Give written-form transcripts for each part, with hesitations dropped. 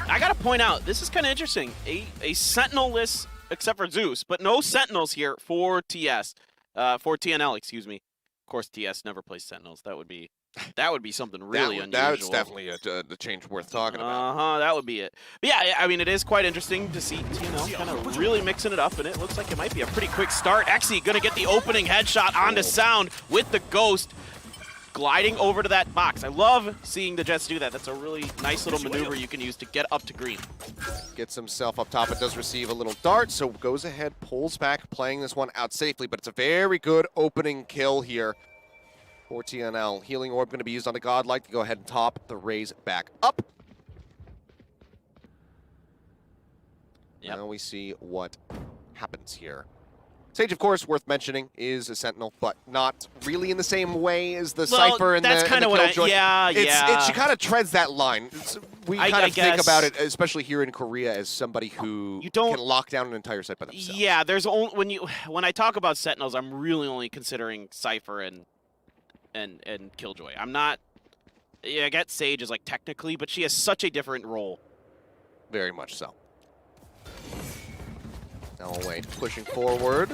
I gotta point out, this is kind of interesting. A Sentinel-less, except for Zeus, but no Sentinels here for TS, for TNL, excuse me. Of course, TS never plays Sentinels. That would be something really unusual. That's definitely the change worth talking about. That would be it. But yeah, I mean, it is quite interesting to see TNL kind of really mixing it up, and it looks like it might be a pretty quick start. Exy gonna get the opening headshot onto Sound with the Ghost, gliding over to that box. I love seeing the Jets do that. That's a really nice little maneuver you can use to get up to green. Gets himself up top and does receive a little dart, so goes ahead, pulls back, playing this one out safely, but it's a very good opening kill here for TNL. Healing Orb going to be used on the Godlike to go ahead and top the raise back up. Now we see what happens here. Sage, of course, worth mentioning, is a Sentinel, but not really in the same way as the Cypher and the Killjoy. She kind of treads that line. We kind of think about it, especially here in Korea, as somebody who can lock down an entire site by themselves. Yeah, there's only when I talk about Sentinels, I'm really only considering Cypher and Killjoy. I'm not. Yeah, I get Sage as like technically, but she has such a different role. Very much so. Now Wade pushing forward.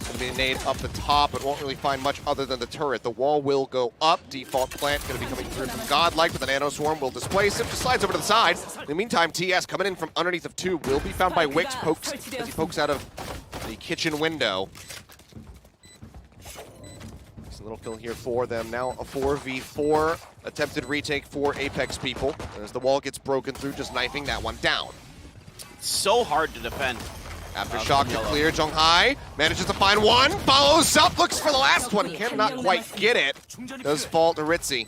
Gonna be a nade up the top, but won't really find much other than the turret. The wall will go up. Default plant gonna be coming through from Godlike, but the Nano Swarm will displace him. Just slides over to the side. In the meantime, TS coming in from underneath of 2 will be found by Wix as he pokes out of the kitchen window. It's a little kill here for them. Now a 4v4 attempted retake for Apex people. As the wall gets broken through, just knifing that one down. It's so hard to defend. Aftershock to clear, Zhonghai manages to find one, follows up, looks for the last one, cannot quite get it. Does fall to Ritzy.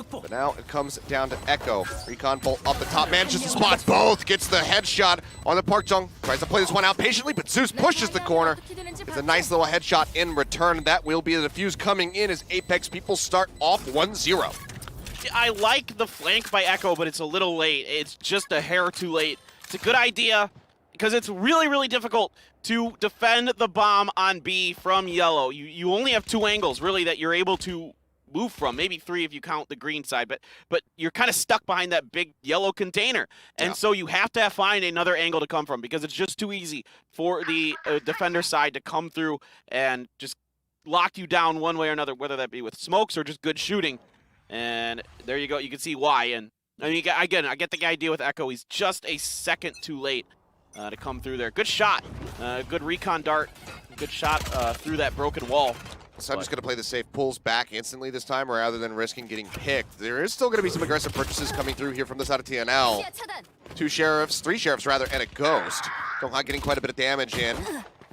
But now it comes down to Echo. Recon Bolt up the top, manages to spot both, gets the headshot on the Park Jung. Tries to play this one out patiently, but Zeus pushes the corner. It's a nice little headshot in return. That will be the defuse coming in as Apex people start off 1-0. I like the flank by Echo, but it's a little late. It's just a hair too late. It's a good idea, because it's really, really difficult to defend the bomb on B from yellow. You only have 2 angles, really, that you're able to move from. Maybe 3 if you count the green side, but you're kind of stuck behind that big yellow container. And so you have to find another angle to come from, because it's just too easy for the defender side to come through and just lock you down one way or another, whether that be with smokes or just good shooting. And there you go. You can see why. And I mean, again, I get the idea with Echo. He's just a second too late to come through there. Good shot. Good recon dart. Good shot through that broken wall. So I'm just going to play the safe. Pulls back instantly this time rather than risking getting picked. There is still going to be some aggressive purchases coming through here from the side of TNL. 3 sheriffs rather, and a ghost. Donghai getting quite a bit of damage in.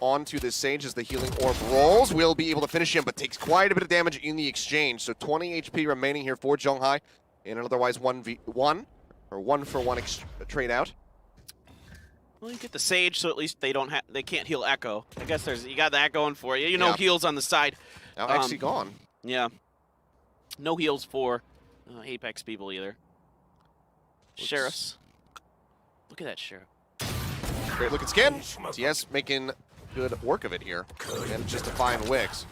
Onto the Sage as the healing orb rolls. Will be able to finish him, but takes quite a bit of damage in the exchange. So 20 HP remaining here for Zhonghai in an otherwise 1v1, or 1-for-1 trade out. Well, you get the Sage, so at least they can't heal Echo. I guess you got that going for you. You know, heals on the side. Now actually gone. Yeah. No heals for Apex people either. Sheriffs. Look at that sheriff. Great looking skin. TS making good work of it here. And just to find Wix.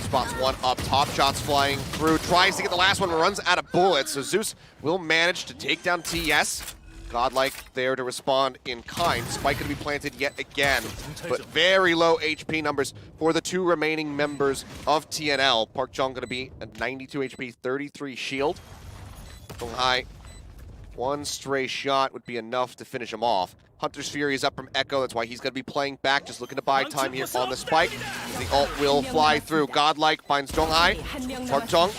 Spots one up top, shots flying through, tries to get the last one, runs out of bullets. So Zeus will manage to take down TS. Godlike there to respond in kind. Spike going to be planted yet again, but very low HP numbers for the 2 remaining members of TNL. Park Jung going to be at 92 HP, 33 shield. Donghai, 1 stray shot would be enough to finish him off. Hunter's Fury is up from Echo, that's why he's going to be playing back, just looking to buy time here on the Spike. The ult will fly through. Godlike finds Donghai. Park Jung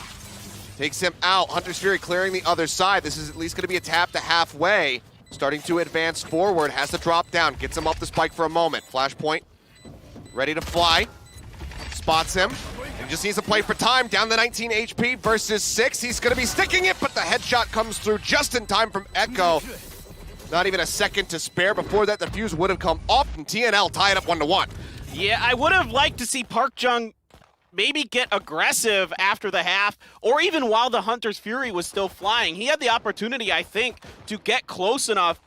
takes him out. Hunter's Fury clearing the other side. This is at least going to be a tap to halfway. Starting to advance forward, has to drop down. Gets him up the Spike for a moment. Flashpoint, ready to fly. Spots him. He just needs to play for time. Down to 19 HP versus 6. He's going to be sticking it, but the headshot comes through just in time from Echo. Not even a second to spare. Before that, the fuse would have come off, and TNL tied up 1-1. Yeah, I would have liked to see Park Jung maybe get aggressive after the half, or even while the Hunter's Fury was still flying. He had the opportunity, I think, to get close enough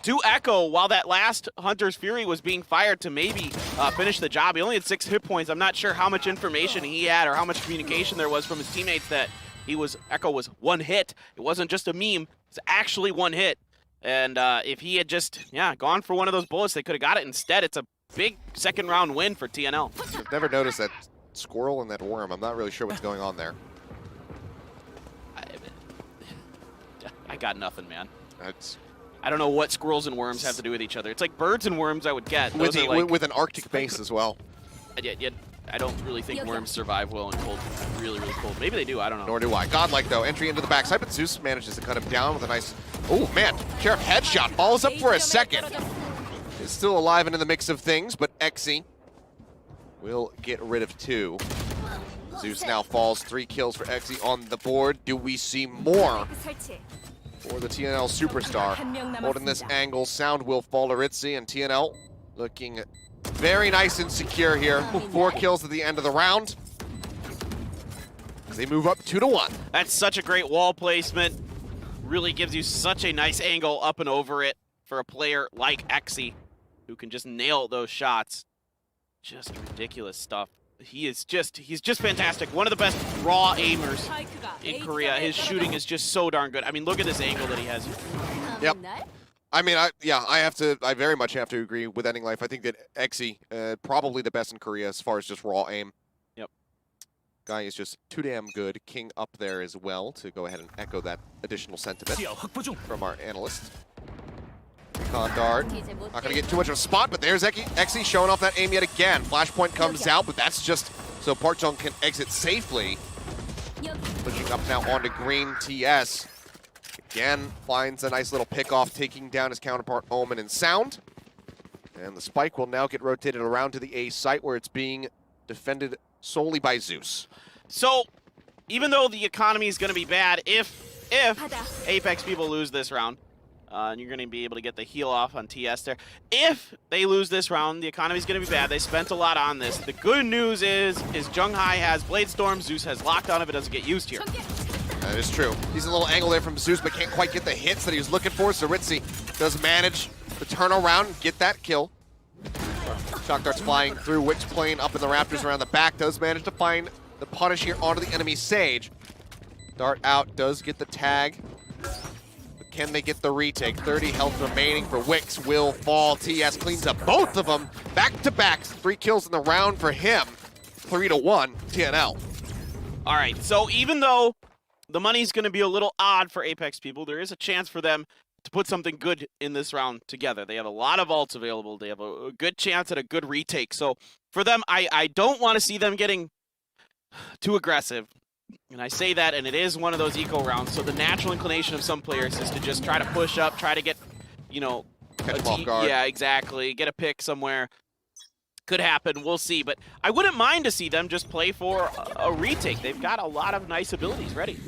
to Echo while that last Hunter's Fury was being fired to maybe finish the job. He only had 6 hit points. I'm not sure how much information he had or how much communication there was from his teammates that Echo was 1 hit. It wasn't just a meme, it's actually 1 hit. And if he had just, gone for one of those bullets, they could have got it. Instead, it's a big second-round win for TNL. I've never noticed that squirrel and that worm. I'm not really sure what's going on there. I got nothing, man. That's... I don't know what squirrels and worms have to do with each other. It's like birds and worms I would get. With, with an Arctic base as well. I don't really think worms survive well in cold, really, really cold. Maybe they do, I don't know. Nor do I. Godlike, though, entry into the backside, but Zeus manages to cut him down with a nice... Oh, man. Sheriff headshot. Follows up for a second. Is still alive and in the mix of things, but Exy will get rid of 2. Zeus now falls. 3 kills for Exy on the board. Do we see more for the TNL superstar? Holding this angle, Sound will fall to Ritzy, and TNL looking very nice and secure here. 4 kills at the end of the round. They move up 2-1. That's such a great wall placement. Really gives you such a nice angle up and over it for a player like Exy, who can just nail those shots. Just ridiculous stuff. He's just fantastic. One of the best raw aimers in Korea. His shooting is just so darn good. I mean, look at this angle that he has. Yep. I mean, I very much have to agree with Ending Life. I think that Exy, probably the best in Korea as far as just raw aim. Yep. Guy is just too damn good. King up there as well to go ahead and echo that additional sentiment from our analyst. Recon dart. Not going to get too much of a spot, but there's Exy showing off that aim yet again. Flashpoint comes out, but that's just so Park Jung can exit safely. Pushing up now onto green. TS again finds a nice little pick-off, taking down his counterpart Omen and Sound. And the spike will now get rotated around to the A site where it's being defended solely by Zeus. So, even though the economy is going to be bad, if Apex people lose this round, and you're going to be able to get the heal off on TS there. If they lose this round, the economy's going to be bad. They spent a lot on this. The good news is Junghai has Blade Storm, Zeus has Lockdown if it doesn't get used here. That is true. He's a little angle there from Zeus, but can't quite get the hits that he was looking for. So Ritzy does manage to turn around and get that kill. Shock darts flying through. Wix playing up in the Raptors around the back. Does manage to find the punish here onto the enemy Sage. Dart out, does get the tag. Can they get the retake? 30 health remaining for Wix. Will fall. TS cleans up both of them. Back-to-back. 3 kills in the round for him. 3-1 TNL. All right, so even though the money's going to be a little odd for Apex people, there is a chance for them to put something good in this round together. They have a lot of ults available. They have a good chance at a good retake. So for them, I don't want to see them getting too aggressive. And I say that, and it is one of those eco rounds, so the natural inclination of some players is to just try to push up, try to get, catch them off guard. Yeah, exactly. Get a pick somewhere. Could happen. We'll see. But I wouldn't mind to see them just play for a retake. They've got a lot of nice abilities ready.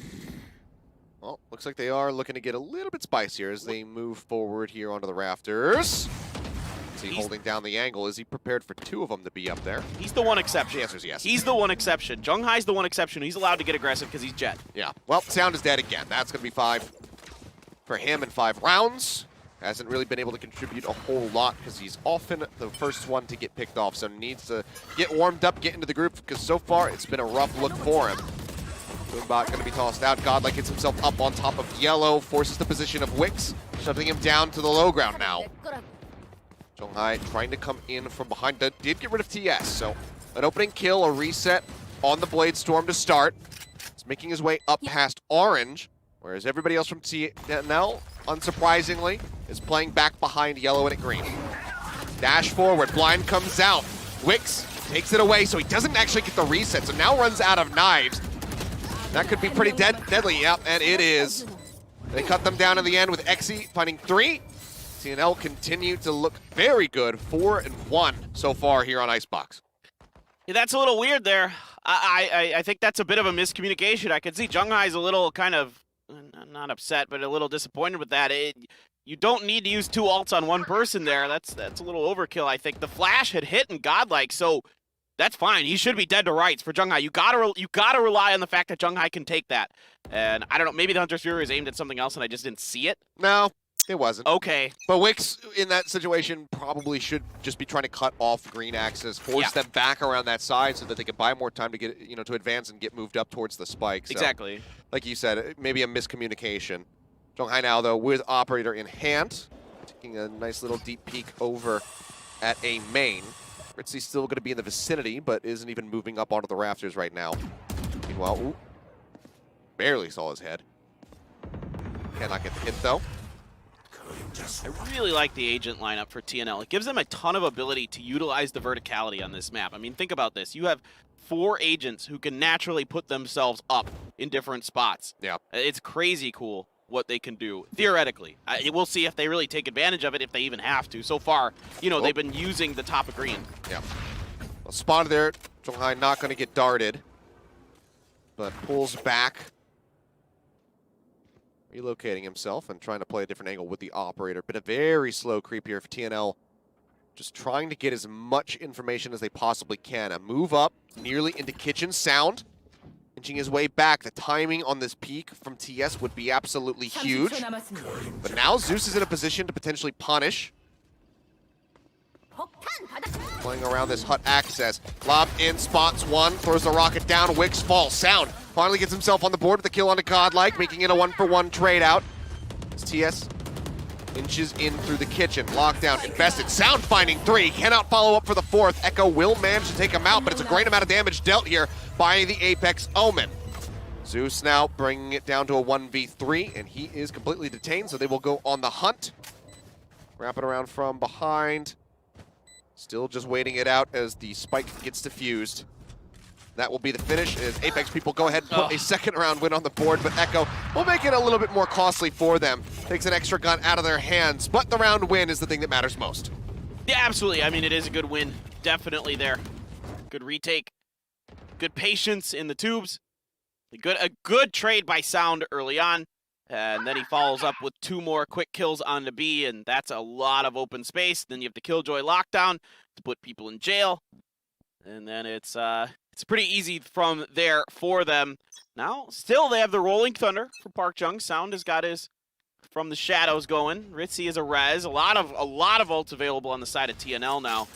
Well, looks like they are looking to get a little bit spicier as they move forward here onto the rafters. Is he holding down the angle? Is he prepared for 2 of them to be up there? He's the one exception. The answer is yes. He's the one exception. Junghai's the one exception. He's allowed to get aggressive because he's Jet. Yeah. Well, Sound is dead again. That's going to be 5 for him in 5 rounds. Hasn't really been able to contribute a whole lot because he's often the first one to get picked off. So needs to get warmed up, get into the group, because so far it's been a rough look for him. Boombot going to be tossed out. Godlike gets himself up on top of Yellow, forces the position of Wix, shoving him down to the low ground now. Junghai trying to come in from behind. Did get rid of TS, so an opening kill, a reset on the Blade Storm to start. He's making his way up past Orange, whereas everybody else from TNL, unsurprisingly, is playing back behind Yellow and at green. Dash forward, blind comes out. Wix takes it away, so he doesn't actually get the reset, so now runs out of knives. That could be pretty deadly, yep, and it is. They cut them down in the end with Exy finding 3. TNL continue to look very good, 4-1 so far here on Icebox. Yeah, that's a little weird there. I think that's a bit of a miscommunication. I can see Junghai's a little kind of, not upset, but a little disappointed with that. You don't need to use 2 ults on one person there. That's a little overkill, I think. The flash had hit in Godlike, so that's fine. He should be dead to rights for Junghai. You gotta rely on the fact that Junghai can take that. And I don't know, maybe the Hunter's Fury is aimed at something else and I just didn't see it. No. It wasn't. Okay. But Wix, in that situation, probably should just be trying to cut off green axis, force them back around that side so that they can buy more time to get, to advance and get moved up towards the spike. So, exactly. like you said, maybe a miscommunication. Zhonghai now, though, with Operator in hand. Taking a nice little deep peek over at A main. Ritzy's still going to be in the vicinity, but isn't even moving up onto the rafters right now. Meanwhile, ooh, barely saw his head. Cannot get the hit, though. I really like the agent lineup for TNL. It gives them a ton of ability to utilize the verticality on this map. I mean, think about this. You have 4 agents who can naturally put themselves up in different spots. Yeah. It's crazy cool what they can do, theoretically. We'll see if they really take advantage of it, if they even have to. So far, you know, they've been using the top of green. Yeah. Well, spotted there. Zhonghai not going to get darted, but pulls back. Relocating himself and trying to play a different angle with the Operator. Been a very slow creep here for TNL. Just trying to get as much information as they possibly can. A move up, nearly into kitchen. Sound, inching his way back. The timing on this peak from TS would be absolutely huge. But now Zeus is in a position to potentially punish. Playing around this hut access. Lob in, spots one, throws the rocket down, Wicks falls. Sound finally gets himself on the board with the kill onto Godlike, making it a 1-for-1 trade out. As TS inches in through the kitchen, lockdown, invested. Sound finding 3, cannot follow up for the 4th. Echo will manage to take him out, but it's a great amount of damage dealt here by the Apex Omen. Zeus now bringing it down to a 1v3, and he is completely detained, so they will go on the hunt. Wrap it around from behind. Still just waiting it out as the spike gets defused. That will be the finish as Apex people go ahead and put a second round win on the board, but Echo will make it a little bit more costly for them. Takes an extra gun out of their hands, but the round win is the thing that matters most. Yeah, absolutely. I mean, it is a good win. Definitely there. Good retake. Good patience in the tubes. A good trade by Sound early on. And then he follows up with 2 more quick kills on the B, and that's a lot of open space. Then you have the Killjoy lockdown to put people in jail. And then it's pretty easy from there for them. Now, still they have the Rolling Thunder for Park Jung. Sound has got his from the shadows going. Ritzy is a res. A lot of ults available on the side of TNL now.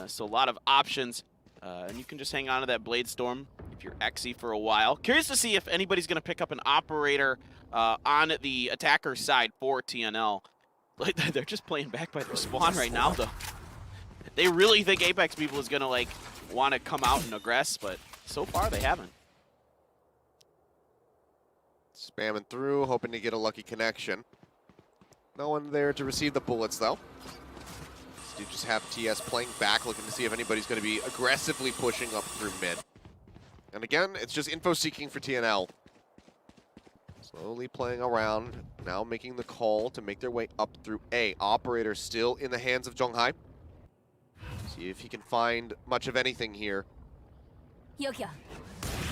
So a lot of options. And you can just hang on to that Blade Storm if you're Xe for a while. Curious to see if anybody's going to pick up an Operator on the attacker side for TNL. Like, they're just playing back by their spawn right now, though. They really think Apex people is going to, like, want to come out and aggress, but so far they haven't. Spamming through, hoping to get a lucky connection. No one there to receive the bullets, though. You just have TS playing back, looking to see if anybody's going to be aggressively pushing up through mid. And again, it's just info seeking for TNL. Slowly playing around, now making the call to make their way up through A. Operator still in the hands of Zhonghai. See if he can find much of anything here.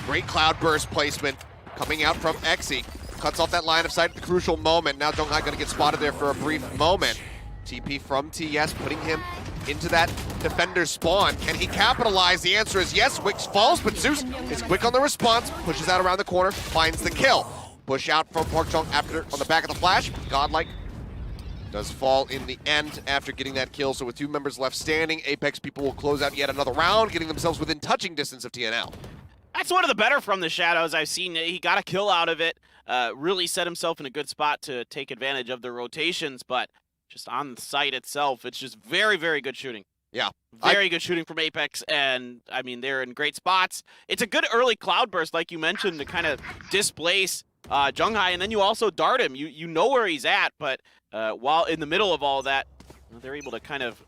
Great cloud burst placement coming out from Xe. Cuts off that line of sight at the crucial moment. Now Zhonghai going to get spotted there for a brief moment. TP from TS, putting him into that defender spawn. Can he capitalize? The answer is yes. Wicks falls, but Zeus is quick on the response, pushes out around the corner, finds the kill. Push out from Park Chung after on the back of the flash. Godlike does fall in the end after getting that kill. So with 2 members left standing, Apex people will close out yet another round, getting themselves within touching distance of TNL. That's one of the better from the shadows I've seen. He got a kill out of it, really set himself in a good spot to take advantage of the rotations, but just on the site itself, it's just very, very good shooting. Yeah. Very good shooting from Apex, and, I mean, they're in great spots. It's a good early cloud burst, like you mentioned, to kind of displace Zhonghai, and then you also dart him. You know where he's at, but while in the middle of all that, they're able to kind of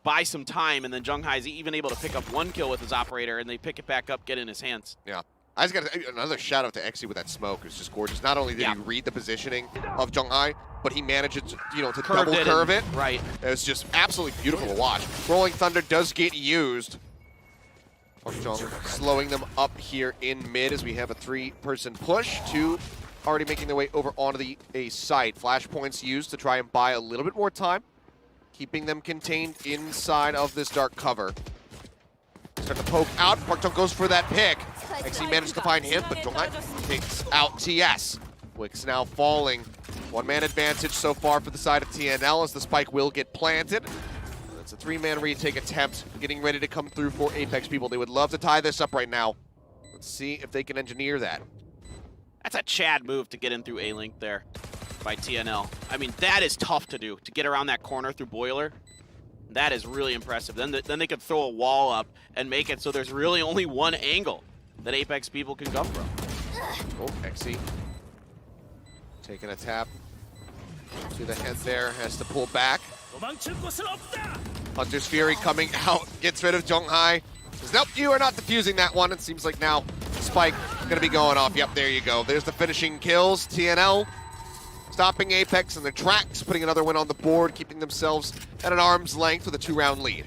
buy some time, and then Zhonghai's even able to pick up 1 kill with his Operator, and they pick it back up, get in his hands. Yeah. I just got another shout out to Xe with that smoke. It's just gorgeous. Not only did he read the positioning of Zhonghai, but he manages to, to double curve it. Right. It was just absolutely beautiful to watch. Rolling Thunder does get used. Park Chung slowing them up here in mid as we have a 3-person push. 2 already making their way over onto the A site. Flashpoints used to try and buy a little bit more time, keeping them contained inside of this dark cover. Start to poke out. Park Chung goes for that pick. Xe managed to find him, but Zhonghai takes out TS. Wicks now falling. 1-man advantage so far for the side of TNL as the spike will get planted. It's a 3-man retake attempt getting ready to come through for Apex people. They would love to tie this up right now. Let's see if they can engineer that. That's a Chad move to get in through A-Link there. by TNL. I mean, that is tough to do, to get around that corner through Boiler. That is really impressive. Then they could throw a wall up and make it so there's really only one angle that Apex people can come from. Oh, XC taking a tap to the head there, has to pull back. Hunter's Fury coming out, gets rid of Zhonghai. Says, nope, you are not defusing that one. It seems like now Spike gonna be going off. Yep, there you go. There's the finishing kills. TNL stopping Apex in their tracks, putting another win on the board, keeping themselves at an arm's length with a 2-round lead.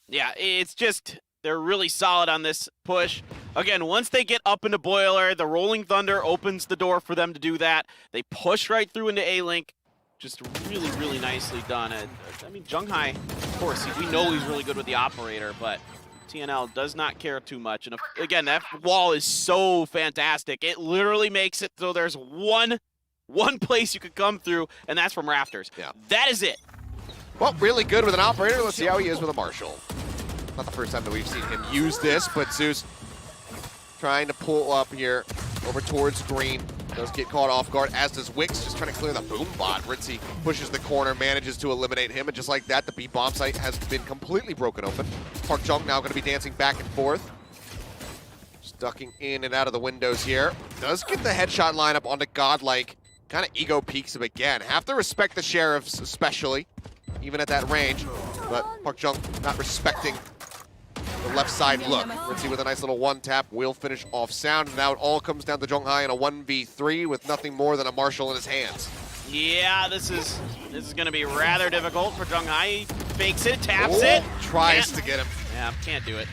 Yeah, it's just, they're really solid on this push. Again, once they get up into Boiler, the Rolling Thunder opens the door for them to do that. They push right through into A-Link. Just really, really nicely done. I mean, Zhonghai, of course, we know he's really good with the operator, but TNL does not care too much. And again, that wall is so fantastic. It literally makes it so there's one place you could come through, and that's from Rafters. Yeah. That is it. Well, really good with an operator. Let's see how he is with a Marshall. Not the first time that we've seen him use this, but Zeus trying to pull up here over towards Green. Does get caught off guard, as does Wix, just trying to clear the boom bot. Ritzy pushes the corner, manages to eliminate him, and just like that, the B bomb site has been completely broken open. Park Jung now going to be dancing back and forth. Just ducking in and out of the windows here. Does get the headshot lineup onto Godlike. Kind of ego peeks him again. Have to respect the Sheriffs, especially, even at that range. But Park Jung not respecting the left side look. Ritzy with a nice little one tap will finish off sound. And now it all comes down to Zhonghai in a 1v3 with nothing more than a Marshall in his hands. Yeah, this is going to be rather difficult for Zhonghai. He fakes it, taps it. Tries to get him. Yeah, can't do it.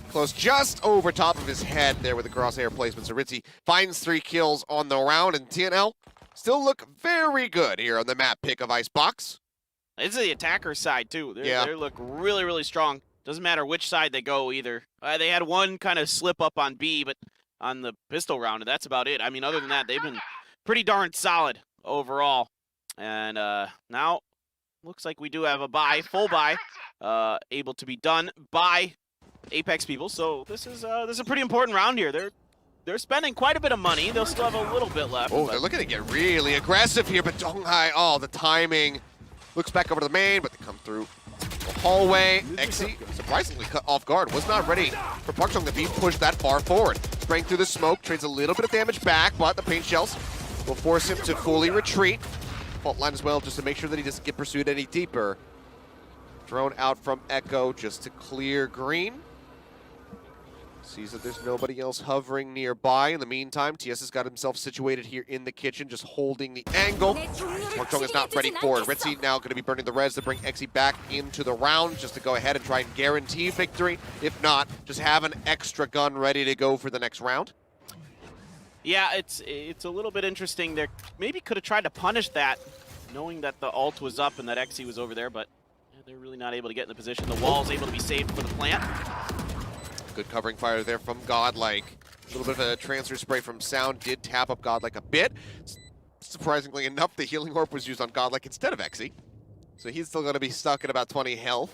Close just over top of his head there with the crosshair placement. So Ritzy finds 3 kills on the round, and TNL still look very good here on the map pick of Icebox. This is the attacker side, too. They look really, really strong. Doesn't matter which side they go either. They had one kind of slip up on B, but on the pistol round, and that's about it. I mean, other than that, they've been pretty darn solid overall. And now, looks like we do have a buy, full buy, able to be done by Apex people. So this is a pretty important round here. They're spending quite a bit of money. They'll still have a little bit left. Oh, they're looking to get really aggressive here, but Zhonghai, oh, the timing. Looks back over to the main, but they come through the hallway. Exi, surprisingly cut off guard. Was not ready for Park Jung to be pushed that far forward. Spraying through the smoke, trades a little bit of damage back, but the paint shells will force him to fully retreat. Fault line as well, just to make sure that he doesn't get pursued any deeper. Drone out from Echo just to clear Green. Sees that there's nobody else hovering nearby. In the meantime, TS has got himself situated here in the kitchen, just holding the angle. Park Jung is not ready for it. Ritzy now going to be burning the res to bring Exi back into the round, just to go ahead and try and guarantee victory. If not, just have an extra gun ready to go for the next round. Yeah, it's a little bit interesting. They maybe could have tried to punish that, knowing that the ult was up and that Exi was over there, but they're really not able to get in the position. The wall's able to be saved for the plant. Good covering fire there from Godlike. A little bit of a transfer spray from Sound did tap up Godlike a bit. Surprisingly enough, the healing orb was used on Godlike instead of Exi. So he's still going to be stuck at about 20 health.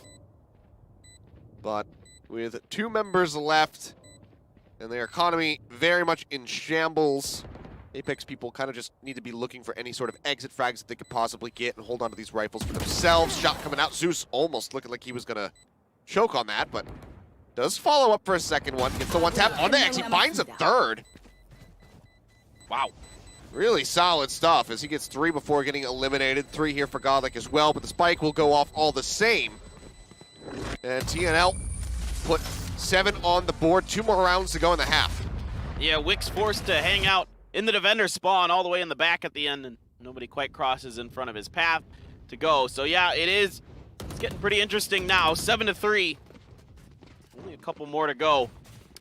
But with 2 members left and their economy very much in shambles, Apex people kind of just need to be looking for any sort of exit frags that they could possibly get and hold on to these rifles for themselves. Shot coming out. Zeus almost looking like he was going to choke on that, but does follow up for a second one. Gets the one tap on the X. He finds a third. Wow. Really solid stuff as he gets 3 before getting eliminated. 3 here for Godlike as well, but the spike will go off all the same. And TNL put 7 on the board. 2 more rounds to go in the half. Yeah, Wick's forced to hang out in the defender spawn all the way in the back at the end, and nobody quite crosses in front of his path to go. So yeah, it's getting pretty interesting now. 7-3. Only a couple more to go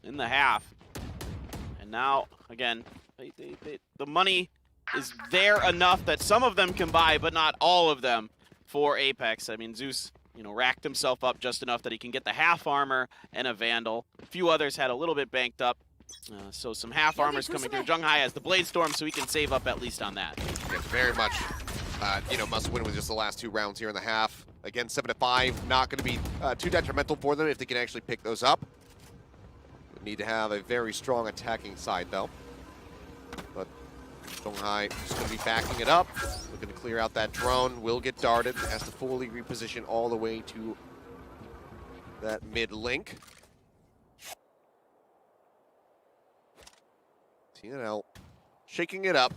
in the half. And now, again, the money is there enough that some of them can buy, but not all of them for Apex. I mean, Zeus, racked himself up just enough that he can get the half armor and a Vandal. A few others had a little bit banked up. So some half armors coming through. Zhonghai has the Blade Storm, so he can save up at least on that. Yeah, very much, must win with just the last 2 rounds here in the half. Again, 7-5, not going to be too detrimental for them if they can actually pick those up. We need to have a very strong attacking side, though. But Donghai just going to be backing it up, looking to clear out that drone, will get darted, has to fully reposition all the way to that mid link. TNL shaking it up,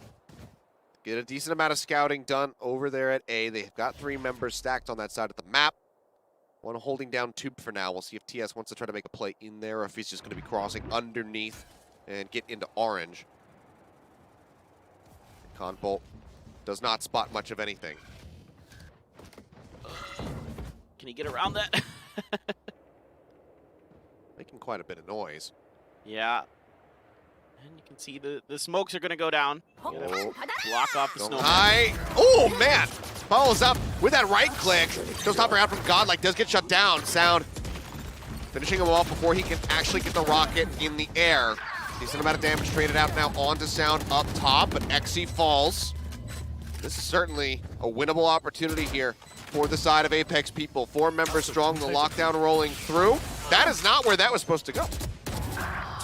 get a decent amount of scouting done over there at A. They've got 3 members stacked on that side of the map. One holding down tube for now. We'll see if TS wants to try to make a play in there or if he's just going to be crossing underneath and get into orange. Conbolt does not spot much of anything. Can he get around that? Making quite a bit of noise. Yeah. And you can see the smokes are going to go down. Oh. Block off the snow. Oh, man. Follows up with that right click. Showstopper out from Godlike, does get shut down. Sound finishing him off before he can actually get the rocket in the air. Decent amount of damage traded out now onto Sound up top, but Xe falls. This is certainly a winnable opportunity here for the side of Apex people. 4 members strong, the lockdown rolling through. That is not where that was supposed to go.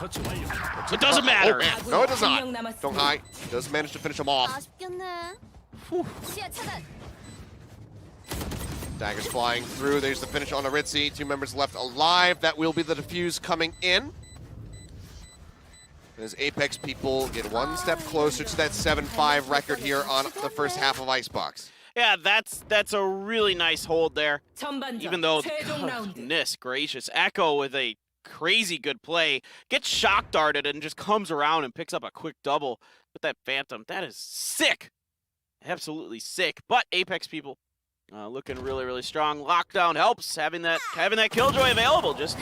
It doesn't matter. Oh, no, it does not. Donghai does manage to finish him off. Daggers flying through. There's the finish on Aritzi. 2 members left alive. That will be the defuse coming in. As Apex people get 1 step closer to that 7-5 record here on the first half of Icebox. Yeah, that's a really nice hold there. Even though, goodness gracious, Echo with a crazy good play, gets shock darted and just comes around and picks up a quick double with that Phantom. That is sick. Absolutely sick. But Apex people looking really, really strong. Lockdown helps. Having that Killjoy available just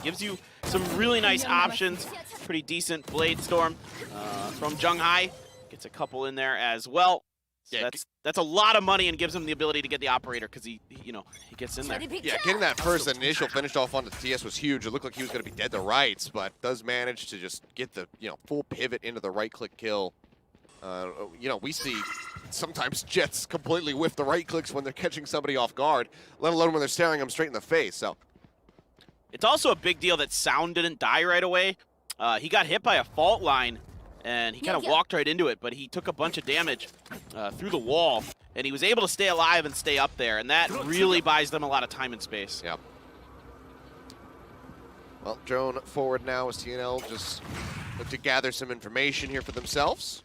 gives you some really nice options. Pretty decent Blade Storm from Donghai. Gets a couple in there as well. So Yeah, that's a lot of money and gives him the ability to get the operator because he gets in there. Yeah, getting that first initial finish off onto TS was huge. It looked like he was going to be dead to rights, but does manage to just get the full pivot into the right-click kill. We see sometimes Jets completely whiff the right clicks when they're catching somebody off guard, let alone when they're staring them straight in the face. So it's also a big deal that Sound didn't die right away. He got hit by a fault line, and he kind of walked right into it, but he took a bunch of damage through the wall, and he was able to stay alive and stay up there, and that really buys them a lot of time and space. Yep. Well, drone forward now as TNL just look to gather some information here for themselves.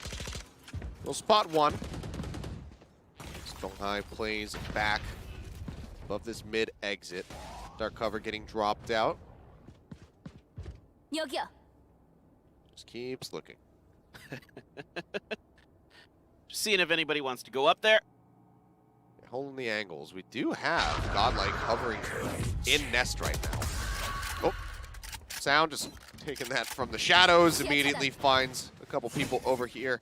We'll spot 1. Donghai plays back above this mid exit. Dark cover getting dropped out. Just keeps looking. Just seeing if anybody wants to go up there. Holding the angles. We do have Godlike hovering in nest right now. Oh, Sound just taking that from the shadows. Immediately finds a couple people over here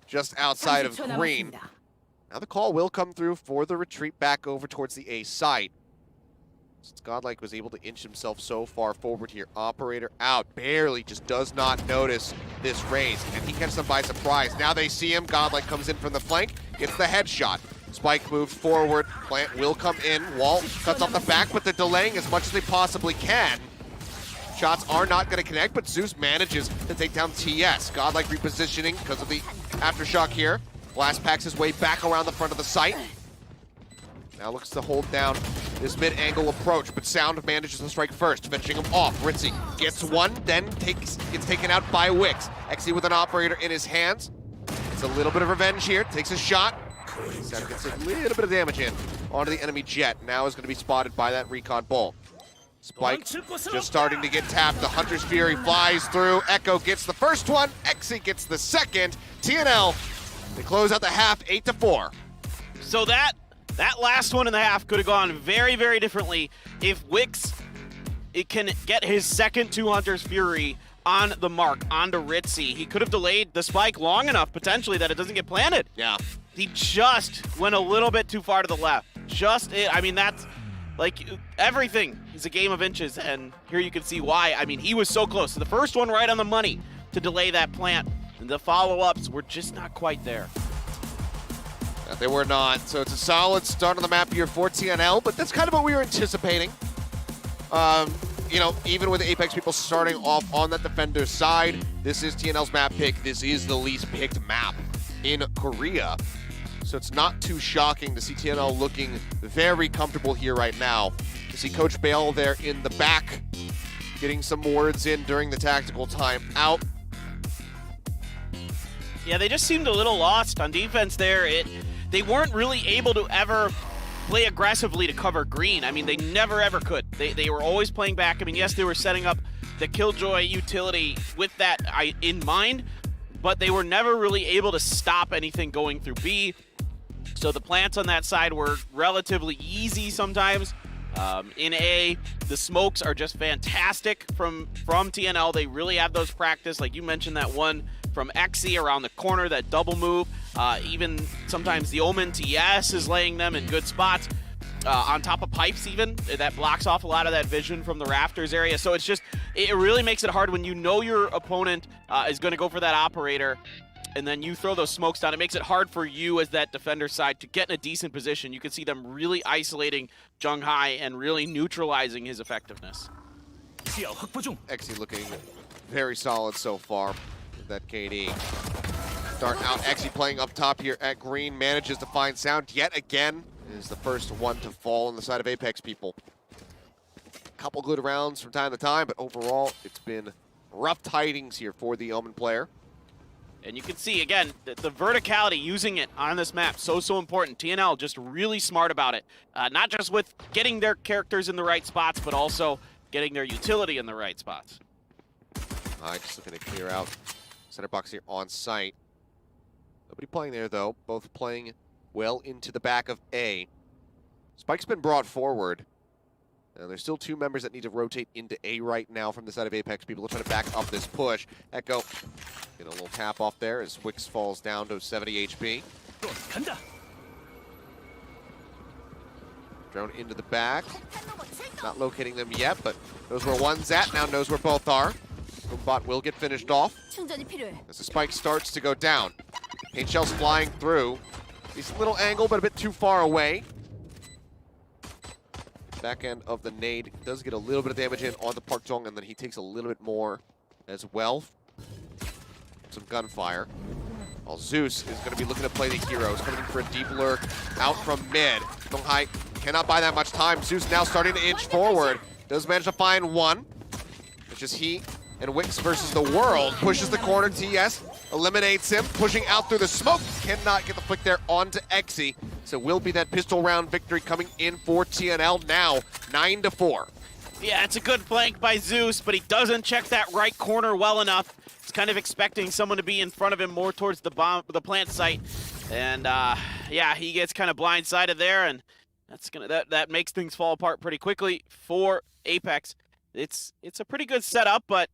just outside of green. Now the call will come through for the retreat back over towards the A site. Since Godlike was able to inch himself so far forward here. Operator out. Barely just does not notice this raise. And he catches them by surprise. Now they see him. Godlike comes in from the flank. Gets the headshot. Spike moves forward. Plant will come in. Walt cuts off the back, but they're delaying as much as they possibly can. Shots are not going to connect, but Zeus manages to take down TS. Godlike repositioning because of the aftershock here. Blast packs his way back around the front of the site. Now looks to hold down this mid-angle approach, but Sound manages to strike first, finishing him off. Ritzy gets 1, then gets taken out by Wix. Xe with an operator in his hands. It's a little bit of revenge here, takes a shot. Sound gets a little bit of damage in onto the enemy jet. Now is going to be spotted by that recon ball. Spike just starting to get tapped. The Hunter's Fury flies through. Echo gets the first one. Xe gets the second. TNL, they close out the half 8-4. So that last one in the half could have gone very, very differently if Wix can get his second 2 Hunter's Fury on the mark, onto Ritzy. He could have delayed the spike long enough, potentially, that it doesn't get planted. Yeah. He just went a little bit too far to the left. I mean, that's, like, everything is a game of inches, and here you can see why. I mean, he was so close. So the first one right on the money to delay that plant, and the follow-ups were just not quite there. They were not. So it's a solid start on the map here for TNL, but that's kind of what we were anticipating. Even with Apex people starting off on that defender side, this is TNL's map pick. This is the least picked map in Korea. So it's not too shocking to see TNL looking very comfortable here right now. To see Coach Bale there in the back, getting some words in during the tactical timeout. Yeah, they just seemed a little lost on defense there. They weren't really able to ever play aggressively to cover green. I mean, they never ever could. They were always playing back. I mean, yes, they were setting up the Killjoy utility with that in mind, but they were never really able to stop anything going through B. So the plants on that side were relatively easy sometimes. In A, the smokes are just fantastic from TNL. They really have those practice. Like you mentioned, that one from Exy around the corner, that double move. Even sometimes the Omen TS is laying them in good spots. On top of pipes even, that blocks off a lot of that vision from the rafters area. So it's just, it really makes it hard when you know your opponent is going to go for that operator, and then you throw those smokes down. It makes it hard for you as that defender side to get in a decent position. You can see them really isolating Jung-Hai and really neutralizing his effectiveness. Exy looking very solid so far with that KD. Start out, Exy playing up top here at green, manages to find Sound yet again. Is the first one to fall on the side of Apex people. Couple good rounds from time to time, but overall it's been rough tidings here for the Omen player. And you can see, again, the verticality, using it on this map, so important. TNL just really smart about it. Not just with getting their characters in the right spots, but also getting their utility in the right spots. Just looking to clear out center box here on site. Nobody playing there, though. Both playing well into the back of A. Spike's been brought forward. And there's still two members that need to rotate into A right now from the side of Apex people. They're trying to back up this push. Echo get a little tap off there as Wix falls down to 70 HP. Drone into the back. Not locating them yet, but knows where one's at, now knows where both are. Boombot will get finished off as the spike starts to go down. Paint shells flying through. He's a little angle, but a bit too far away. Back end of the nade does get a little bit of damage in on the Park Jong, and then he takes a little bit more as well. Some gunfire. Well, Zeus is going to be looking to play the heroes, coming in for a deep lurk out from mid. Jung-Hai cannot buy that much time. Zeus now starting to inch forward. Does manage to find one. It's just he and Wix versus the world. Pushes the corner. TS eliminates him, pushing out through the smoke. Cannot get the flick there onto Exy. So will be that pistol round victory coming in for TNL now, 9-4. Yeah, it's a good flank by Zeus, but he doesn't check that right corner well enough. He's kind of expecting someone to be in front of him more towards the plant site. And yeah, he gets kind of blindsided there, and that makes things fall apart pretty quickly for Apex. It's a pretty good setup, but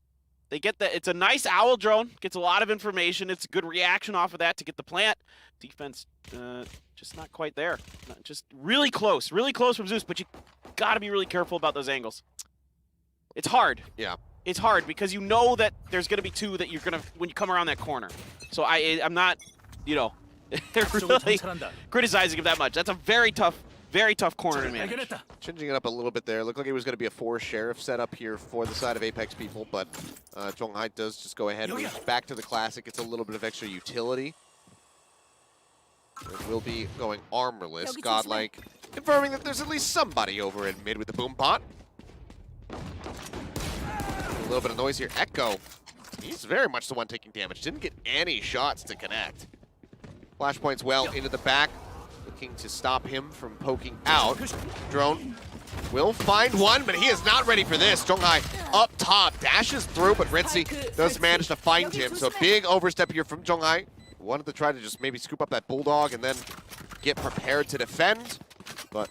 they get that. It's a nice owl drone, gets a lot of information. It's a good reaction off of that to get the plant. Defense just not quite there. Just really close from Zeus, but you gotta be really careful about those angles. It's hard. Yeah. It's hard because you know that there's gonna be two that you're gonna, when you come around that corner. So I'm not, you know, really criticizing him that much. That's a very tough corner to manage. Changing it up a little bit there. Looked like it was going to be a 4 sheriff setup here for the side of Apex people, but Jung-Hai does just go ahead and move back to the classic. It's a little bit of extra utility. It will be going armorless. Godlike confirming that there's at least somebody over in mid with the boom bot. A little bit of noise here. Echo. He's very much the one taking damage. Didn't get any shots to connect. Flashpoints well into the back. Looking to stop him from poking out. Drone will find one, but he is not ready for this. Jung-Hai up top, dashes through, but Ritzy does manage to find him. So a big overstep here from Jung-Hai. Wanted to try to just maybe scoop up that Bulldog and then get prepared to defend. But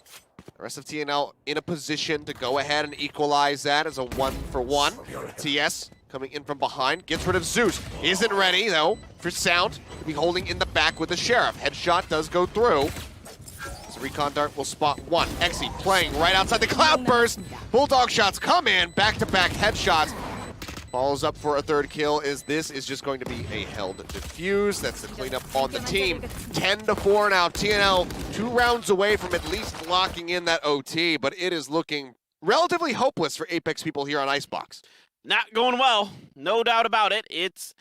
the rest of TNL in a position to go ahead and equalize that as a 1-for-1. TS coming in from behind, gets rid of Zeus. Isn't ready, though, for Sound to be holding in the back with the Sheriff. Headshot does go through. As a recon dart will spot one. Exy playing right outside the cloud burst. Bulldog shots come in, back-to-back headshots. Follows up for a third kill. This is just going to be a held defuse. That's the cleanup on the team. 10-4 now. TNL 2 rounds away from at least locking in that OT, but it is looking relatively hopeless for Apex people here on Icebox. Not going well, no doubt about it. It's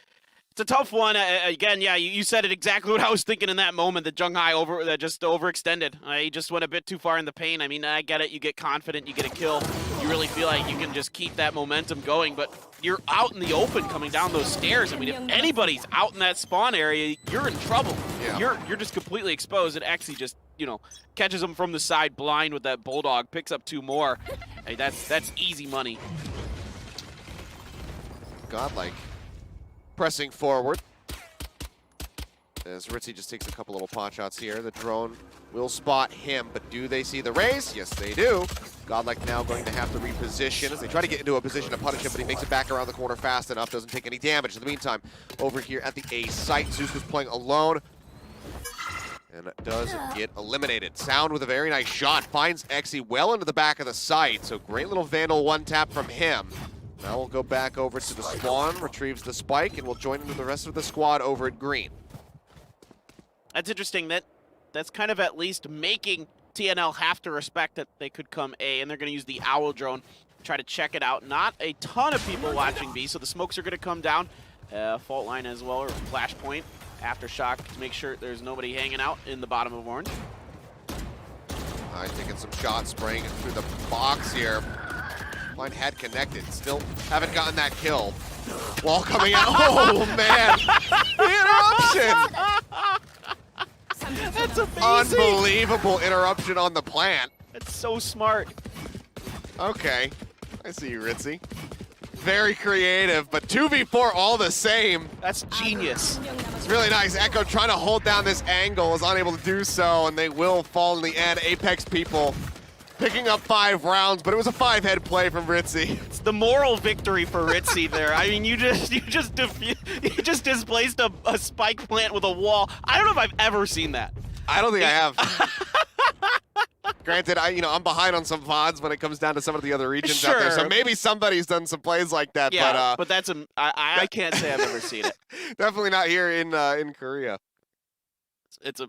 It's a tough one. Again, yeah, you said it exactly what I was thinking in that moment. That Zhonghai just overextended. He just went a bit too far in the paint. I mean, I get it. You get confident, you get a kill. You really feel like you can just keep that momentum going. But you're out in the open coming down those stairs. I mean, if anybody's out in that spawn area, you're in trouble. Yeah. You're just completely exposed. And Exy just, you know, catches him from the side blind with that Bulldog, picks up 2 more. Hey, that's easy money. Godlike pressing forward as Ritzy just takes a couple little pot shots here. The drone will spot him, but do they see the raise? Yes, they do. Godlike now going to have to reposition as they try to get into a position to punish him, but he makes it back around the corner fast enough, doesn't take any damage. In the meantime, over here at the A site, Zeus was playing alone and does get eliminated. Sound with a very nice shot, finds Exy well into the back of the site, so great little Vandal one tap from him. Now we'll go back over to the spawn, retrieves the spike, and we'll join into the rest of the squad over at green. That's interesting. That's kind of at least making TNL have to respect that they could come A, and they're going to use the Owl drone to try to check it out. Not a ton of people watching B, so the smokes are going to come down. Fault line as well, or flashpoint, aftershock to make sure there's nobody hanging out in the bottom of orange. I think it's some shots spraying through the box here. Line had connected, still haven't gotten that kill. Wall coming out, oh man! The interruption! That's amazing! Unbelievable interruption on the plant. That's so smart. Okay, I see you, Ritzy. Very creative, but 2v4 all the same. That's genius. It's really nice. Echo trying to hold down this angle, is unable to do so, and they will fall in the end. Apex people picking up 5 rounds, but it was a 5-head play from Ritzy. It's the moral victory for Ritzy there. I mean, you just displaced a spike plant with a wall. I don't know if I've ever seen that. I don't think I have. Granted, I'm behind on some VODs when it comes down to some of the other regions out there, so maybe somebody's done some plays like that. Yeah, but that's I can't say I've ever seen it. Definitely not here in Korea.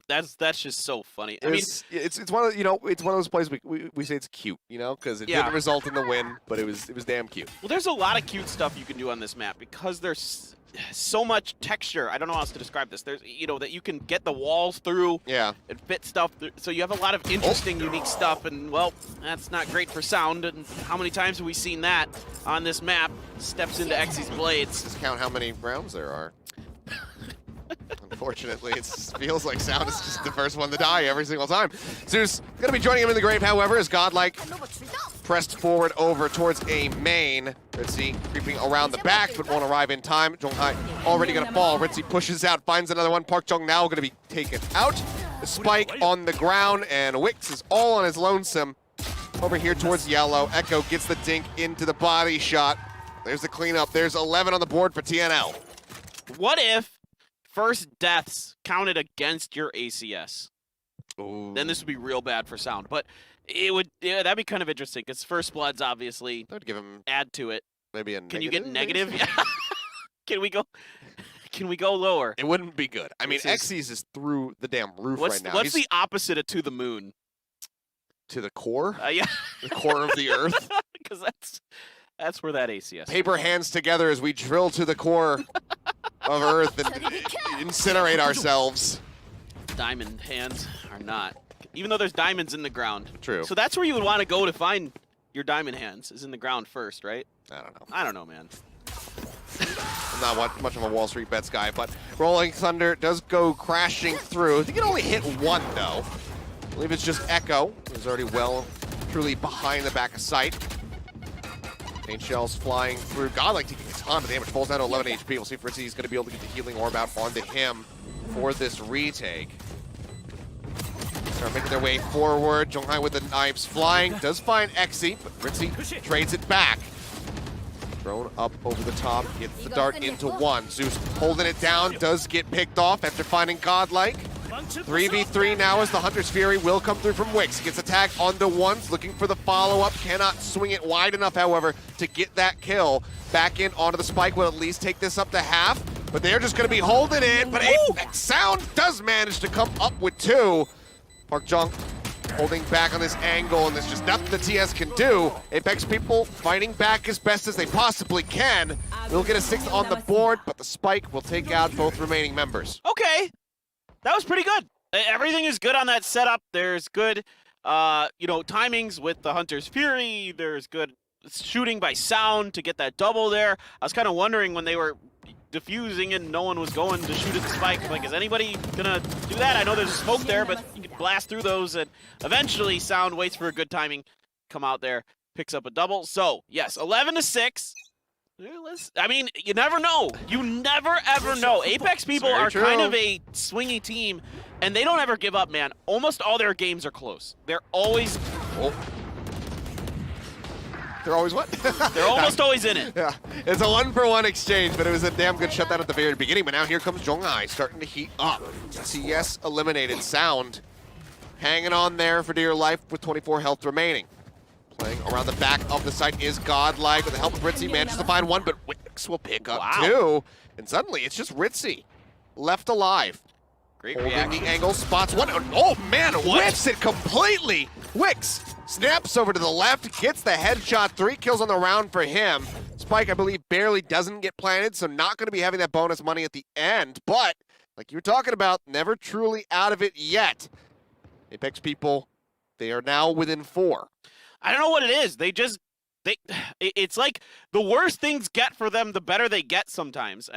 That's just so funny. I mean, it's one of it's one of those plays we say it's cute, because it didn't result in the win, but it was damn cute. Well, there's a lot of cute stuff you can do on this map because there's so much texture. I don't know how else to describe this. There's that you can get the walls through. Yeah. And fit stuff. So you have a lot of interesting, unique stuff. And well, that's not great for sound. And how many times have we seen that on this map? Steps into Exy's blades. Just count how many rounds there are. Unfortunately, it feels like sound is just the first one to die every single time. Zeus going to be joining him in the grave, however, as Godlike pressed forward over towards a main. Ritzy creeping around the back, but won't arrive in time. Zhonghai already going to fall. Ritzy pushes out, finds another one. Park Jung now going to be taken out. The spike on the ground, and Wix is all on his lonesome. Over here towards yellow. Echo gets the dink into the body shot. There's the cleanup. There's 11 on the board for TNL. What if first deaths counted against your ACS? Ooh. Then this would be real bad for sound. But that'd be kind of interesting because first bloods obviously I'd give him add to it. Maybe a Can you get negative? Yeah. Can we go lower? It wouldn't be good. I mean, Exy's is through the damn roof right now. What's the opposite of to the moon? To the core? Yeah. The core of the earth? Because that's where that ACS. Paper hands together as we drill to the core of Earth and incinerate ourselves. Diamond hands are not. Even though there's diamonds in the ground. True. So that's where you would want to go to find your diamond hands, is in the ground first, right? I don't know, man. I'm not much of a Wall Street Bets guy, but Rolling Thunder does go crashing through. I think it only hit one, though. I believe it's just Echo, who's already truly behind the back of sight. Paint shells flying through. Godlike taking a ton of damage. Falls down to 11 HP. We'll see if Ritzy is going to be able to get the healing orb out onto him for this retake. Start making their way forward. Zhonghai with the knives flying. Does find Exy, but Ritzy trades it back. Thrown up over the top. Gets the dart into one. Zeus holding it down. Does get picked off after finding Godlike. 3v3 now as the Hunter's Fury will come through from Wix. Gets attacked onto ones, looking for the follow-up. Cannot swing it wide enough, however, to get that kill. Back in onto the spike will at least take this up to half, but they're just going to be holding it. But Sound does manage to come up with 2. Park Jung holding back on this angle, and there's just nothing the TS can do. Apex people fighting back as best as they possibly can. We'll get a 6th on the board, but the spike will take out both remaining members. Okay, that was pretty good. Everything is good on that setup. There's good, timings with the Hunter's Fury. There's good shooting by sound to get that double there. I was kind of wondering when they were diffusing and no one was going to shoot at the spike. Like, is anybody gonna do that? I know there's a smoke there, but you can blast through those, and eventually Sound waits for a good timing, come out there, picks up a double. So, yes, 11-6. I mean, you never know. You never, ever know. Apex people are kind of a swingy team, and they don't ever give up, man. Almost all their games are close. They're always... Oh. They're always what? They're almost always in it. Yeah, it's a 1-for-1 exchange, but it was a damn good shutdown at the very beginning. But now here comes Zhonghai starting to heat up. TS eliminated. Sound hanging on there for dear life with 24 health remaining. Playing around the back of the site is Godlike. With the help of Ritzy, manages to find one, but Wix will pick up 2. And suddenly it's just Ritzy left alive. Great holding reaction. the angle, spots one. Oh man, whiffs it completely. Wix snaps over to the left, gets the headshot. 3 kills on the round for him. Spike, I believe, barely doesn't get planted, so not going to be having that bonus money at the end. But, like you were talking about, never truly out of it yet. Apex people, they are now within 4. I don't know what it is. It's like the worse things get for them, the better they get sometimes.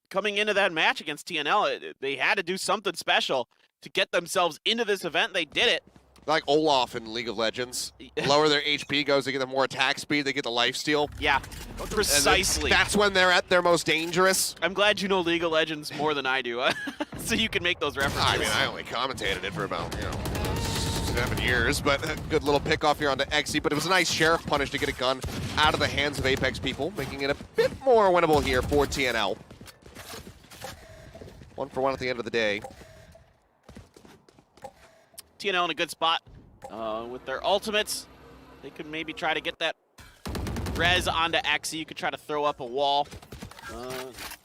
Coming into that match against TNL, they had to do something special to get themselves into this event. They did it. Like Olaf in League of Legends. Lower their HP goes, they get the more attack speed, they get the lifesteal. Yeah, precisely. That's when they're at their most dangerous. I'm glad you know League of Legends more than I do, so you can make those references. I mean, I only commentated it for about, 7 years, but a good little pick off here onto Exy. But it was a nice sheriff punish to get a gun out of the hands of Apex people, making it a bit more winnable here for TNL. 1-for-1 at the end of the day. TNL in a good spot with their ultimates. They could maybe try to get that res onto Exy. You could try to throw up a wall.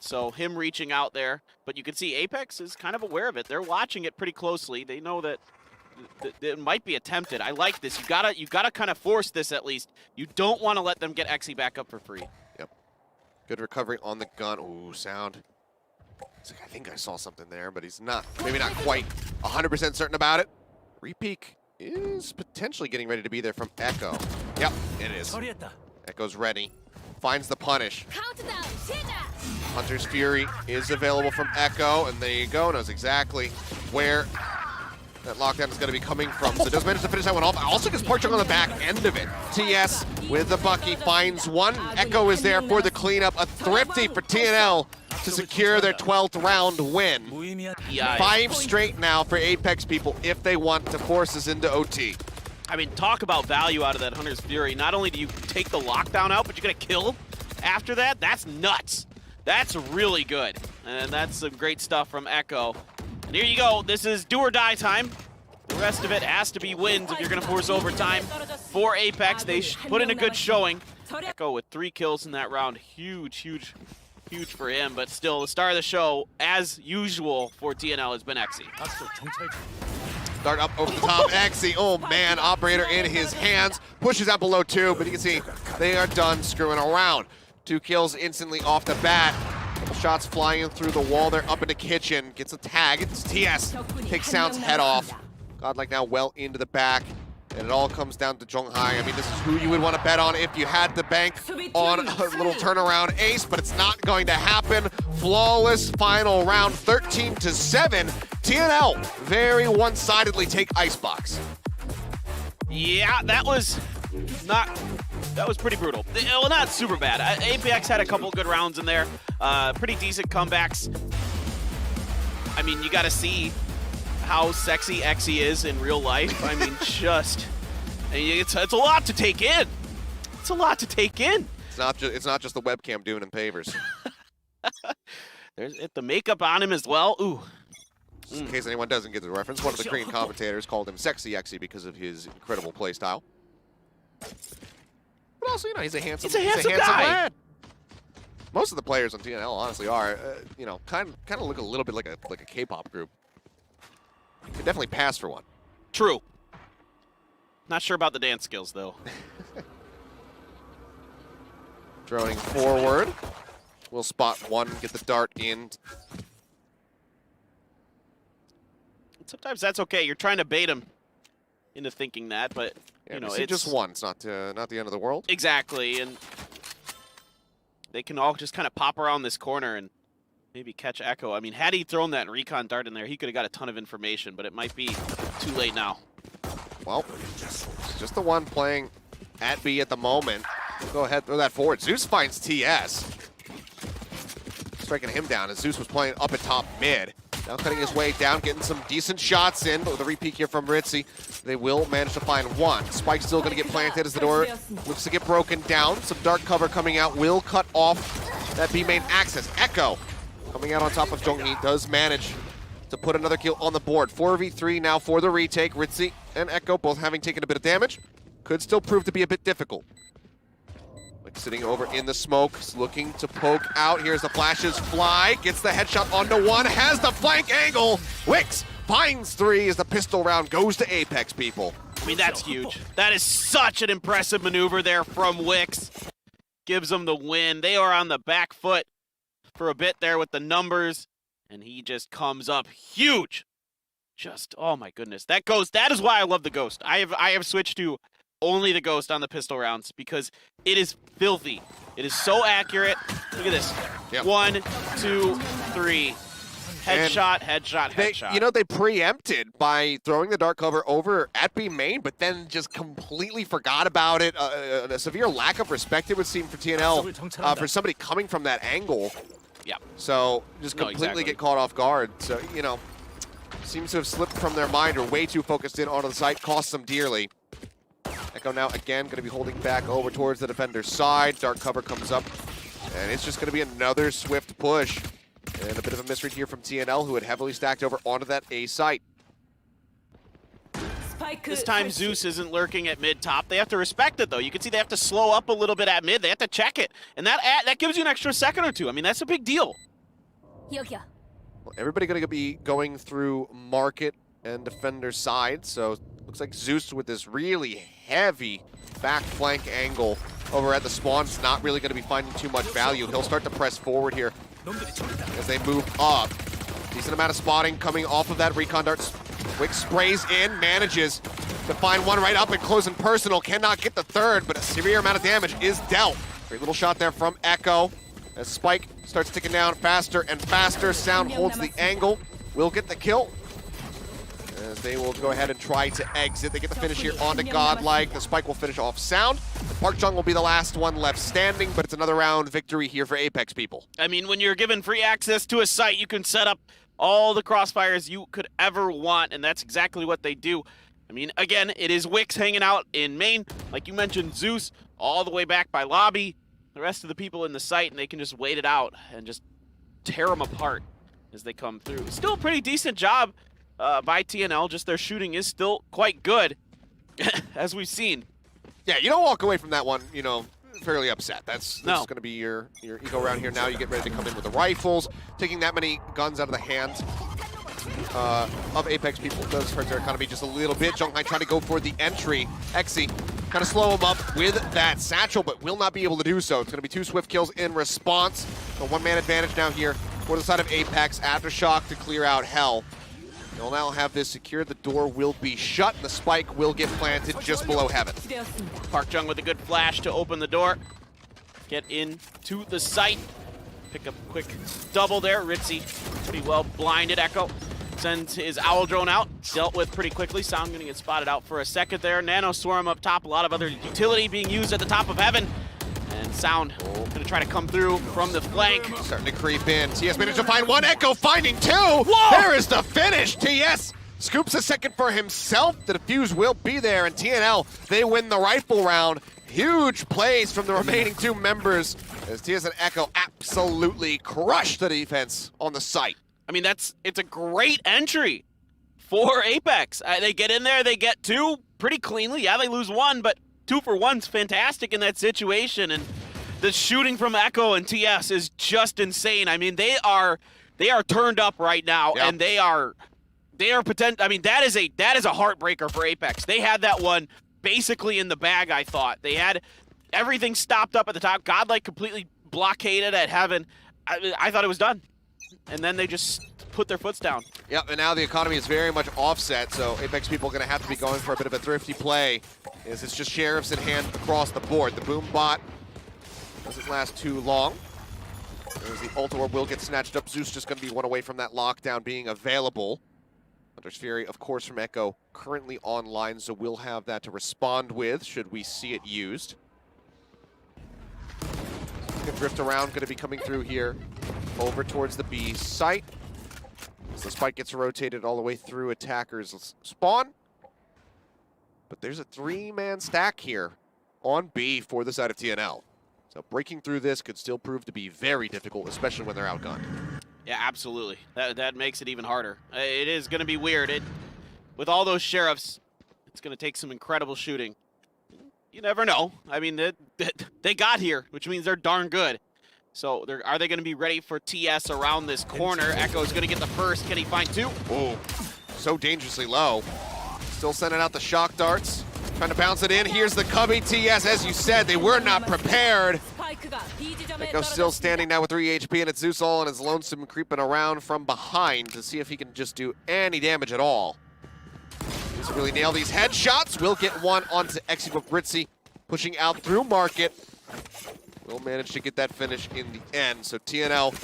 So him reaching out there. But you can see Apex is kind of aware of it. They're watching it pretty closely. They know that it might be attempted. I like this. You gotta kind of force this at least. You don't want to let them get Exy back up for free. Yep. Good recovery on the gun. Ooh, Sound. It's like, I think I saw something there, but he's not, maybe not quite 100% certain about it. Repeak is potentially getting ready to be there from Echo. Yep, it is. Echo's ready. Finds the punish. Hunter's Fury is available from Echo, and there you go. Knows exactly where that lockdown is going to be coming from. So does manage to finish that one off. Also gets Parchung on the back end of it. TS with the Bucky finds one. Echo is there for the cleanup. A thrifty for TNL to secure their 12th round win. 5 straight now for Apex people if they want to force us into OT. I mean, talk about value out of that Hunter's Fury. Not only do you take the lockdown out, but you're going to kill after that? That's nuts. That's really good. And that's some great stuff from Echo. And here you go. This is do or die time. The rest of it has to be wins if you're going to force overtime. For Apex, they put in a good showing. Echo with 3 kills in that round. Huge for him, but still the star of the show, as usual for TNL, has been Exy. Start up over the top, Exy. Oh man, operator in his hands. Pushes out below 2, but you can see they are done screwing around. 2 kills instantly off the bat. Couple shots flying through the wall there, up into kitchen. Gets a tag, it's TS. Takes Sound's head off. Godlike now well into the back. And it all comes down to Zhonghai. I mean, this is who you would want to bet on if you had the bank on a little turnaround ace, but it's not going to happen. Flawless final round, 13-7. TNL very one-sidedly take Icebox. Yeah, that was pretty brutal. Well, not super bad. Apex had a couple good rounds in there. Pretty decent comebacks. I mean, you got to see how sexy Exy is in real life. I mean, it's a lot to take in. It's a lot to take in. It's not just the webcam doing him favors. There's the makeup on him as well. Ooh. Just in case anyone doesn't get the reference, one of the Korean commentators called him Sexy Exy because of his incredible playstyle. But also, he's a handsome guy. lad. Most of the players on TNL honestly are, kind of look a little bit like a K-pop group. Could definitely pass for one. True. Not sure about the dance skills, though. Droning forward. We'll spot one, get the dart in. Sometimes that's okay. You're trying to bait him into thinking that, but Yeah, you know, it's just one. It's not the end of the world. Exactly, and they can all just kind of pop around this corner and maybe catch Echo. I mean, had he thrown that recon dart in there, he could have got a ton of information, but it might be too late now. Well, it's just the one playing at B at the moment. Go ahead, throw that forward. Zeus finds TS. Striking him down as Zeus was playing up at top mid. Now cutting his way down, getting some decent shots in, but with a repeat here from Ritzy, they will manage to find one. Spike's still going to get planted as the door looks to get broken down. Some dark cover coming out will cut off that B main access. Echo coming out on top of Jonghi does manage to put another kill on the board. 4v3 now for the retake. Ritzy and Echo both having taken a bit of damage. Could still prove to be a bit difficult. Like sitting over in the smoke, looking to poke out. Here's the flashes fly, gets the headshot onto one, has the flank angle. Wicks finds three as the pistol round goes to Apex, people. I mean, that's huge. That is such an impressive maneuver there from Wicks. Gives them the win. They are on the back foot for a bit there with the numbers, and he just comes up huge. Just, oh my goodness. That Ghost, that is why I love the Ghost. I have switched to only the Ghost on the pistol rounds because it is filthy. It is so accurate. Look at this. Yep. 1, 2, 3. Headshot, headshot, headshot. You know, they preempted by throwing the dark cover over at B main, but then just completely forgot about it. A severe lack of respect, it would seem, for TNL, for somebody coming from that angle. Yeah. So just completely exactly. get caught off guard. So, you know, seems to have slipped from their mind or way too focused in onto the site, costs them dearly. Echo now again going to be holding back over towards the defender's side. Dark cover comes up, and it's just going to be another swift push. And a bit of a misread here from TNL, who had heavily stacked over onto that A site. This time Zeus isn't lurking at mid-top. They have to respect it, though. You can see they have to slow up a little bit at mid. They have to check it. And that gives you an extra second or two. I mean, that's a big deal. Well, everybody going to be going through market and defender side, so looks like Zeus with this really heavy back flank angle over at the spawn is not really going to be finding too much value. He'll start to press forward here as they move up. Decent amount of spotting coming off of that recon dart. Quick sprays in, manages to find one right up and close and personal. Cannot get the third, but a severe amount of damage is dealt. Great little shot there from Echo as Spike starts ticking down faster and faster. Sound holds the angle, will get the kill. As they will go ahead and try to exit. They get the finish here onto Godlike. The Spike will finish off Sound. Park Chung will be the last one left standing, but it's another round victory here for Apex, people. I mean, when you're given free access to a site, you can set up all the crossfires you could ever want, and that's exactly what they do. I mean, again, it is Wicks hanging out in main. Like you mentioned, Zeus all the way back by lobby. The rest of the people in the site, and they can just wait it out and just tear them apart as they come through. Still a pretty decent job by TNL, just their shooting is still quite good, as we've seen. Yeah, you don't walk away from that one, you know, fairly upset. That's going to be your ego round here. Now you get ready to come in with the rifles. Taking that many guns out of the hands of Apex people does hurt their economy just a little bit. Zhonghai trying to go for the entry. Exy kind of slow him up with that satchel, but will not be able to do so. It's going to be 2 swift kills in response. So 1-man advantage now here for the side of Apex. Aftershock to clear out Hell. They'll now have this secured. The door will be shut, and the Spike will get planted just below Heaven. Park Chung with a good flash to open the door. Get into the site. Pick up a quick double there. Ritzy pretty well blinded. Echo sends his Owl Drone out. Dealt with pretty quickly. Sound going to get spotted out for a second there. Nano Swarm up top. A lot of other utility being used at the top of Heaven. And Sound going to try to come through from the flank. Starting to creep in. TS managed to find one. Echo finding 2. Whoa! There is the finish. TS scoops a second for himself. The defuse will be there. And TNL, they win the rifle round. Huge plays from the remaining 2 members as TS and Echo absolutely crush the defense on the site. I mean, it's a great entry for Apex. They get in there, they get 2 pretty cleanly. Yeah, they lose 1, but 2 for 1's fantastic in that situation. And the shooting from Echo and TS is just insane. I mean, they are turned up right now, yep. And they are potent. I mean, that is a heartbreaker for Apex. They had that one basically in the bag, I thought. They had everything stopped up at the top. Godlike completely blockaded at Heaven. I thought it was done. And then they just put their foots down. Yep, and now the economy is very much offset, so Apex people are going to have to be going for a bit of a thrifty play, as it's just sheriffs in hand across the board. The boom bot doesn't last too long. There's the ult orb will get snatched up. Zeus just going to be one away from that lockdown being available. Hunter's Fury, of course, from Echo, currently online, so we'll have that to respond with should we see it used. Drift around, going to be coming through here over towards the B site. As the spike gets rotated all the way through attackers' spawn. But there's a 3-man stack here on B for the side of TNL. So breaking through this could still prove to be very difficult, especially when they're outgunned. Yeah, absolutely. That makes it even harder. It is going to be weird. With all those sheriffs, it's going to take some incredible shooting. You never know. I mean, they got here, which means they're darn good. So are they going to be ready for TS around this corner? Echo's going to get the first. Can he find two? Oh, so dangerously low. Still sending out the shock darts. Trying to bounce it in. Here's the Cubby TS. As you said, they were not prepared. Echo's still standing now with 3 HP, and it's Zeus all on his lonesome creeping around from behind to see if he can just do any damage at all. He's really nail these headshots. Will get one onto Exi with Britzy, pushing out through Market. Will manage to get that finish in the end. So TNL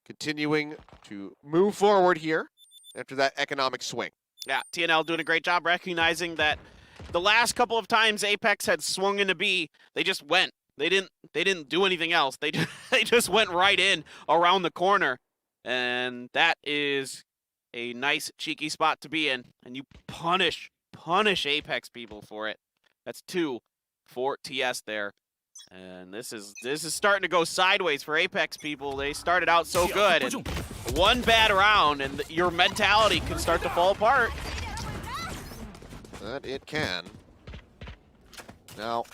continuing to move forward here after that economic swing. Yeah, TNL doing a great job recognizing that the last couple of times Apex had swung into B, they just went. They didn't do anything else. They just went right in around the corner. And that is a nice cheeky spot to be in. And you punish Apex people for it. That's 2 for TS there. And this is starting to go sideways for Apex people. They started out so good, and one bad round and your mentality can start to fall apart. That it can. Now,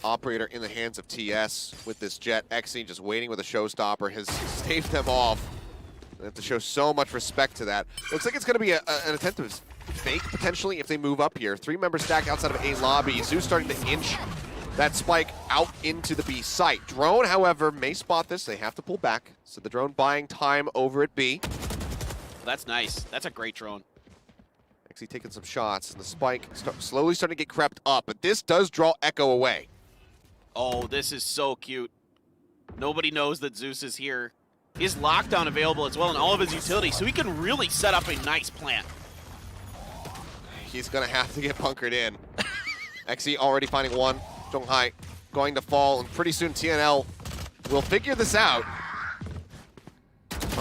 operator in the hands of TS with this jet. Exi just waiting with a showstopper has staved them off. They have to show so much respect to that. Looks like it's going to be an attempt to fake, potentially, if they move up here. 3-member stack outside of A lobby. Zeus starting to inch that spike out into the B site. Drone, however, may spot this. They have to pull back. So the drone buying time over at B. That's nice. That's a great drone. Actually taking some shots, and the spike slowly starting to get crept up. But this does draw Echo away. Oh, this is so cute. Nobody knows that Zeus is here. He has lockdown available as well in all of his utilities, so he can really set up a nice plant. He's going to have to get bunkered in. Exi already finding one. Zhonghai going to fall, and pretty soon TNL will figure this out.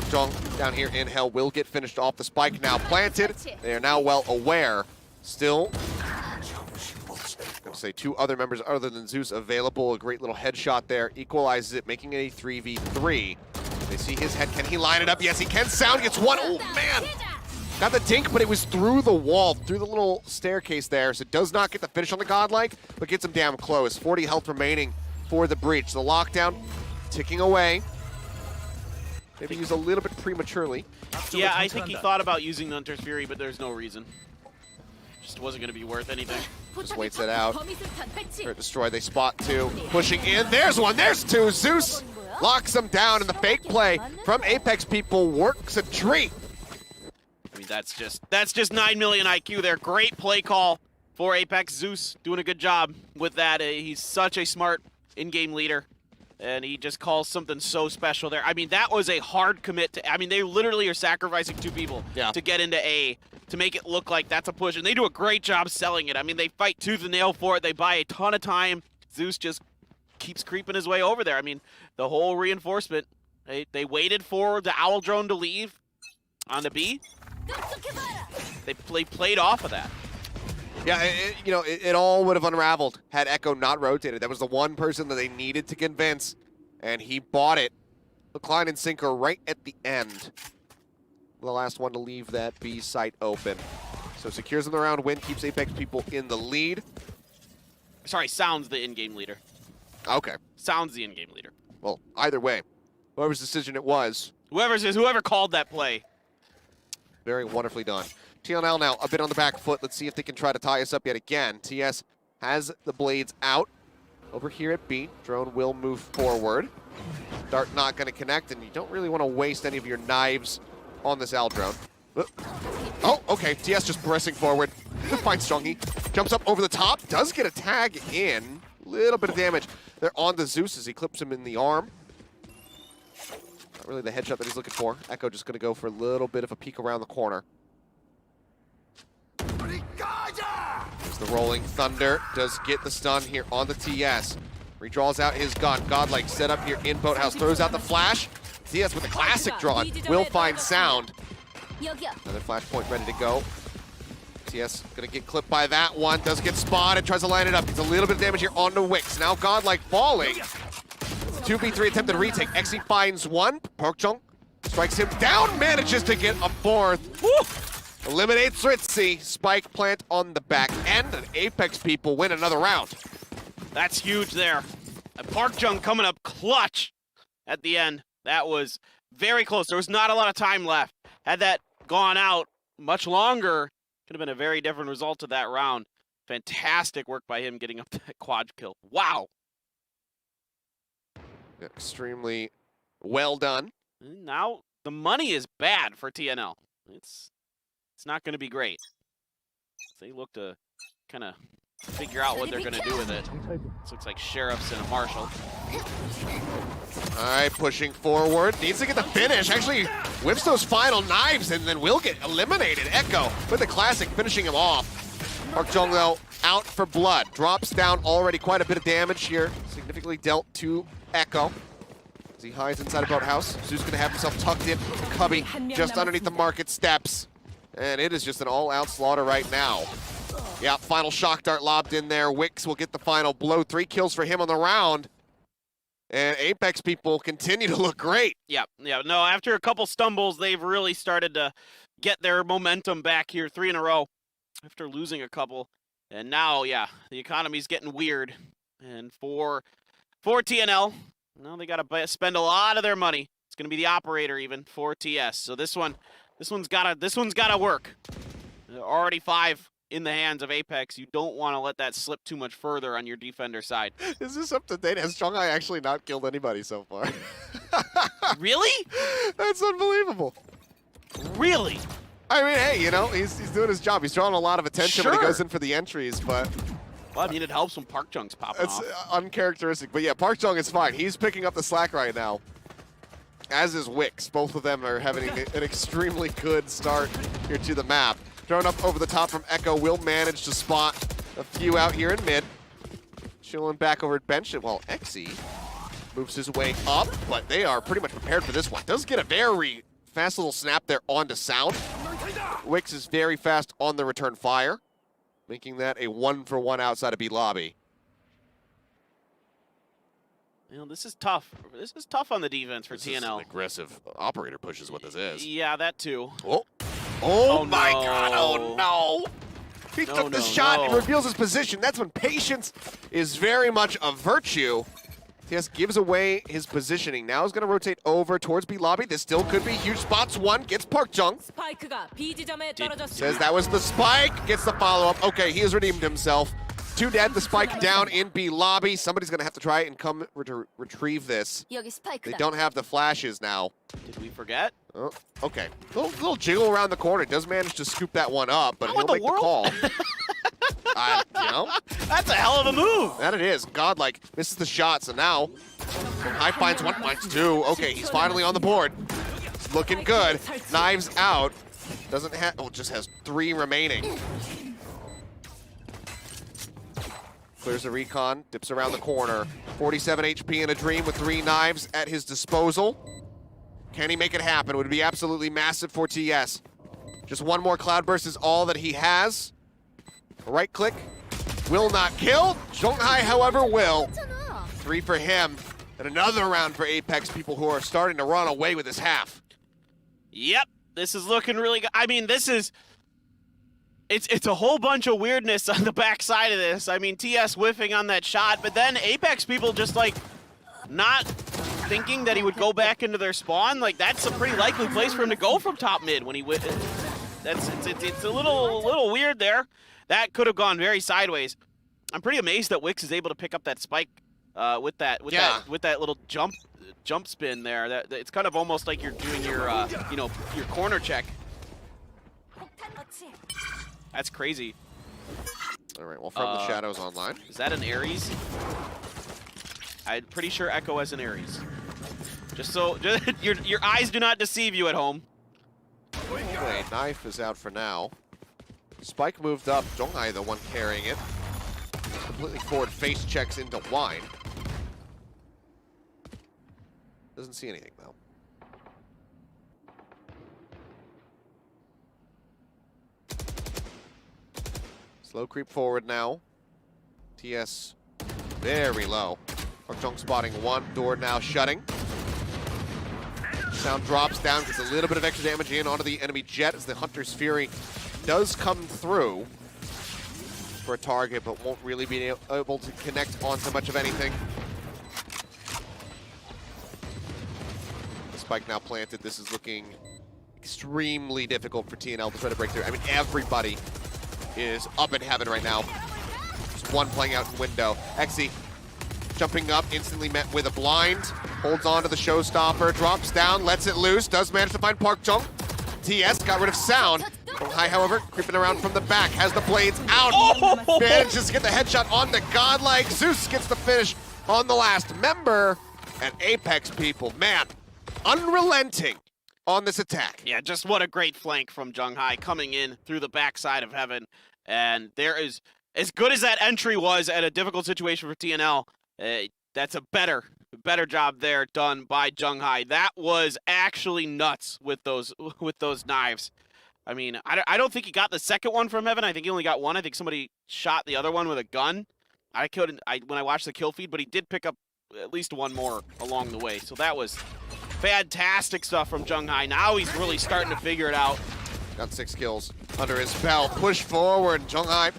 Jong down here in hell will get finished off. The spike now planted. They are now well aware. Still, I'm going to say 2 other members other than Zeus available. A great little headshot there. Equalizes it, making it a 3v3. They see his head. Can he line it up? Yes, he can. Sound gets one. Oh, man. Got the dink, but it was through the wall, through the little staircase there, so it does not get the finish on the Godlike, but gets him damn close. 40 health remaining for the breach. The lockdown ticking away. Maybe used a little bit prematurely. Yeah, I think he thought about using the Hunter's Fury, but there's no reason. Just wasn't going to be worth anything. Just waits it out. Destroy, they spot 2. Pushing in, there's 1, there's 2. Zeus locks them down, and the fake play from Apex people works a treat. I mean, that's just 9 million IQ there. Great play call for Apex. Zeus doing a good job with that. He's such a smart in-game leader, and he just calls something so special there. I mean, that was a hard commit to. I mean, they literally are sacrificing 2 people to get into A to make it look like that's a push, and they do a great job selling it. I mean, they fight tooth and nail for it. They buy a ton of time. Zeus just keeps creeping his way over there. I mean, the whole reinforcement. They waited for the Owl drone to leave on the B. They played off of that. Yeah, it all would have unraveled had Echo not rotated. That was the one person that they needed to convince, and he bought it. Hook, line, and sinker right at the end. The last one to leave that B site open. So secures them the round win, keeps Apex people in the lead. Sorry, Sound's the in-game leader. Okay. Sound's the in-game leader. Well, either way, whoever's decision it was. Whoever called that play. Very wonderfully done. TNL now a bit on the back foot. Let's see if they can try to tie us up yet again. TS has the blades out. Over here at B, drone will move forward. Dart not going to connect, and you don't really want to waste any of your knives on this Al drone. Oh, okay, TS just pressing forward. Finds Strungy. Jumps up over the top, does get a tag in. Little bit of damage. They're on the Zeus as he clips him in the arm. Not really the headshot that he's looking for. Echo just going to go for a little bit of a peek around the corner. There's the rolling thunder. Does get the stun here on the TS. Redraws out his gun. Godlike set up here in Boathouse. Throws out the flash. TS with the classic drawn. Will find sound. Another flashpoint ready to go. TS gonna get clipped by that one. Does get spotted. Tries to line it up. Gets a little bit of damage here on the Wicks. Now Godlike falling. 2v3 attempted retake. Xe finds one. Parkjung strikes him down. Manages to get a fourth. Woo! Eliminates Ritzy. Spike plant on the back end, and Apex people win another round. That's huge there. And Parkjung coming up clutch at the end. That was very close. There was not a lot of time left. Had that gone out much longer, could have been a very different result to that round. Fantastic work by him getting up that quad kill. Wow. Extremely well done. And now the money is bad for TNL. It's not going to be great. They look to kind of figure out what they're going to do with it. This looks like Sheriffs and a Marshall. All right, pushing forward. Needs to get the finish. Actually, whips those final knives and then will get eliminated. Echo with the classic, finishing him off. Parkjung, though, out for blood. Drops down already quite a bit of damage here. Significantly dealt to Echo. As he hides inside a boathouse. Zeus going to have himself tucked in. Cubby just underneath the market steps. And it is just an all-out slaughter right now. Yeah, final shock dart lobbed in there. Wicks will get the final blow. 3 kills for him on the round. And Apex people continue to look great. Yeah. No, after a couple stumbles, they've really started to get their momentum back here. 3 in a row after losing a couple. And now, yeah, the economy's getting weird. And for TNL, now they got to spend a lot of their money. It's going to be the operator even for TS. So this one's got to work. Already 5 in the hands of Apex. You don't want to let that slip too much further on your defender side. Is this up to date? Has Strungai actually not killed anybody so far? Really? That's unbelievable. Really? I mean, hey, you know, he's doing his job. He's drawing a lot of attention when he goes in for the entries, but... Well, I mean, it helps when Parkjung's popping off. It's uncharacteristic. But yeah, Parkjung is fine. He's picking up the slack right now, as is Wicks. Both of them are having an extremely good start here to the map. Thrown up over the top from Echo, will manage to spot a few out here in mid. Chilling back over at bench, while Xe moves his way up, but they are pretty much prepared for this one. Does get a very fast little snap there onto Sound. Wicks is very fast on the return fire, making that a 1-for-1 outside of B lobby. You know, this is tough. This is tough on the defense for TNL. Is an aggressive operator push is what this is. Yeah, that too. Oh my God, oh no. He took the shot and reveals his position. That's when patience is very much a virtue. TS gives away his positioning. Now he's going to rotate over towards B lobby. This still could be huge spots. One gets Parkjung. Says that was the spike. Gets the follow-up. Okay, he has redeemed himself. 2 dead, the spike down in B lobby. Somebody's going to have to try and come retrieve this. They don't have the flashes now. Did we forget? Oh, okay. Little jiggle around the corner. Does manage to scoop that one up, but he'll make the call. You know? That's a hell of a move. That it is. Godlike misses the shot, so now High finds 1, finds 2. Okay, he's finally on the board. It's looking good. Knives out. Doesn't have, just has 3 remaining. Clears the recon, dips around the corner. 47 HP in a dream with 3 knives at his disposal. Can he make it happen? Would be absolutely massive for TS. Just 1 more Cloudburst is all that he has. Right click, will not kill. Zhonghai, however, will. 3 for him. And another round for Apex people who are starting to run away with this half. Yep, this is looking really good. I mean, this is... It's a whole bunch of weirdness on the backside of this. I mean, TS whiffing on that shot, but then Apex people just, like, not thinking that he would go back into their spawn. Like, that's a pretty likely place for him to go from top mid when he it's a little weird there. That could have gone very sideways. I'm pretty amazed that Wix is able to pick up that spike with that little jump spin there. That it's kind of almost like you're doing your your corner check. That's crazy. All right, well, from the shadows online. Is that an Ares? I'm pretty sure Echo has an Ares. Just so your eyes do not deceive you at home. Wait, Knife is out for now. Spike moved up. Donghai, the one carrying it. Completely forward face checks into Wine. Doesn't see anything, though. Slow creep forward now. TS very low. Park spotting one. Door now shutting. Sound drops down, gets a little bit of extra damage in onto the enemy jet as the Hunter's Fury does come through for a target, but won't really be able to connect onto much of anything. The spike now planted. This is looking extremely difficult for TNL to try to break through. I mean, everybody is up in heaven right now. Just one playing out in window. Exy jumping up, instantly met with a blind. Holds on to the showstopper, drops down, lets it loose, does manage to find Park Jung. TS got rid of Sound. Donghai, however, creeping around from the back, has the blades out. Oh! Manages to get the headshot on the godlike. Zeus gets the finish on the last member. And Apex people, man, unrelenting on this attack. Yeah, just what a great flank from Donghai coming in through the backside of heaven. And there is, as good as that entry was at a difficult situation for TNL, that's a better job there done by Donghai. That was actually nuts with those knives. I mean, I don't think he got the second one from heaven. I think he only got one. I think somebody shot the other one with a gun. When I watched the kill feed, but he did pick up at least one more along the way. So that was fantastic stuff from Donghai. Now he's really starting to figure it out. Got 6 kills under his belt. Push forward, Donghai.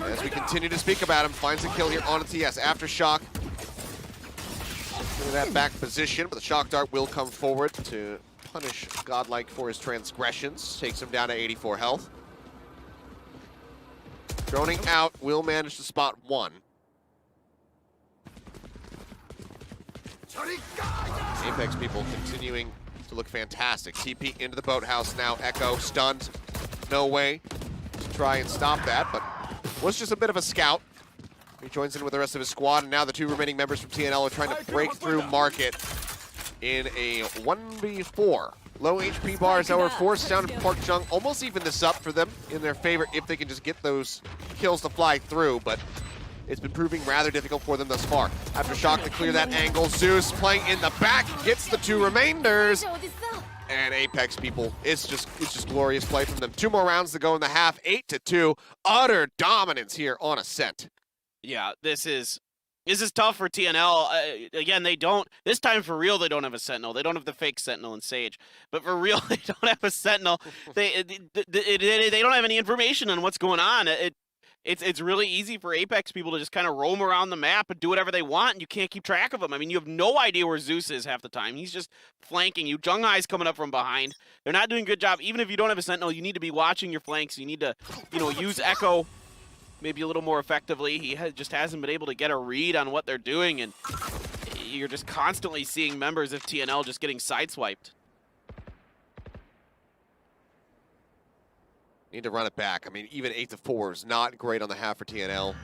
As we continue to speak about him, finds a kill here on a TS. Aftershock. Look at that back position, but the shock dart will come forward to punish Godlike for his transgressions. Takes him down to 84 health. Droning out, will manage to spot one. Apex people continuing to look fantastic. TP into the boathouse now. Echo stunned. No way to try and stop that, but was just a bit of a scout. He joins in with the rest of his squad, and now the 2 remaining members from TNL are trying to break through Market in a 1v4. Low HP bars, however, force down to Park Jung. Almost even this up for them in their favor if they can just get those kills to fly through, but it's been proving rather difficult for them thus far. Aftershock to clear that angle. Zeus playing in the back, gets the 2 remainders. And Apex people, it's just glorious play from them. 2 more rounds to go in the half, 8-2. Utter dominance here on Ascent. Yeah, this is tough for TNL. Again, this time for real, they don't have a Sentinel. They don't have the fake Sentinel and Sage. But for real, they don't have a Sentinel. They don't have any information on what's going on. It's really easy for Apex people to just kind of roam around the map and do whatever they want, and you can't keep track of them. I mean, you have no idea where Zeus is half the time. He's just flanking you. Donghai's coming up from behind. They're not doing a good job. Even if you don't have a Sentinel, you need to be watching your flanks. You need to, use Echo maybe a little more effectively. He just hasn't been able to get a read on what they're doing, and you're just constantly seeing members of TNL just getting sideswiped. Need to run it back. I mean, even 8-4 is not great on the half for TNL.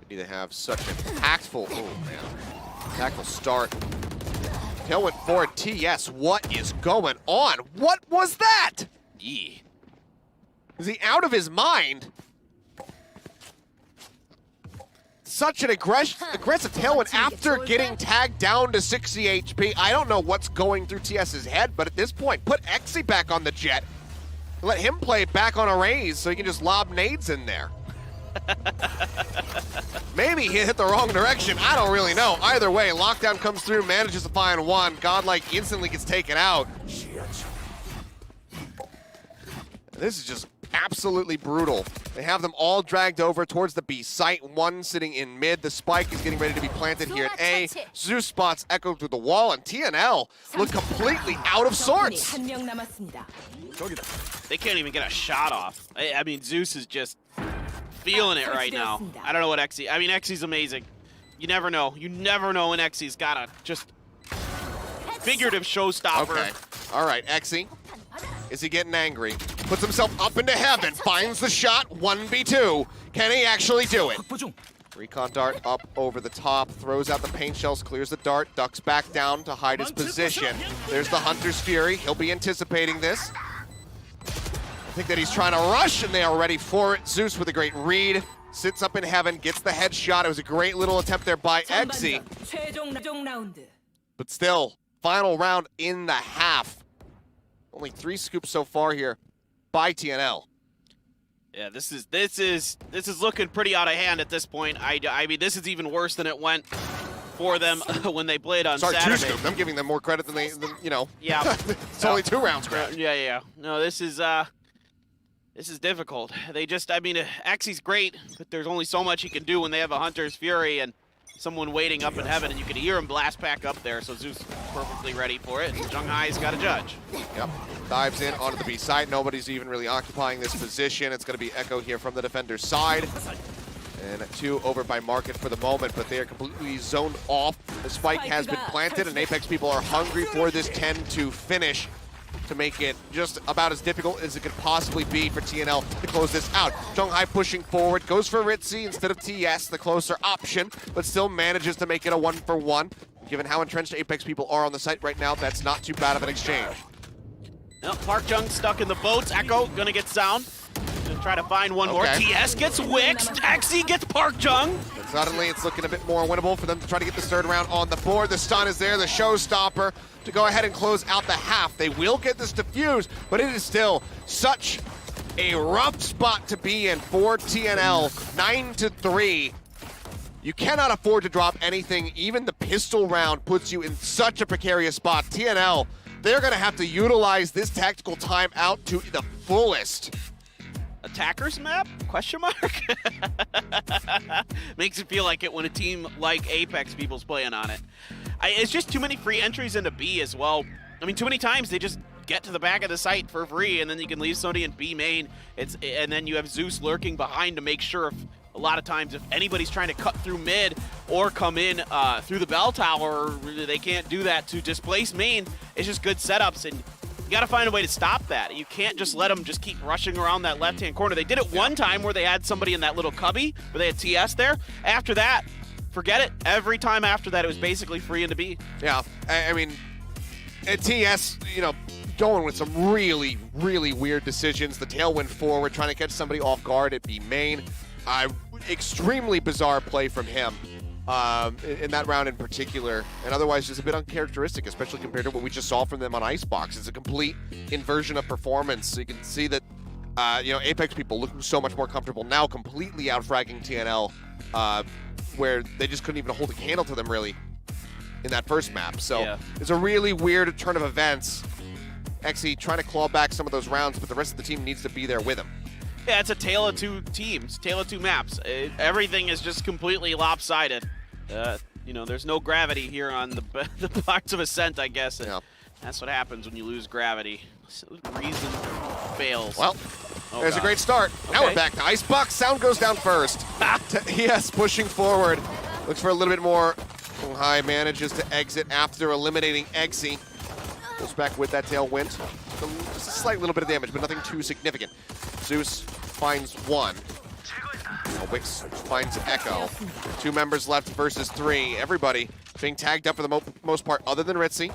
They need to have such an impactful, impactful start. Tail went forward. TS, what is going on? What was that? Yeah. Is he out of his mind? Such an aggressive tailwind after getting tagged down to 60 HP. I don't know what's going through TS's head, but at this point, put Exy back on the jet. Let him play back on a raise so he can just lob nades in there. Maybe he hit the wrong direction. I don't really know. Either way, Lockdown comes through, manages to find one. Godlike instantly gets taken out. This is just absolutely brutal. They have them all dragged over towards the B site. One sitting in mid. The spike is getting ready to be planted here at A. Zeus spots Echo through the wall, and TNL look completely out of sorts. They can't even get a shot off. I mean, Zeus is just feeling it right now. I don't know what Exy. I mean, Exy's amazing. You never know. You never know when Exy's got a just figurative showstopper. Okay. All right, Exy. Is he getting angry? Puts himself up into heaven, finds the shot, 1v2. Can he actually do it? Recon dart up over the top, throws out the paint shells, clears the dart, ducks back down to hide his position. There's the Hunter's Fury. He'll be anticipating this. I think that he's trying to rush, and they are ready for it. Zeus with a great read. Sits up in heaven, gets the headshot. It was a great little attempt there by Exy. But still, final round in the half. Only 3 scoops so far here by TNL. Yeah, this is looking pretty out of hand at this point. I mean, this is even worse than it went for them when they played on Saturday. 2 scoops. I'm giving them more credit than you know. Yeah. It's only 2 rounds, Greg. Yeah. No, this is difficult. They just, I mean, Exy's great, but there's only so much he can do when they have a Hunter's Fury and someone waiting up in heaven, and you can hear him blast back up there, so Zeus is perfectly ready for it, and Zhonghai's got to judge. Yep, dives in onto the B side. Nobody's even really occupying this position. It's going to be Echo here from the defender's side. And 2 over by Market for the moment, but they are completely zoned off. The spike has been planted, and Apex people are hungry for this 10-2 finish to make it just about as difficult as it could possibly be for TNL to close this out. Zhonghai pushing forward, goes for Ritzy instead of TS, the closer option, but still manages to make it a 1-for-1. Given how entrenched Apex people are on the site right now, that's not too bad of an exchange. Well, Park Jung stuck in the boats. Echo gonna get sound. Gonna try to find one more. TS gets Wix. Taxi gets Park Jung. And suddenly it's looking a bit more winnable for them to try to get this 3rd round on the board. The stun is there, the showstopper to go ahead and close out the half. They will get this defused, but it is still such a rough spot to be in for TNL. 9-3. You cannot afford to drop anything. Even the pistol round puts you in such a precarious spot. TNL, they're gonna have to utilize this tactical timeout to the fullest. Attackers map? Question mark? Makes it feel like it when a team like Apex people's playing on it. It's just too many free entries into B as well. I mean, too many times they just get to the back of the site for free, and then you can leave somebody in B main. And then you have Zeus lurking behind to make sure a lot of times if anybody's trying to cut through mid or come in through the bell tower, they can't do that to displace main. It's just good setups, and you got to find a way to stop that. You can't just let them just keep rushing around that left-hand corner. They did it one time where they had somebody in that little cubby where they had TS there. After that, forget it. Every time after that, it was basically free into B. Yeah, I mean, at TS, you know, going with some really, really weird decisions. The tailwind forward, trying to catch somebody off guard at B main. Extremely bizarre play from him in that round in particular, and otherwise just a bit uncharacteristic, especially compared to what we just saw from them on Icebox. It's a complete inversion of performance. So you can see that, you know, Apex people looking so much more comfortable now, completely out-fragging TNL, where they just couldn't even hold a candle to them, really, in that first map. So yeah, it's a really weird turn of events. Exy trying to claw back some of those rounds, but the rest of the team needs to be there with him. Yeah, it's a tale of 2 teams, tale of 2 maps. Everything is just completely lopsided. You know, there's no gravity here on the parts of Ascent, I guess. And that's what happens when you lose gravity. Reason fails. Well, there's a great start. Okay. Now we're back to Icebox. Sound goes down first. Yes, pushing forward. Looks for a little bit more. Zhonghai manages to exit after eliminating Exy. Goes back with that tailwind. Just a slight little bit of damage, but nothing too significant. Zeus finds 1. Wix finds Echo. 2 members left versus 3. Everybody being tagged up for the most part, other than Ritzy.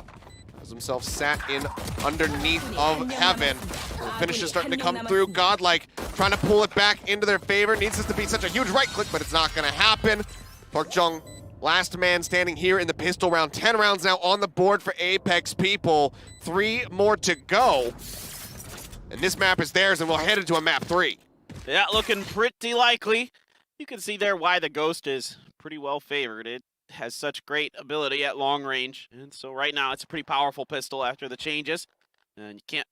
Has himself sat in underneath of heaven. The finish is starting to come through. Godlike trying to pull it back into their favor. Needs this to be such a huge right click, but it's not going to happen. Park Jung, last man standing here in the pistol round. 10 rounds now on the board for Apex people. 3 more to go. And this map is theirs, and we'll head into a map 3. Yeah, looking pretty likely. You can see there why the Ghost is pretty well favored. It has such great ability at long range, and so right now it's a pretty powerful pistol after the changes. And you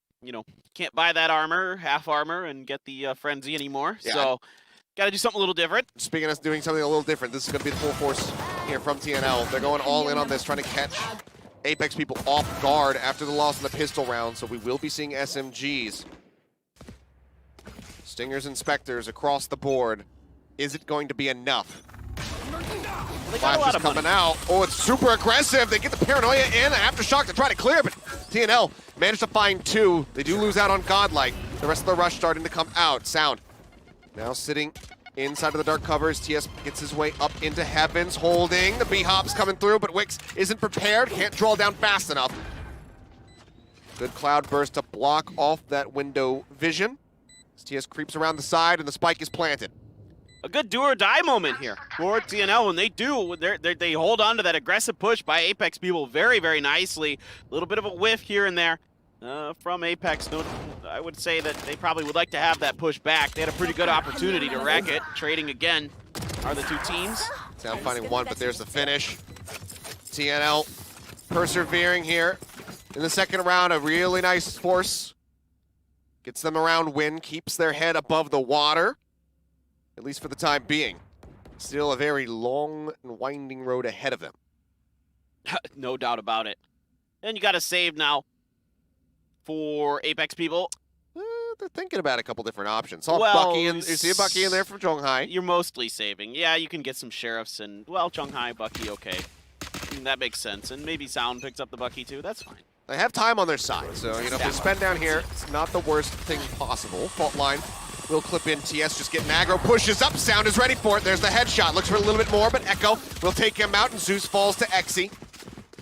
can't buy that armor, half armor, and get the frenzy anymore. Yeah. So got to do something a little different. Speaking of doing something a little different, this is going to be the full force here from TNL. They're going all in on this, trying to catch Apex people off guard after the loss in the pistol round, so we will be seeing SMGs. Stingers and Spectres across the board. Is it going to be enough? They got a Flash lot is of coming money. out. Oh, it's super aggressive. They get the paranoia in. Aftershock to try to clear, but TNL managed to find 2. They do lose out on Godlike. The rest of the rush starting to come out. Sound now sitting inside of the dark covers. TS gets his way up into heavens, holding. The B-Hop's coming through, but Wix isn't prepared. Can't draw down fast enough. Good cloud burst to block off that window vision. As TS creeps around the side, and the spike is planted. A good do or die moment here for TNL when they do. They hold on to that aggressive push by Apex people very, very nicely. A little bit of a whiff here and there from Apex. No, I would say that they probably would like to have that push back. They had a pretty good opportunity to wreck it. Trading again are the 2 teams. Sound finding 1, but there's the finish. TNL persevering here in the second round. A really nice force. Gets them around win, keeps their head above the water. At least for the time being. Still a very long and winding road ahead of them. No doubt about it. And you got to save now for Apex people. They're thinking about a couple different options. Saw Well, Bucky in, you see a Bucky in there from Zhonghai. You're mostly saving. Yeah, you can get some sheriffs and, well, Zhonghai, Bucky, okay. That makes sense. And maybe Sound picks up the Bucky too. That's fine. They have time on their side, so you know if they spend down here, it's not the worst thing possible. Fault line will clip in. TS just getting aggro, pushes up. Sound is ready for it. There's the headshot. Looks for a little bit more, but Echo will take him out, and Zeus falls to Exy.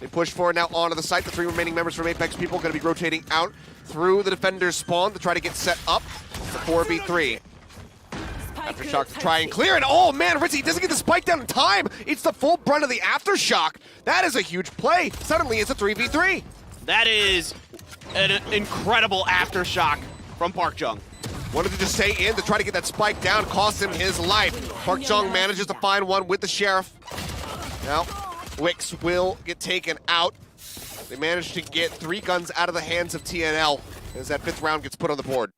They push forward now onto the site. The 3 remaining members from Apex people going to be rotating out through the defender's spawn to try to get set up. The 4v3. Aftershock to try and clear, and oh man, Ritzy doesn't get the spike down in time. It's the full brunt of the Aftershock. That is a huge play. Suddenly it's a 3v3. That is an incredible Aftershock from Park Jung. Wanted to just stay in to try to get that spike down, cost him his life. Park Jung manages to find 1 with the Sheriff. Now, Wix will get taken out. They managed to get 3 guns out of the hands of TNL as that 5th round gets put on the board.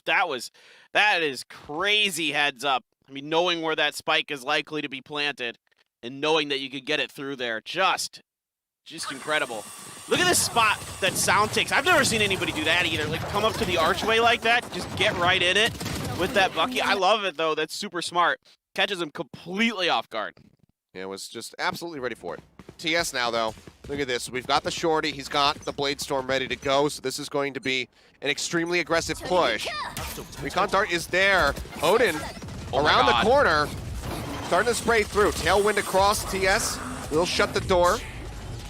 That is crazy heads up. I mean, knowing where that spike is likely to be planted and knowing that you could get it through there, just incredible. Look at this spot that Sound takes. I've never seen anybody do that either. Like, come up to the archway like that, just get right in it with that Bucky. I love it, though. That's super smart. Catches him completely off guard. Yeah, was just absolutely ready for it. TS now, though. Look at this. We've got the Shorty. He's got the Blade Storm ready to go, so this is going to be an extremely aggressive push. Recon Dart is there. Odin around the corner, starting to spray through. Tailwind across. TS will shut the door.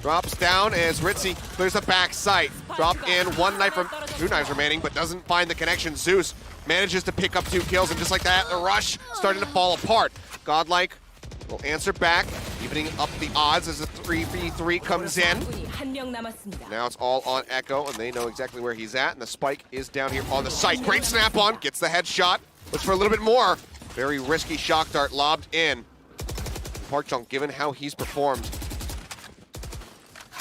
Drops down as Ritzy clears the back sight. Drop in, 1 knife from 2 knives remaining, but doesn't find the connection. Zeus manages to pick up 2 kills, and just like that, the rush starting to fall apart. Godlike will answer back, evening up the odds as the 3v3 comes in. Now it's all on Echo, and they know exactly where he's at, and the spike is down here on the site. Great snap on, gets the headshot, looks for a little bit more. Very risky shock dart lobbed in. Park Jung, given how he's performed,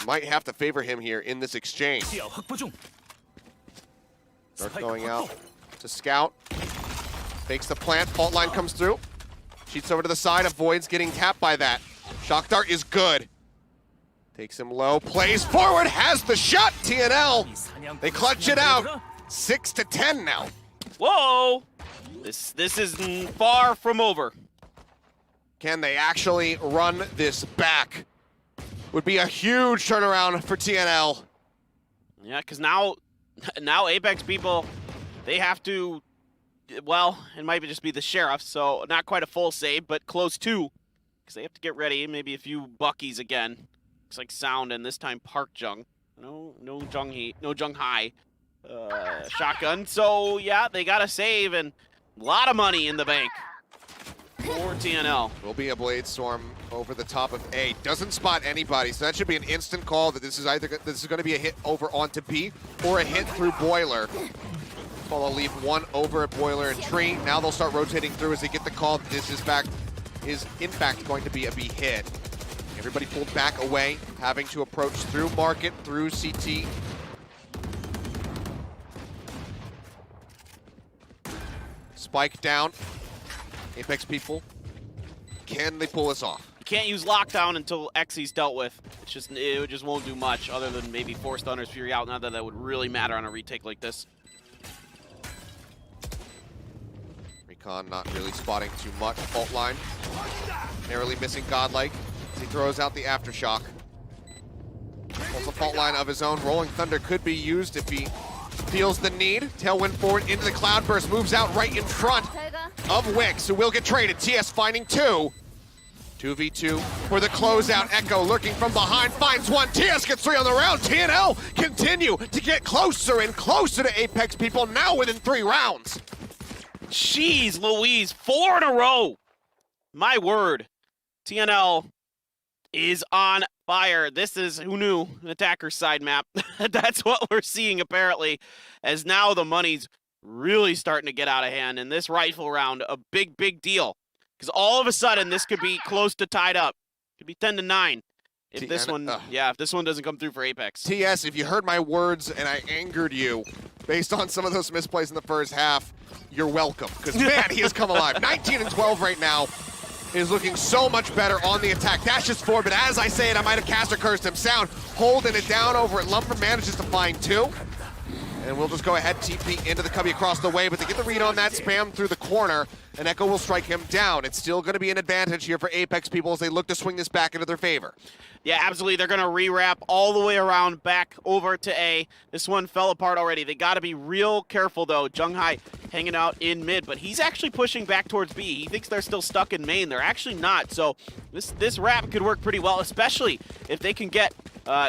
might have to favor him here in this exchange. Dart going out to Scout. Fakes the plant, fault line comes through. Cheats over to the side, avoids getting tapped by that. Shock dart is good. Takes him low, plays forward, has the shot. TNL, they clutch it out. 6-10 now. Whoa! This is far from over. Can they actually run this back? Would be a huge turnaround for TNL. Yeah, because now Apex people, they have to, well, it might just be the Sheriff, so not quite a full save, but close to, because they have to get ready, maybe a few Buckies again. Looks like Sound, and this time Park Jung. No Zhonghai. Shotgun, so yeah, they got to save, and a lot of money in the bank for TNL. Will be a Blade Storm over the top of A. Doesn't spot anybody, so that should be an instant call that this is going to be a hit over onto B or a hit through Boiler. Well, they'll leave 1 over at Boiler and Tree. Now they'll start rotating through as they get the call. This is in fact going to be a B hit. Everybody pulled back away, having to approach through Market, through CT. Spike down. Apex people, can they pull this off? You can't use lockdown until Xy's dealt with. It just won't do much other than maybe force Thunder's Fury out. Not that would really matter on a retake like this. Icon not really spotting too much. Fault line. Narrowly missing Godlike as he throws out the Aftershock. Also fault line of his own. Rolling Thunder could be used if he feels the need. Tailwind forward into the Cloudburst. Moves out right in front of Wix, who will get traded. TS finding two. 2v2 for the closeout. Echo lurking from behind, finds one. TS gets 3 on the round. TNL continue to get closer and closer to Apex people, now within 3 rounds. Jeez Louise, 4 in a row. My word. TNL is on fire. This is, who knew, an attacker side map. That's what we're seeing apparently, as now the money's really starting to get out of hand. And this rifle round, a big, big deal. Because all of a sudden, this could be close to tied up. Could be 10-9 if this one, if this one doesn't come through for Apex. TS, if you heard my words and I angered you based on some of those misplays in the first half, you're welcome. Because man, he has come alive. 19-12 right now. Is looking so much better on the attack. Dashes forward, but as I say it, I might have caster cursed him. Sound holding it down over at Lumber, manages to find 2. And we'll just go ahead, TP into the cubby across the way, but they get the read on that spam through the corner, and Echo will strike him down. It's still going to be an advantage here for Apex people as they look to swing this back into their favor. Yeah, absolutely. They're going to rewrap all the way around back over to A. This one fell apart already. They got to be real careful, though. Junghai hanging out in mid, but he's actually pushing back towards B. He thinks they're still stuck in main. They're actually not, so this wrap could work pretty well, especially if they can get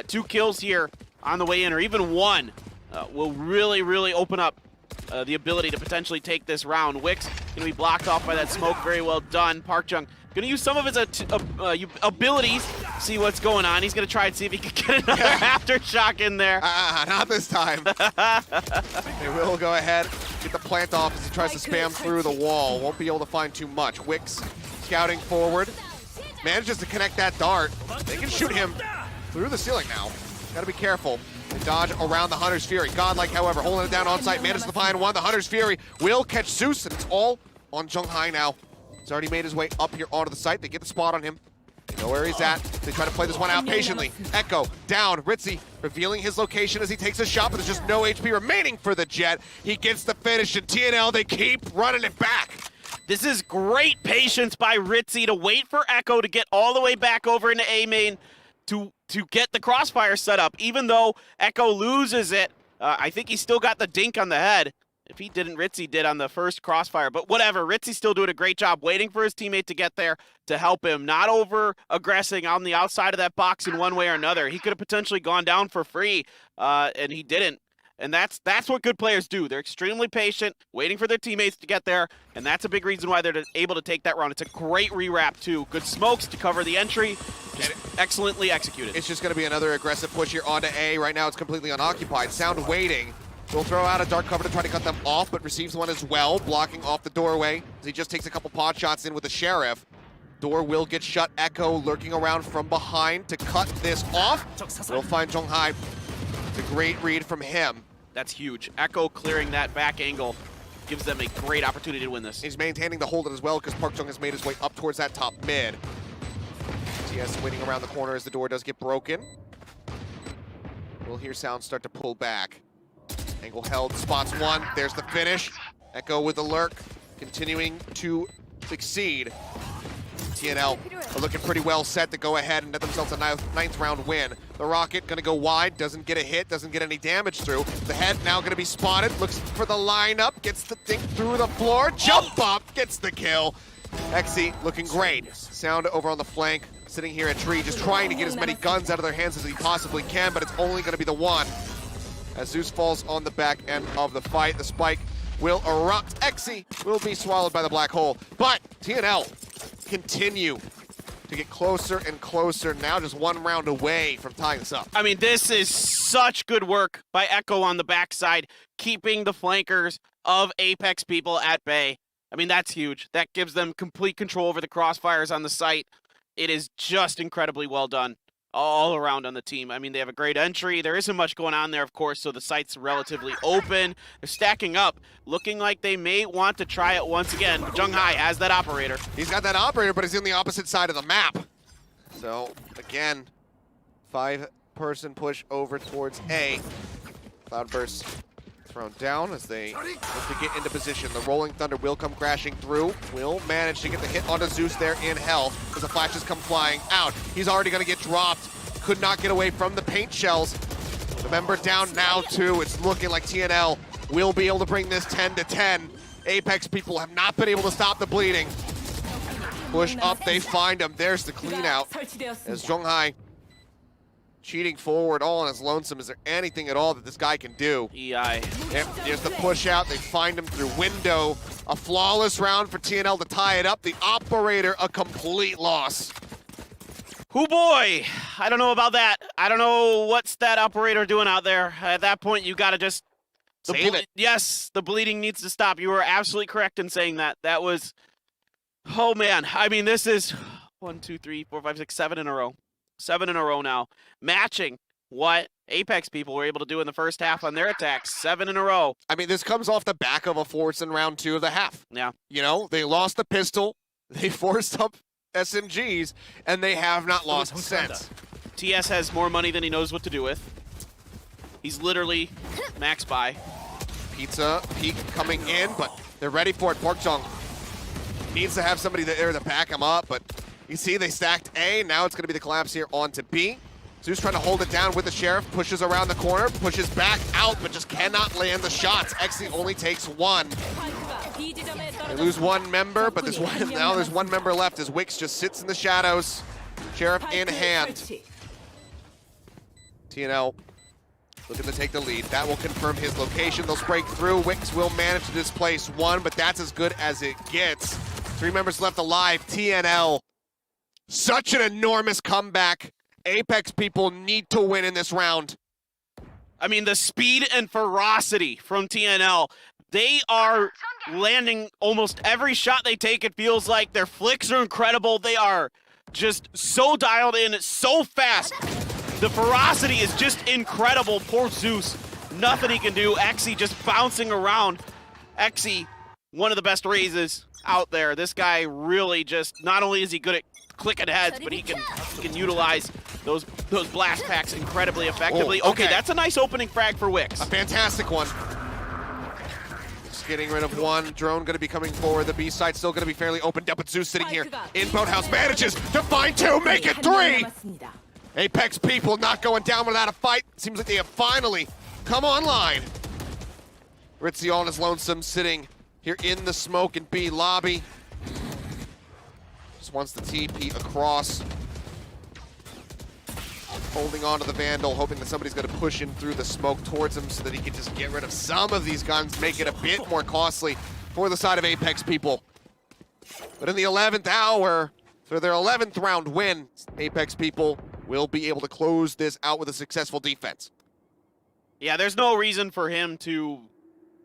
2 kills here on the way in, or even 1. Will really, really open up the ability to potentially take this round. Wix going to be blocked off by that smoke. Very well done. Park Jung going to use some of his abilities, see what's going on. He's going to try and see if he can get another Aftershock in there. Not this time. They will go ahead, get the plant off as he tries to spam through the wall. Won't be able to find too much. Wix scouting forward. Manages to connect that dart. They can shoot him through the ceiling now. Got to be careful. They dodge around the Hunter's Fury. Godlike, however, holding it down on site, manages to find 1. The Hunter's Fury will catch Zeus, and it's all on Junghai now. He's already made his way up here onto the site. They get the spot on him. They know where he's at. They try to play this one out patiently. Echo down. Ritzy revealing his location as he takes a shot, but there's just no HP remaining for the Jet. He gets the finish, and TNL, they keep running it back. This is great patience by Ritzy to wait for Echo to get all the way back over into A main to get the crossfire set up. Even though Echo loses it, I think he still got the dink on the head. If he didn't, Ritzy did on the first crossfire. But whatever, Ritzy's still doing a great job waiting for his teammate to get there to help him. Not over-aggressing on the outside of that box in one way or another. He could have potentially gone down for free, and he didn't. And that's what good players do. They're extremely patient, waiting for their teammates to get there, and that's a big reason why they're able to take that round. It's a great rewrap, too. Good smokes to cover the entry. Just excellently executed. It's just going to be another aggressive push here onto A. Right now it's completely unoccupied. Sound waiting. Will throw out a dark cover to try to cut them off, but receives one as well, blocking off the doorway as he just takes a couple pod shots in with the Sheriff. Door will get shut. Echo lurking around from behind to cut this off. We'll find Junghai. It's a great read from him. That's huge. Echo clearing that back angle gives them a great opportunity to win this. He's maintaining the hold as well because Park Jung has made his way up towards that top mid. TS waiting around the corner as the door does get broken. We'll hear Sound start to pull back. Angle held, spots 1. There's the finish. Echo with the lurk, continuing to succeed. TNL are looking pretty well set to go ahead and get themselves a 9th round win. The Rocket gonna go wide, doesn't get a hit, doesn't get any damage through. The head now gonna be spotted, looks for the lineup, gets the dink through the floor, jump up, gets the kill. Exy looking great. Sound over on the flank, sitting here at Tree, just trying to get as many guns out of their hands as he possibly can, but it's only gonna be the 1. As Zeus falls on the back end of the fight, the spike will erupt. Exy will be swallowed by the black hole, but TNL continue to get closer and closer, now just 1 round away from tying this up. I mean, this is such good work by Echo on the backside, keeping the flankers of Apex people at bay. I mean, that's huge. That gives them complete control over the crossfires on the site. It is just incredibly well done all around on the team. I mean, they have a great entry. There isn't much going on there, of course, so the site's relatively open. They're stacking up, looking like they may want to try it once again. Junghai has that operator. He's got that operator, but he's on the opposite side of the map. So, again, 5-person push over towards A. Cloudburst Thrown down as they look to get into position. The Rolling Thunder will come crashing through. Will manage to get the hit onto Zeus there in health as the flashes come flying out. He's already going to get dropped. Could not get away from the paint shells. The member down now too. It's looking like TNL will be able to bring this 10-10. Apex people have not been able to stop the bleeding. Push up, they find him. There's the clean out. As Zhonghai cheating forward all on his lonesome. Is there anything at all that this guy can do? EI. Yep, there's the push out. They find him through window. A flawless round for TNL to tie it up. The operator, a complete loss. Hoo boy, I don't know about that. I don't know what's that operator doing out there. At that point, you gotta just Save it. Yes, the bleeding needs to stop. You were absolutely correct in saying that. That was, oh man. I mean, this is 1, 2, 3, 4, 5, 6, 7 in a row. 7 in a row now, matching what Apex people were able to do in the first half on their attacks. 7 in a row. I mean, this comes off the back of a force in round 2 of the half. Yeah. You know, they lost the pistol, they forced up SMGs, and they have not lost since. TS has more money than he knows what to do with. He's literally max buy. Pizza peek coming in, but they're ready for it. Park Jung needs to have somebody there to back him up, but you see they stacked A. Now it's going to be the collapse here onto B. Zeus trying to hold it down with the Sheriff, pushes around the corner, pushes back out, but just cannot land the shots. Exi only takes 1. They lose 1 member, but now there's 1 member left as Wix just sits in the shadows. Sheriff in hand. TNL looking to take the lead. That will confirm his location. They'll break through. Wix will manage to displace 1, but that's as good as it gets. 3 members left alive. TNL. Such an enormous comeback. Apex people need to win in this round. I mean, the speed and ferocity from TNL. They are landing almost every shot they take. It feels like their flicks are incredible. They are just so dialed in, so fast. The ferocity is just incredible. Poor Zeus, nothing he can do. Exi just bouncing around. Exi, one of the best raises out there. This guy really just, not only is he good at clicking heads, but he can utilize those blast packs incredibly effectively. Oh, okay, that's a nice opening frag for Wix. A fantastic one. Just getting rid of 1. Drone going to be coming forward. The B side still going to be fairly opened up, but Zeus sitting here in Boathouse manages to find 2, make it 3. Apex people not going down without a fight. Seems like they have finally come online. Ritzy on his lonesome, sitting here in the smoke in B lobby. Just wants the TP across. Holding on to the Vandal, hoping that somebody's going to push him through the smoke towards him so that he can just get rid of some of these guns, make it a bit more costly for the side of Apex people. But in the 11th hour, for their 11th round win, Apex people will be able to close this out with a successful defense. Yeah, there's no reason for him to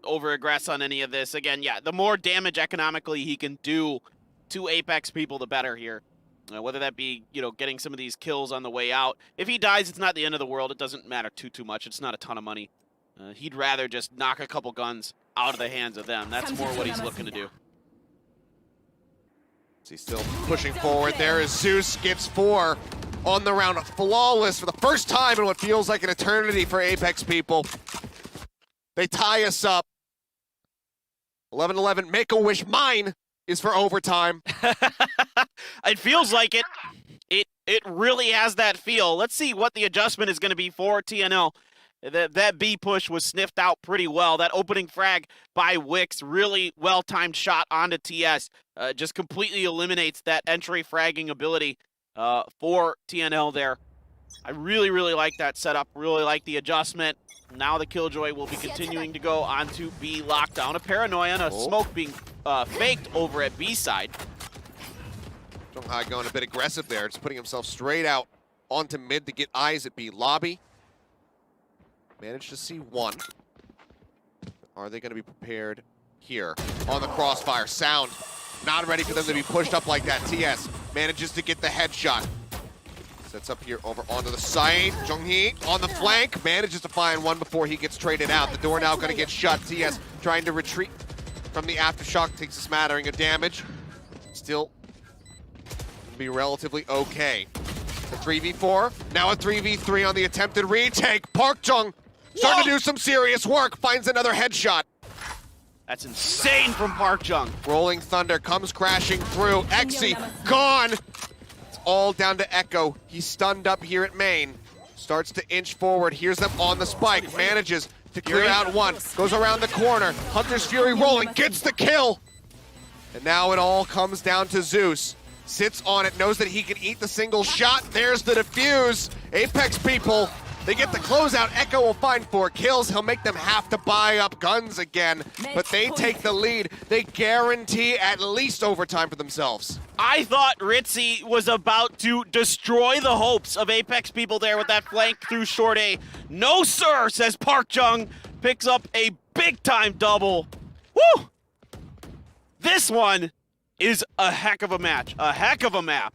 over-aggress on any of this. Again, yeah, the more damage economically he can do to Apex people, the better here. Whether that be, you know, getting some of these kills on the way out. If he dies, it's not the end of the world. It doesn't matter too much. It's not a ton of money. He'd rather just knock a couple guns out of the hands of them. That's more what he's looking to do. He's still pushing forward. There is Zeus, gets 4 on the round. Flawless for the first time in what feels like an eternity for Apex people. They tie us up. 11-11, Make-A-Wish. Mine is for overtime. It feels like it. It really has that feel. Let's see what the adjustment is going to be for TNL. That B push was sniffed out pretty well. That opening frag by Wix, really well-timed shot onto TS, just completely eliminates that entry fragging ability for TNL there. I really like that setup, really like the adjustment. Now the Killjoy will be continuing to go onto B lockdown. A Paranoia and a smoke being faked over at B side. Zhonghai going a bit aggressive there, just putting himself straight out onto mid to get eyes at B lobby. Managed to see 1. Are they going to be prepared here on the crossfire? Sound not ready for them to be pushed up like that. TS manages to get the headshot. Sets up here over onto the side. Jung-hee on the flank, manages to find 1 before he gets traded out. The door now going to get shut. TS trying to retreat from the aftershock, takes a smattering of damage. Still be relatively okay. The 3v4, now a 3v3 on the attempted retake. Park Jung Starting to do some serious work. Finds another headshot. That's insane from Park Jung. Rolling Thunder comes crashing through. Exy gone. It's all down to Echo. He's stunned up here at main. Starts to inch forward. Hears them on the spike. Manages to clear out one. Goes around the corner. Hunter's Fury rolling. Gets the kill. And now it all comes down to Zeus. Sits on it. Knows that he can eat the single shot. There's the defuse. Apex people. They get the closeout. Echo will find 4 kills. He'll make them have to buy up guns again, but they take the lead. They guarantee at least overtime for themselves. I thought Ritzy was about to destroy the hopes of Apex people there with that flank through short A. No, sir, says Park Jung. Picks up a big-time double. Woo! This one is a heck of a match. A heck of a map.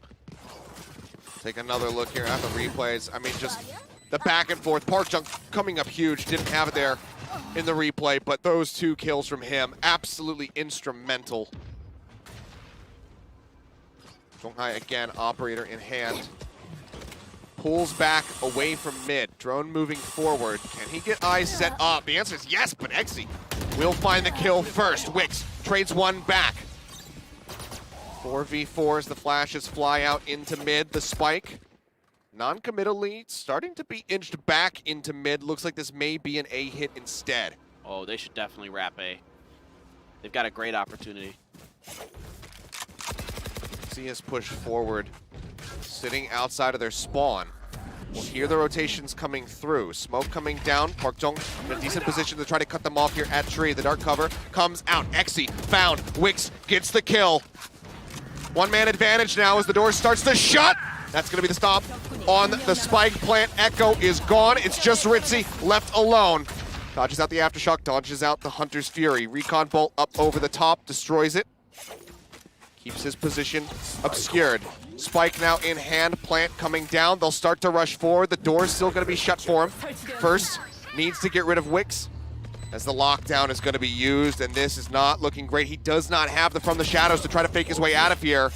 Take another look here at the replays. I mean, just the back and forth. Park Jung coming up huge. Didn't have it there in the replay, but those 2 kills from him, absolutely instrumental. Zhonghai again, operator in hand. Pulls back away from mid. Drone moving forward. Can he get eyes set up? The answer is yes, but Exy will find the kill first. Wix trades one back. 4v4 as the flashes fly out into mid. The spike, non-committally, starting to be inched back into mid. Looks like this may be an A hit instead. Oh, they should definitely wrap A. They've got a great opportunity. See us push forward, sitting outside of their spawn. We'll hear the rotations coming through. Smoke coming down. Park Jung in a decent position to try to cut them off here at tree. The dark cover comes out. Exy found. Wix gets the kill. One-man advantage now as the door starts to shut. That's going to be the stop on the spike plant. Echo is gone. It's just Ritzy left alone. Dodges out the Aftershock, dodges out the Hunter's Fury. Recon bolt up over the top, destroys it. Keeps his position obscured. Spike now in hand, plant coming down. They'll start to rush forward. The door's still going to be shut for him. First, needs to get rid of Wix as the lockdown is going to be used, and this is not looking great. He does not have the From the Shadows to try to fake his way out of here.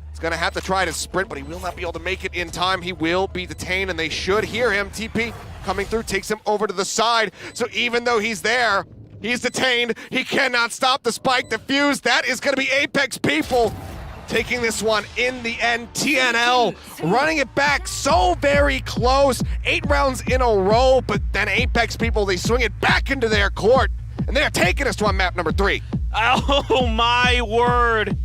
He's going to have to try to sprint, but he will not be able to make it in time. He will be detained, and they should hear him. TP coming through, takes him over to the side. So even though he's there, he's detained. He cannot stop the spike defuse. That is going to be Apex people taking this one in the end. TNL running it back so very close. 8 rounds in a row, but then Apex people, they swing it back into their court, and they're taking us to on map number 3. Oh my word.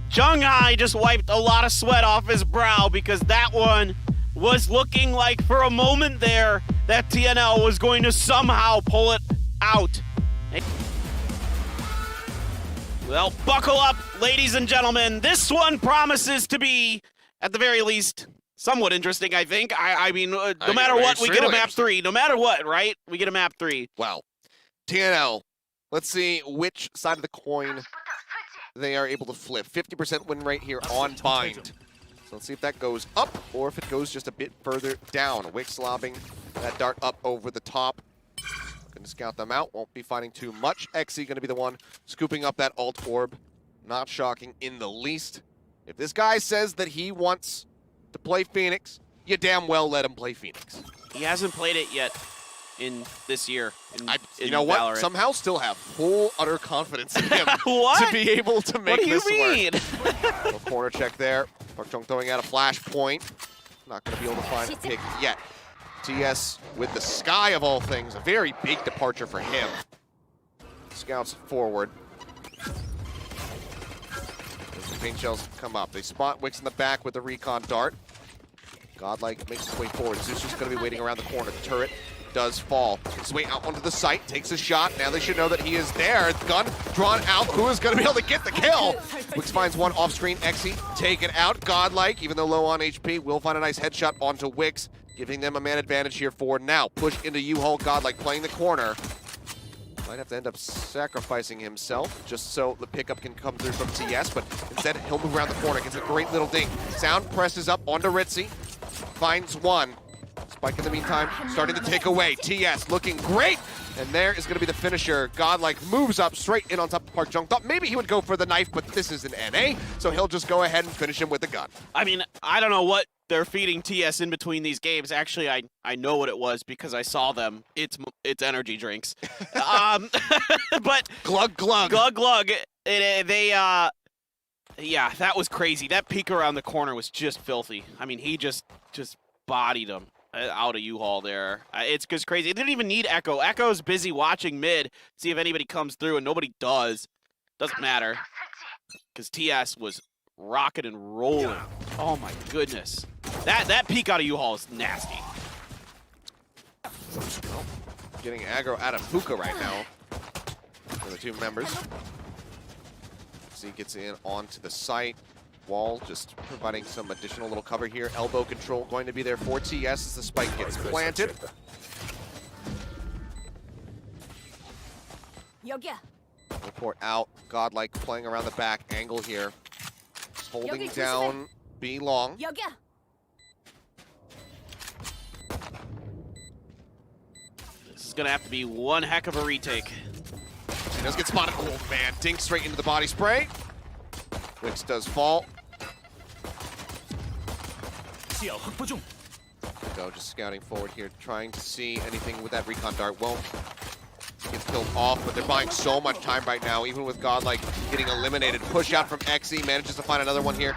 Zhonghai just wiped a lot of sweat off his brow because that one was looking like for a moment there that TNL was going to somehow pull it out. Well, buckle up, ladies and gentlemen. This one promises to be, at the very least, somewhat interesting, I think. I mean, no matter what, we get a map 3. No matter what, right? We get a map 3. Well, TNL, let's see which side of the coin they are able to flip. 50% win rate here on Bind. So let's see if that goes up or if it goes just a bit further down. Wix lobbing that dart up over the top. Going to scout them out. Won't be finding too much. Exy going to be the one scooping up that alt orb. Not shocking in the least. If this guy says that he wants to play Phoenix, you damn well let him play Phoenix. He hasn't played it yet in this year. You know what? Valorant. Somehow still have full, utter confidence in him What? to be able to make this work. What do you mean? Little corner check there. Park Jung throwing out a flash point. Not going to be able to find a pick yet. TS with the sky of all things, a very big departure for him. Scouts forward. As the paint shells come up. They spot Wix in the back with the recon dart. Godlike makes his way forward. Zeus is going to be waiting around the corner. The turret does fall. Makes his way out onto the site, takes a shot. Now they should know that he is there. Gun drawn out. Who is going to be able to get the kill? Wix finds one off screen. Exy taken out. Godlike, even though low on HP, will find a nice headshot onto Wix, giving them a man advantage here for now. Push into U-Haul. Godlike playing the corner. Might have to end up sacrificing himself just so the pickup can come through from TS, but instead he'll move around the corner. Gets a great little ding. Sound presses up onto Ritzy. Finds one. Spike in the meantime starting to take away. TS looking great. And there is going to be the finisher. Godlike moves up straight in on top of Park Jung. Thought maybe he would go for the knife, but this is an NA, so he'll just go ahead and finish him with the gun. I mean, I don't know what they're feeding TS in between these games. Actually, I know what it was because I saw them. It's energy drinks. But Glug glug. glug glug. Yeah, that was crazy. That peek around the corner was just filthy. I mean, he just bodied him out of U-Haul there. It's just crazy. It didn't even need Echo. Echo's busy watching mid, see if anybody comes through, and nobody does. Doesn't matter, because TS was rocking and rolling. Oh my goodness. That peek out of U-Haul is nasty. Getting aggro out of Hookah right now for the two members. He gets in onto the site. Wall just providing some additional little cover here. Elbow control going to be there for TS as the spike gets planted. Report out. Godlike playing around the back angle here. Holding down B long. This is going to have to be one heck of a retake. He does get spotted. Oh man, dink straight into the body spray. Wix does fall. Go just scouting forward here, trying to see anything with that recon dart. Won't. Gets killed off, but they're buying so much time right now, even with Godlike getting eliminated. Push out from Xe, manages to find another one here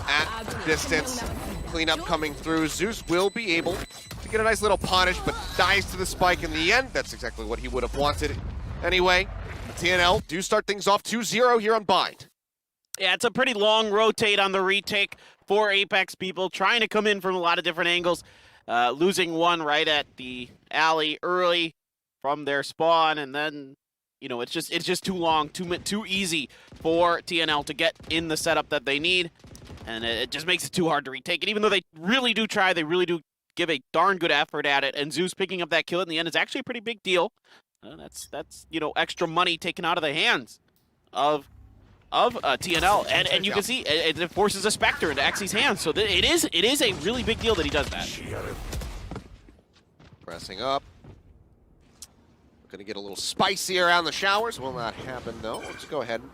at distance. Cleanup coming through. Zeus will be able to get a nice little punish, but dies to the spike in the end. That's exactly what he would have wanted. Anyway, TNL do start things off 2-0 here on Bind. Yeah, it's a pretty long rotate on the retake for Apex people, trying to come in from a lot of different angles. Losing one right at the alley early from their spawn, and then, you know, it's just too long, too easy for TNL to get in the setup that they need, and it just makes it too hard to retake it. Even though they really do try, they really do give a darn good effort at it, and Zeus picking up that kill in the end is actually a pretty big deal. That's you know, extra money taken out of the hands of TNL, and you can see it forces a Spectre into Xe's hands. So it is a really big deal that he does that. Pressing up. Gonna get a little spicy around the showers. Will not happen though. Let's go ahead and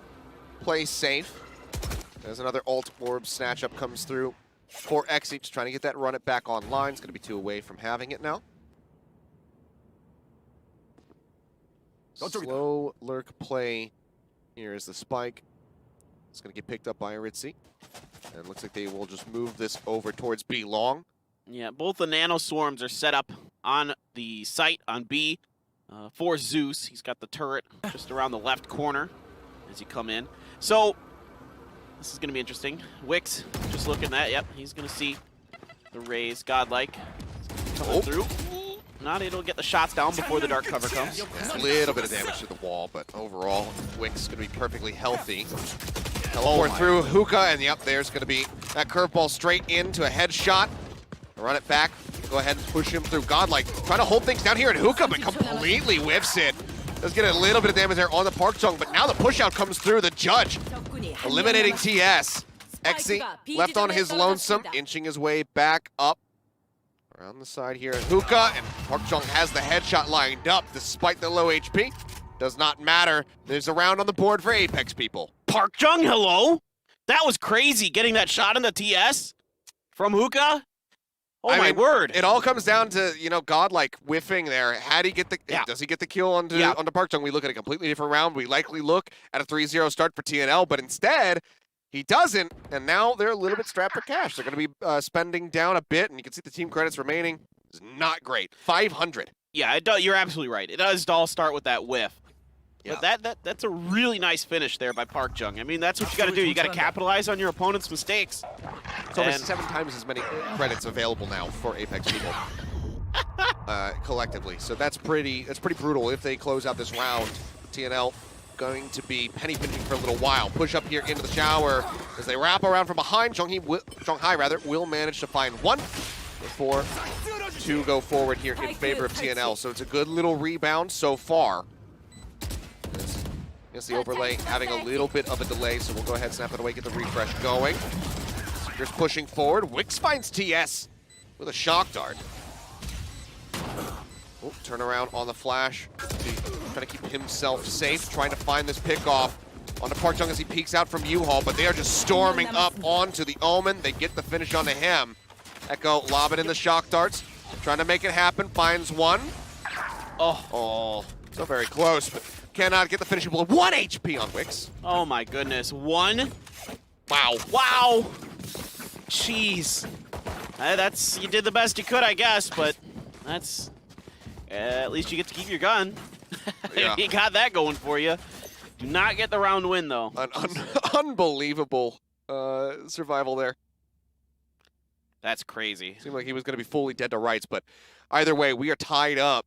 play safe. There's another ult orb snatch up comes through for Xe, just trying to get that run it back online. It's gonna be 2 away from having it now. Slow lurk play. Here is the spike. It's going to get picked up by Aritzi. And it looks like they will just move this over towards B long. Yeah, both the nano swarms are set up on the site on B for Zeus. He's got the turret just around the left corner as you come in. So this is going to be interesting. Wix just looking at, yep, he's going to see the raise. Godlike coming through. Not able to get the shots down before the dark cover comes. Yeah, a little bit of damage to the wall, but overall, Wix is going to be perfectly healthy. Teleport through Hookah, and yep, there's going to be that curveball straight into a headshot. Run it back. Go ahead and push him through. Godlike trying to hold things down here at Hookah, but completely whiffs it. Does get a little bit of damage there on the Park Chung, but now the push out comes through. The judge eliminating TS. Xe left on his lonesome, inching his way back up. Around the side here at Hookah, and Park Chung has the headshot lined up despite the low HP. Does not matter. There's a round on the board for Apex people. Park Chung, hello? That was crazy, getting that shot in the TS from Hookah. Oh, my word. It all comes down to, you know, Godlike whiffing there. Had he get the, does he get the kill onto Park Chung? We look at a completely different round. We likely look at a 3-0 start for TNL, but instead, he doesn't, and now they're a little bit strapped for cash. They're going to be spending down a bit, and you can see the team credits remaining is not great. 500. Yeah, it does, you're absolutely right. It does all start with that whiff. Yeah. But that's a really nice finish there by Park Chung. I mean, that's what you got to do. You got to capitalize on your opponent's mistakes. It's over 7 times as many credits available now for Apex people collectively. So that's pretty brutal. If they close out this round, TNL going to be penny pinching for a little while. Push up here into the shower as they wrap around from behind. Shanghai will manage to find one before 2 go forward here in favor of TNL. So it's a good little rebound so far. Yes, the overlay having a little bit of a delay, so we'll go ahead, snap it away, get the refresh going. Seekers pushing forward. Wix finds TS with a shock dart. Oh, turn around on the flash. Trying to keep himself safe, trying to find this pick off on the Park Chung as he peeks out from U-Haul, but they are just storming up onto the Omen. They get the finish onto him Echo lobbing in the shock darts, trying to make it happen, finds one. Oh, so very close, but cannot get the finishing blow. 1 HP on Wix. Oh my goodness, 1? Wow. Wow! Jeez. That's, you did the best you could, I guess, but that's, at least you get to keep your gun. Yeah. You got that going for you. Do not get the round win, though. An unbelievable survival there. That's crazy. Seemed like he was going to be fully dead to rights, but either way, we are tied up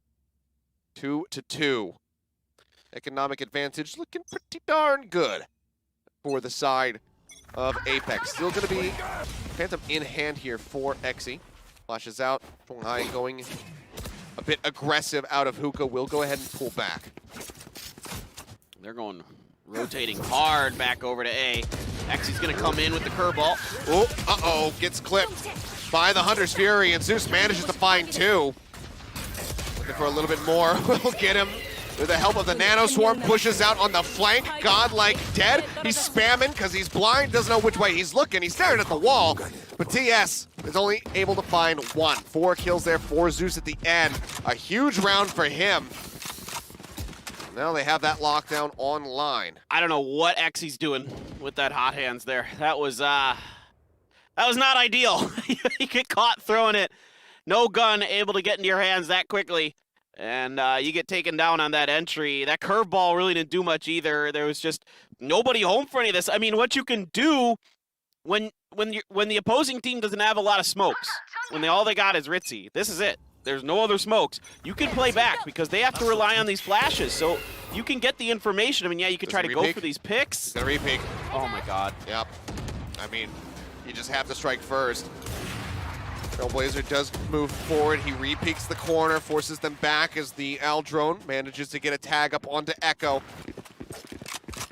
2-2. Economic advantage looking pretty darn good for the side of Apex. Still going to be Phantom in hand here for Exy. Flashes out. Zhonghai going a bit aggressive out of hookah. Will go ahead and pull back. They're going rotating hard back over to A. Exy's going to come in with the curveball. Oh, uh-oh, gets clipped by the Hunter's Fury, and Zeus manages to find 2. Looking for a little bit more. We'll get him with the help of the Nano Swarm. Pushes out on the flank. Godlike dead. He's spamming because he's blind. Doesn't know which way he's looking. He's staring at the wall. But TS is only able to find 1. 4 kills there for Zeus at the end. A huge round for him. Now they have that lockdown online. I don't know what Exy's doing with that hot hands there. That was not ideal. You get caught throwing it. No gun able to get into your hands that quickly. And you get taken down on that entry. That curveball really didn't do much either. There was just nobody home for any of this. I mean, what you can do when the opposing team doesn't have a lot of smokes, when all they got is Ritzy, this is it. There's no other smokes. You can play back because they have to rely on these flashes. So you can get the information. I mean, yeah, you can try to go for these picks. Gonna re-peek. Oh my God. Yep. I mean, you just have to strike first. Trailblazer does move forward. He re-peeks the corner, forces them back as the Al drone manages to get a tag up onto Echo.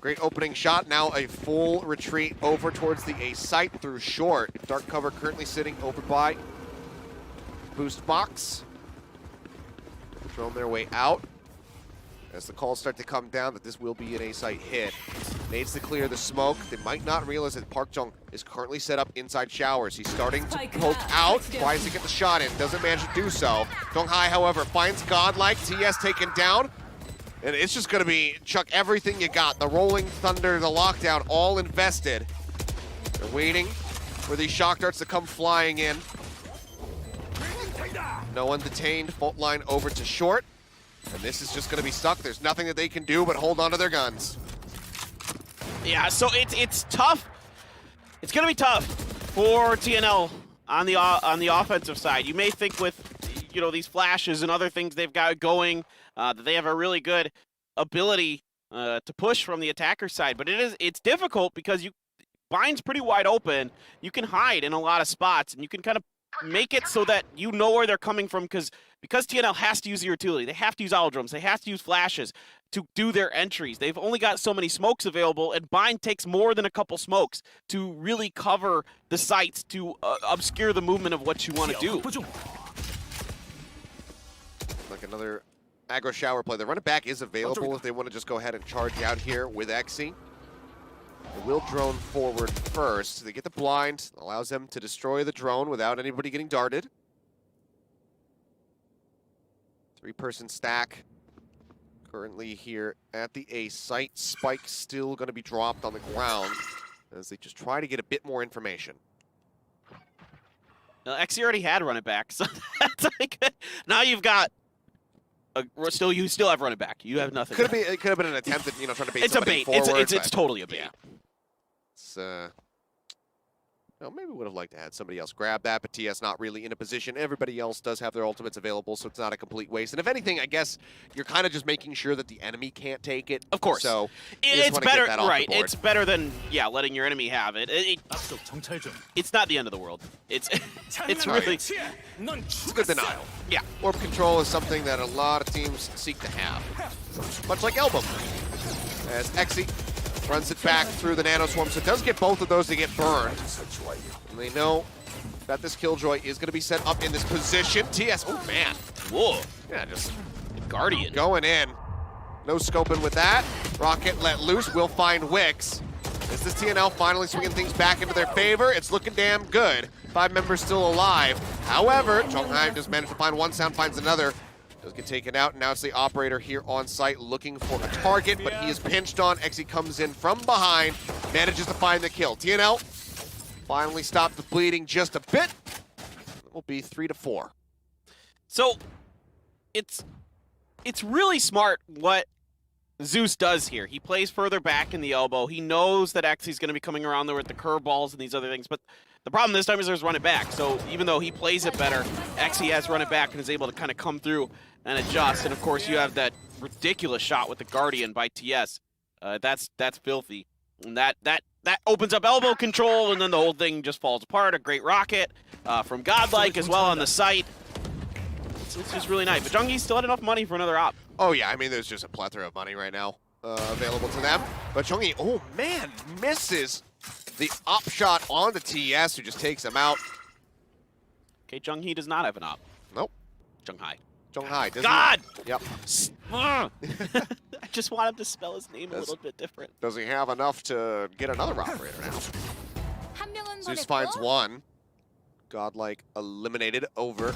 Great opening shot. Now a full retreat over towards the A site through short. Dark cover currently sitting over by boost box. Drone their way out. As the calls start to come down that this will be an A-site hit. Needs to clear the smoke. They might not realize that Park Jung is currently set up inside showers. He's starting to poke out, tries to get the shot in, doesn't manage to do so. Zhonghai, however, finds Godlike, TS taken down. And it's just gonna be chuck everything you got. The Rolling Thunder, the lockdown, all invested. They're waiting for these shock darts to come flying in. No one detained, fault line over to short. And this is just gonna be stuck. There's nothing that they can do but hold on to their guns. Yeah, so it's tough. It's gonna be tough for TNL on the offensive side. You may think with these flashes and other things they've got going that they have a really good ability to push from the attacker side, but it's difficult because Bind's pretty wide open. You can hide in a lot of spots, and you can kind of make it so that you know where they're coming from because TNL has to use the utility. They have to use owl drums. They have to use flashes to do their entries. They've only got so many smokes available, and Bind takes more than a couple smokes to really cover the sites to obscure the movement of what you want to do. Like another aggro shower play. The run it back is available if they want to just go ahead and charge out here with Exy. They will drone forward first. They get the blind, allows them to destroy the drone without anybody getting darted. 3-person stack currently here at the A site. Spike still going to be dropped on the ground as they just try to get a bit more information. Now, Exy already had run it back, so that's like, now you've got you still have run it back. You have nothing. It could have been an attempt at trying to bait it's a somebody bait. Forward, It's totally a bait. Yeah. It's maybe would have liked to have somebody else grab that, but TS not really in a position. Everybody else does have their ultimates available, so it's not a complete waste. And if anything, I guess you're kind of just making sure that the enemy can't take it. Of course. So it's better, right? It's better than letting your enemy have it. It's not the end of the world. It's really it's a good denial. Yeah. Orb control is something that a lot of teams seek to have, much like Elbow. As Exy runs it back through the Nano Swarm, so it does get both of those to get burned. And they know that this Killjoy is going to be set up in this position. TS, oh man. Whoa. Yeah, just Guardian. going in. No scoping with that. Rocket let loose, will find Wix. This is TNL finally swinging things back into their favor. It's looking damn good. 5 members still alive. However, Zhonghai just managed to find one, Sound finds another. Does get taken out, and now it's the operator here on site looking for a target, but he is pinched on. Exi comes in from behind, manages to find the kill. TNL finally stopped the bleeding just a bit. It will be 3-4. So, it's really smart what Zeus does here. He plays further back in the elbow. He knows that Exi's going to be coming around there with the curveballs and these other things, but the problem this time is there's run it back. So even though he plays it better, Exi has run it back and is able to kind of come through and adjust. And of course, you have that ridiculous shot with the Guardian by TS. That's filthy. And that opens up elbow control, and then the whole thing just falls apart. A great rocket from Godlike as well on the site. It's just really nice. But Junggi still had enough money for another op. Oh yeah, I mean, there's just a plethora of money right now available to them. But Zhongyi, oh man, misses the op shot on the TS, who just takes him out. Okay, Junghi does not have an op. Nope. Zhonghai. Zhonghai. God! Yep. I just want him to spell his name a little bit different. Does he have enough to get another operator now? Zeus finds one. Godlike eliminated over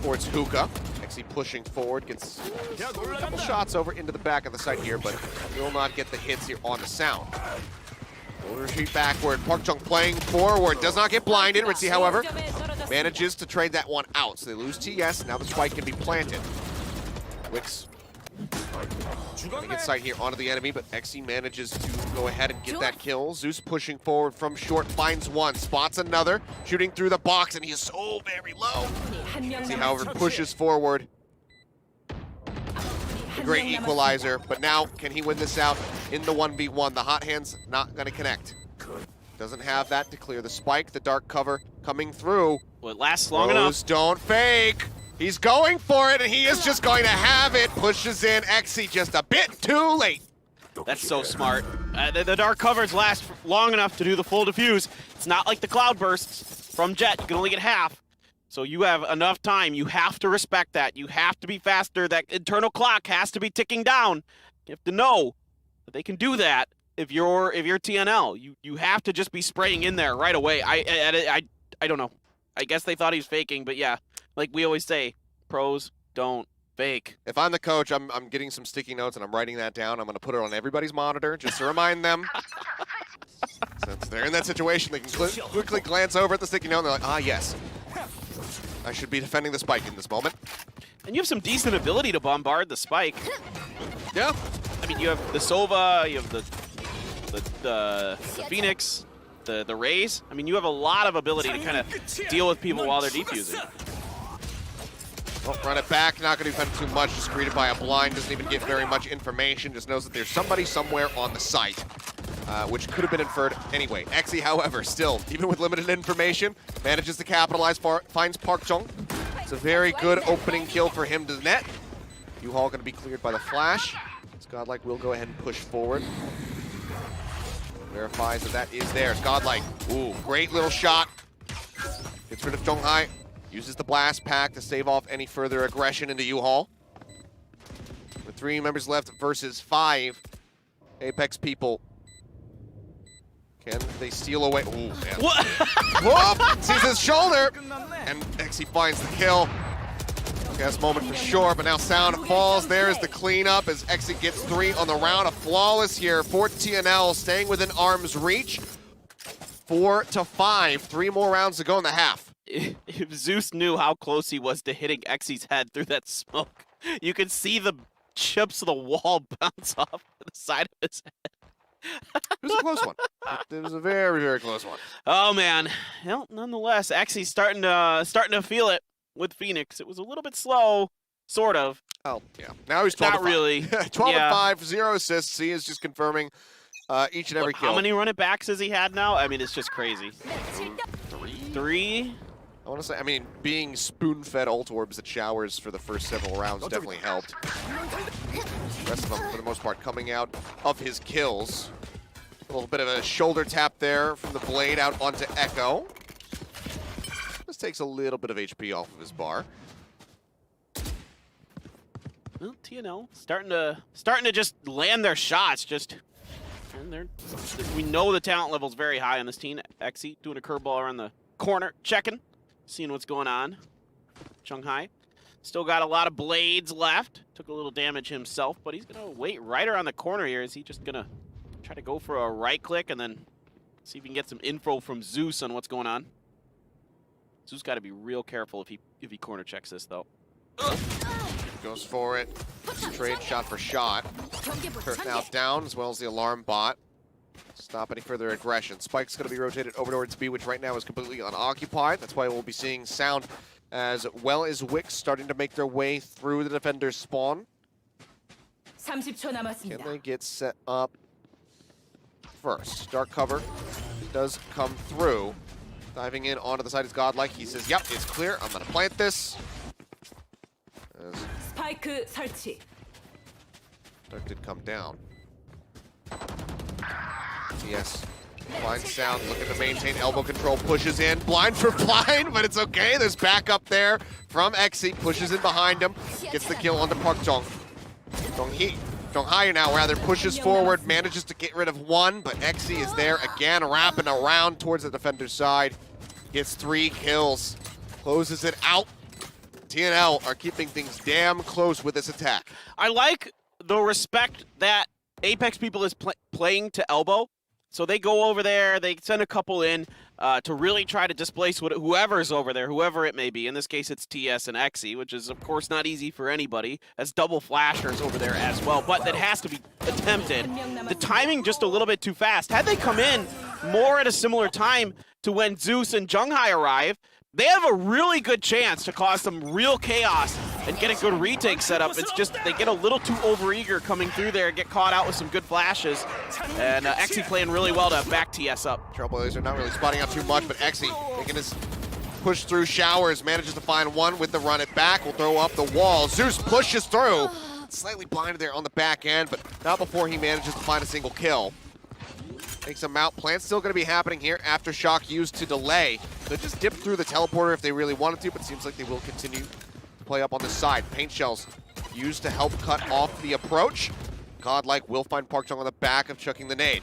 towards Hookah. Exi pushing forward, gets a couple shots over into the back of the site here, but will not get the hits here on the Sound. Will retreat backward. Park Chung playing forward, does not get blinded. Ritzy, however, manages to trade that one out. So they lose TS, now the spike can be planted. Wix getting inside here onto the enemy, but Exi manages to go ahead and get that kill. Zeus pushing forward from short, finds one, spots another, shooting through the box, and he is so very low. Exi, however, pushes forward. A great equalizer, but now can he win this out in the 1v1? The hot hand's not gonna connect. Doesn't have that to clear the spike. The dark cover coming through. Well, it lasts long enough. Don't fake. He's going for it, and he is just going to have it. Pushes in. Exi just a bit too late. That's so smart. The dark covers last long enough to do the full defuse. It's not like the cloud bursts from Jet. You can only get half. So you have enough time. You have to respect that. You have to be faster. That internal clock has to be ticking down. You have to know that they can do that if you're TNL. You have to just be spraying in there right away. I don't know. I guess they thought he was faking, but yeah. Like we always say, pros don't fake. If I'm the coach, I'm getting some sticky notes and I'm writing that down. I'm going to put it on everybody's monitor just to remind them. Since they're in that situation, they can quickly glance over at the sticky note and they're like, ah, yes. I should be defending the spike in this moment. And you have some decent ability to bombard the spike. Yeah. I mean, you have the Sova, you have the Phoenix, the Rays. I mean, you have a lot of ability to kind of deal with people while they're defusing. Well, run it back, not going to defend too much, just greeted by a blind, doesn't even get very much information, just knows that there's somebody somewhere on the site, which could have been inferred anyway. Exi, however, still, even with limited information, manages to capitalize, finds Park Chung. It's a very good opening kill for him to net. U-Haul going to be cleared by the flash. Godlike will go ahead and push forward. Verifies that is there. It's Godlike. Ooh, great little shot. Gets rid of Zhonghai. Uses the blast pack to stave off any further aggression into U-Haul. With 3 members left versus 5 Apex people. Can they steal away? Ooh, man. What? Whoop! Sees his shoulder! And Exi finds the kill. Guess moment for sure, but now Sound falls. There's the cleanup as Exi gets 3 on the round. A flawless here for TNL, staying within arm's reach. 4-5, 3 more rounds to go in the half. If Zeus knew how close he was to hitting Exi's head through that smoke, you could see the chips of the wall bounce off the side of his head. It was a close one. It was a very, very close one. Oh man. Well, nonetheless, Exi's starting to feel it with Phoenix. It was a little bit slow, sort of. Oh, yeah. Now he's 12 Not really. 12-5, 0 assists. He is just confirming each and every kill. How many run it backs has he had now? I mean, it's just crazy. 3? I want to say, I mean, being spoon-fed ult orbs at showers for the first several rounds definitely helped. The rest of them, for the most part, coming out of his kills. A little bit of a shoulder tap there from the blade out onto Echo. This takes a little bit of HP off of his bar. Well, TNL starting to just land their shots, just And we know the talent level is very high on this team. Exy doing a curveball around the corner, checking, seeing what's going on. Shanghai still got a lot of blades left. Took a little damage himself, but he's gonna wait right around the corner here. Is he just gonna try to go for a right click and then see if he can get some info from Zeus on what's going on? Zeus got to be real careful if he corner checks this though. Goes for it. Trade shot for shot. Turret now down, as well as the alarm bot. Stop any further aggression. Spike's going to be rotated over towards B, which right now is completely unoccupied. That's why we'll be seeing Sound as well as Wix starting to make their way through the defender's spawn. 30초 남았습니다. Can they get set up first? Dark cover does come through. Diving in onto the side is Godlike. He says, yep, it's clear. I'm going to plant this. 스파이크 설치. Dark did come down. Yes. Blind Sound looking to maintain elbow control, pushes in. Blind for blind, but it's okay. There's backup there from Exy. Pushes in behind him. Gets the kill onto Park Jong. Donghai now rather pushes forward, manages to get rid of one, but Exy is there again, wrapping around towards the defender's side. Gets 3 kills. Closes it out. TNL are keeping things damn close with this attack. I like the respect that Apex people is playing to elbow. So they go over there, they send a couple in to really try to displace whoever's over there, whoever it may be. In this case, it's TS and Exy, which is, of course, not easy for anybody, as double flashers over there as well. But that has to be attempted. The timing just a little bit too fast. Had they come in more at a similar time to when Zeus and Zhonghai arrive, they have a really good chance to cause some real chaos and get a good retake setup. It's just they get a little too overeager coming through there, get caught out with some good flashes, and Exy playing really well to back TS up. Trailblazers not really spotting out too much, but Exy making his push through showers, manages to find one with the run it back, will throw up the wall. Zeus pushes through, slightly blinded there on the back end, but not before he manages to find a single kill. Takes him out. Plant's still going to be happening here. Aftershock used to delay. They just dip through the teleporter if they really wanted to, but it seems like they will continue to play up on this side. Paint shells used to help cut off the approach. Godlike will find Park Jong on the back of chucking the nade.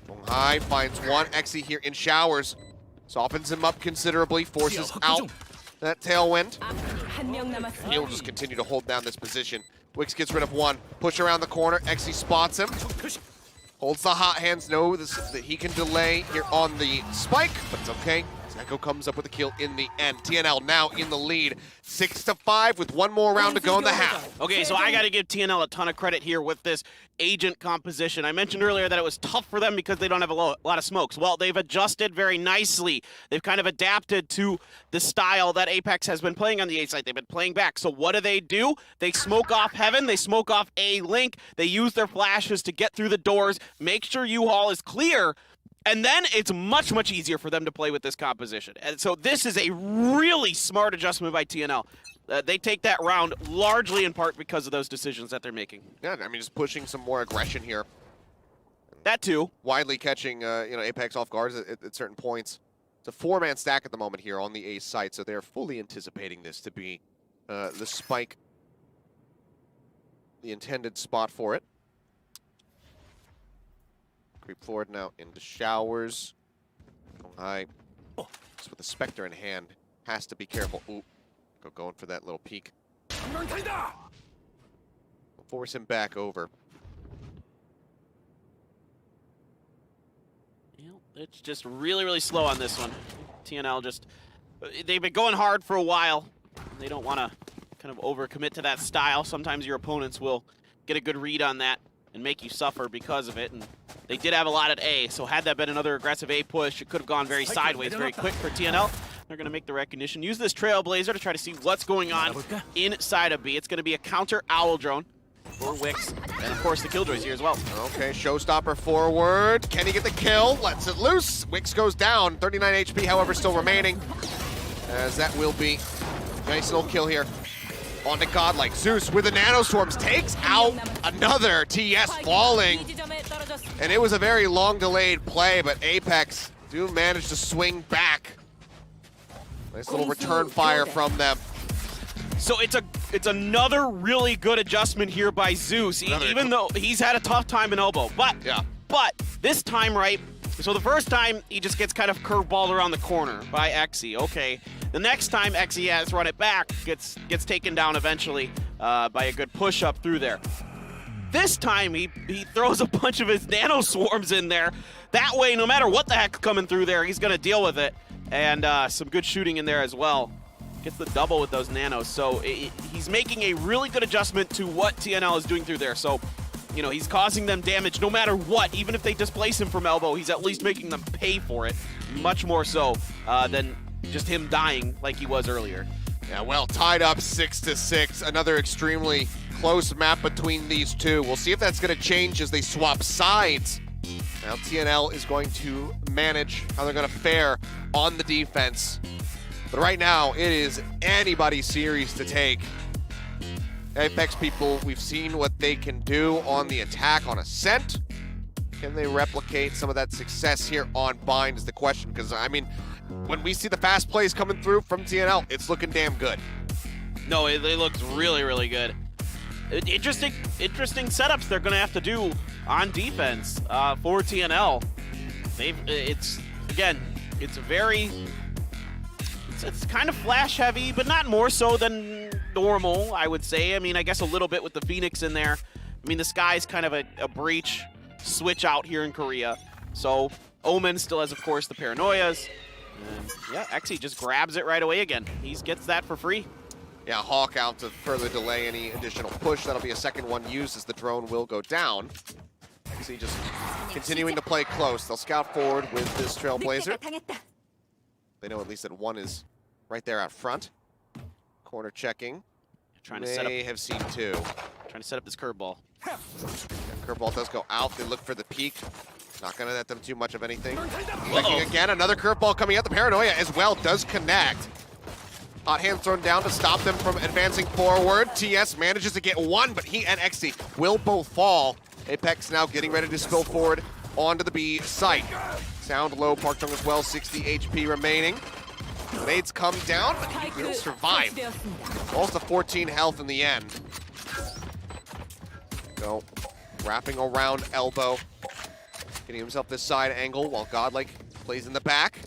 Donghai finds one. Exy here in showers. Softens him up considerably. Forces out that tailwind. He'll just continue to hold down this position. Wix gets rid of one. Push around the corner. Exy spots him. Holds the hot hands, knows that he can delay here on the spike, but it's okay. Echo comes up with a kill in the end. TNL now in the lead, 6-5 with one more round to go in the half. Okay, so I got to give TNL a ton of credit here with this agent composition. I mentioned earlier that it was tough for them because they don't have a lot of smokes. Well, they've adjusted very nicely. They've kind of adapted to the style that Apex has been playing on the A site. They've been playing back. So what do? They smoke off Heaven. They smoke off A Link. They use their flashes to get through the doors, make sure U-Haul is clear, and then it's much, much easier for them to play with this composition. And so this is a really smart adjustment by TNL. They take that round largely in part because of those decisions that they're making. Yeah, I mean, just pushing some more aggression here. That too. Widely catching, Apex off guards at certain points. It's a 4-man stack at the moment here on the A site, so they're fully anticipating this to be the spike, the intended spot for it. Creep forward now into showers. Donghai, just with the Spectre in hand, has to be careful. Ooh, going for that little peek. We'll force him back over. It's just really, really slow on this one. TNL just, they've been going hard for a while. They don't want to kind of overcommit to that style. Sometimes your opponents will get a good read on that and make you suffer because of it. And they did have a lot at A, so had that been another aggressive A push, it could have gone very sideways, very quick for TNL. They're going to make the recognition. Use this Trailblazer to try to see what's going on inside of B. It's going to be a counter Owl Drone for Wix, and of course the Killjoy's here as well. Okay, Showstopper forward. Can he get the kill? Lets it loose. Wix goes down. 39 HP, however, still remaining. As that will be a nice little kill here. On to Godlike. Zeus with the nanoswarms takes out another TS falling. And it was a very long delayed play, but Apex do manage to swing back. Nice little return fire from them. So it's another really good adjustment here by Zeus, even though he's had a tough time in elbow. But yeah, But this time, right, so the first time, he just gets kind of curveballed around the corner by Exy. Okay. The next time Exy has to run it back, gets taken down eventually by a good push-up through there. This time, he throws a bunch of his nano swarms in there. That way, no matter what the heck's coming through there, he's going to deal with it. And some good shooting in there as well. Gets the double with those nanos. So he's making a really good adjustment to what TNL is doing through there. So, you know, he's causing them damage no matter what. Even if they displace him from elbow, he's at least making them pay for it. Much more so than just him dying like he was earlier. Yeah, well, tied up 6-6. Another extremely close map between these two. We'll see if that's going to change as they swap sides. Now TNL is going to manage how they're going to fare on the defense. But right now, it is anybody's series to take. Apex people, we've seen what they can do on the attack on Ascent. Can they replicate some of that success here on Bind is the question. Because, I mean, when we see the fast plays coming through from TNL, it's looking damn good. No, it looks really, really good. Interesting setups they're going to have to do on defense for TNL. It's kind of flash heavy, but not more so than normal, I would say. I mean, I guess a little bit with the Phoenix in there. I mean, the Sky's kind of a breach switch out here in Korea. So Omen still has, of course, the Paranoias. And yeah, Exy just grabs it right away again. He gets that for free. Yeah, Hawk out to further delay any additional push. That'll be a second one used as the drone will go down. Exy just continuing to play close. They'll scout forward with this Trailblazer. They know at least that one is right there out front. Corner checking. Trying to set up. Have seen two. Trying to set up this curveball. Yeah, curveball does go out. They look for the peak. Not going to let them too much of anything. Checking again. Another curveball coming out. The Paranoia as well does connect. Hot hand thrown down to stop them from advancing forward. TS manages to get one, but he and Exy will both fall. Apex now getting ready to spill forward onto the B site. Sound low, Park Chung as well, 60 HP remaining. Nades come down, but he will survive. Also 14 health in the end. Go, wrapping around elbow. Getting himself this side angle while Godlike plays in the back.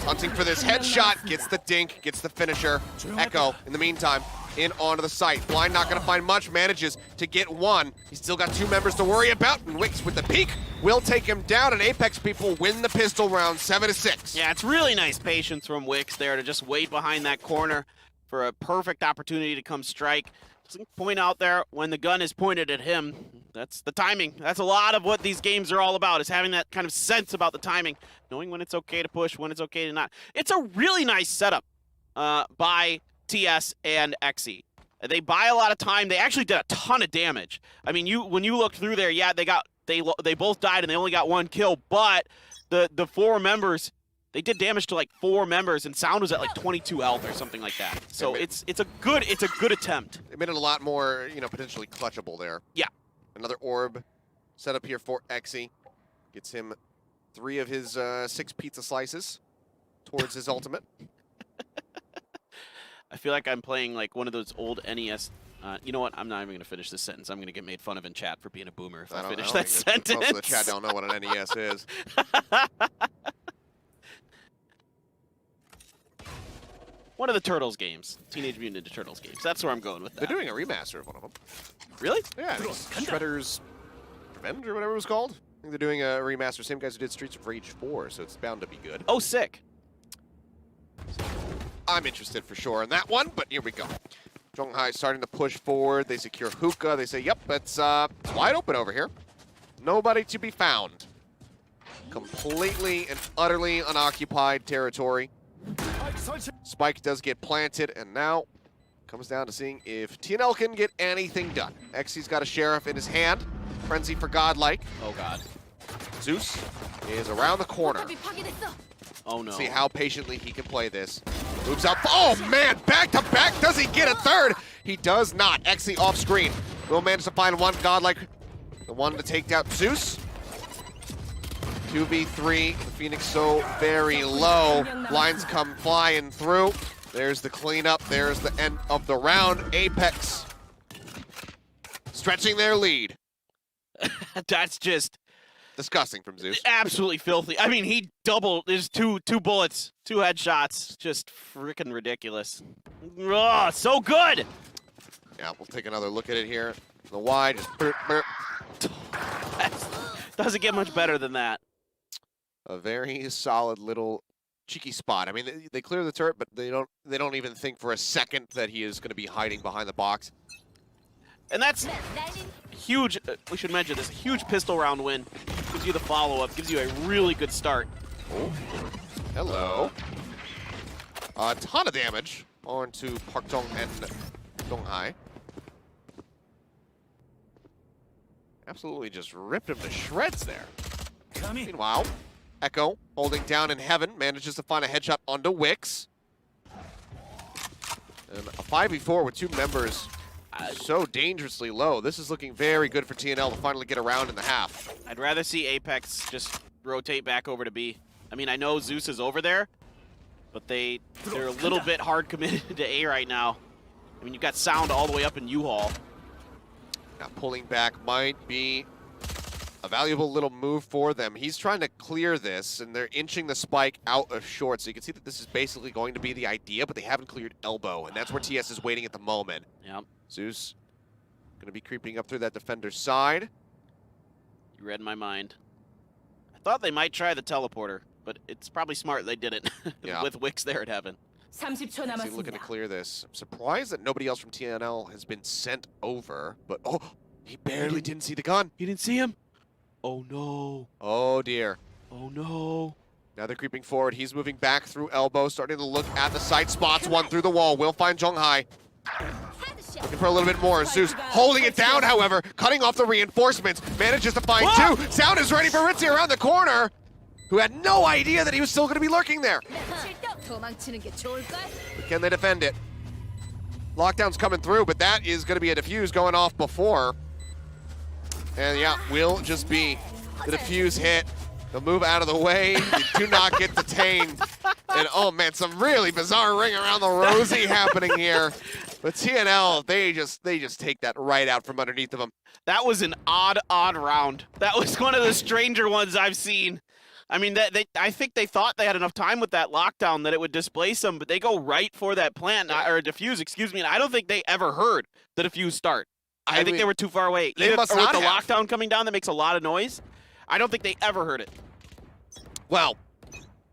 Hunting for this headshot, gets the dink, gets the finisher. Echo, in the meantime, in onto the site. Blind not gonna find much, manages to get one. He's still got two members to worry about, and Wicks with the peek will take him down, and Apex people win the pistol round 7-6. Yeah, it's really nice patience from Wicks there to just wait behind that corner for a perfect opportunity to come strike. Just point out there, when the gun is pointed at him, that's the timing. That's a lot of what these games are all about, is having that kind of sense about the timing, knowing when it's okay to push, when it's okay to not. It's a really nice setup by TS and Exy. They buy a lot of time. They actually did a ton of damage. I mean, when you look through there, yeah, they both died and they only got one kill, but the four members, they did damage to like 4 members, and Sound was at like 22 health or something like that. So it's a good attempt. They made it a lot more, potentially clutchable there. Yeah. Another orb set up here for Exy. Gets him 3 of his 6 pizza slices towards his ultimate. I feel like I'm playing like one of those old NES. You know what? I'm not even going to finish this sentence. I'm going to get made fun of in chat for being a boomer if I finish that sentence. Most of the chat don't know what an NES is. One of the Turtles games. Teenage Mutant Ninja Turtles games. That's where I'm going with that. They're doing a remaster of one of them. Really? Yeah, I think it's Shredder's Revenge or whatever it was called. I think they're doing a remaster. Same guys who did Streets of Rage 4, so it's bound to be good. Oh, sick. I'm interested for sure in that one, but here we go. Zhonghai starting to push forward. They secure Hookah. They say, yep, it's wide open over here. Nobody to be found. Completely and utterly unoccupied territory. Spike does get planted, and now comes down to seeing if TNL can get anything done. Exy's got a Sheriff in his hand. Frenzy for Godlike. Oh, God. Zeus is around the corner. Oh, no. See how patiently he can play this. Moves up. Oh, man, back to back. Does he get a third? He does not. Exy off screen. Will manage to find one. Godlike, the one to take down Zeus. 2v3. The Phoenix so very low. Blinds come flying through. There's the cleanup. There's the end of the round. Apex stretching their lead. That's just Disgusting from Zeus. absolutely filthy. I mean, he doubled his two bullets, 2 headshots. Just freaking ridiculous. Oh, so good. Yeah, we'll take another look at it here. The wide, just burp, burp. Doesn't get much better than that. A very solid little cheeky spot. I mean, they clear the turret, but they don't even think for a second that he is going to be hiding behind the box. And that's huge. We should mention this. Huge pistol round win. Gives you the follow-up. Gives you a really good start. Oh, hello. A ton of damage onto Park Dong and Dong Hai. Absolutely just ripped him to shreds there. Meanwhile, Echo, holding down in heaven, manages to find a headshot onto Wix. And a 5v4 with 2 members so dangerously low. This is looking very good for TNL to finally get around in the half. I'd rather see Apex just rotate back over to B. I mean, I know Zeus is over there, but they're a little bit hard committed to A right now. I mean, you've got Sound all the way up in U-Haul. Now pulling back might be a valuable little move for them. He's trying to clear this, and they're inching the spike out of short. So you can see that this is basically going to be the idea, but they haven't cleared elbow, and that's where TS is waiting at the moment. Yep. Zeus going to be creeping up through that defender's side. You read my mind. I thought they might try the teleporter, but it's probably smart they didn't. Yeah. With Wix there at heaven. 30초 He's looking to 남았습니다. clear this. I'm surprised that nobody else from TNL has been sent over, but oh, he barely didn't see the gun. You didn't see him? Oh no. Oh dear. Oh no. Now they're creeping forward. He's moving back through elbow, starting to look at the side spots. One through the wall. Will find Zhonghai. Looking for a little bit more. Zeus holding it down, however, cutting off the reinforcements. Manages to find 2. Sound is ready for Ritzy around the corner, who had no idea that he was still going to be lurking there. But can they defend it? Lockdown's coming through, but that is going to be a defuse going off before. And yeah, will just be the defuse hit. The move out of the way. You do not get detained. And oh man, some really bizarre ring around the rosy happening here. But TNL, they just take that right out from underneath of them. That was an odd round. That was one of the stranger ones I've seen. I mean, I think they thought they had enough time with that lockdown that it would displace them, but they go right for that plant, or defuse, excuse me, and I don't think they ever heard the defuse start. I think they were too far away. They must or not with the have. lockdown coming down that makes a lot of noise. I don't think they ever heard it. Well,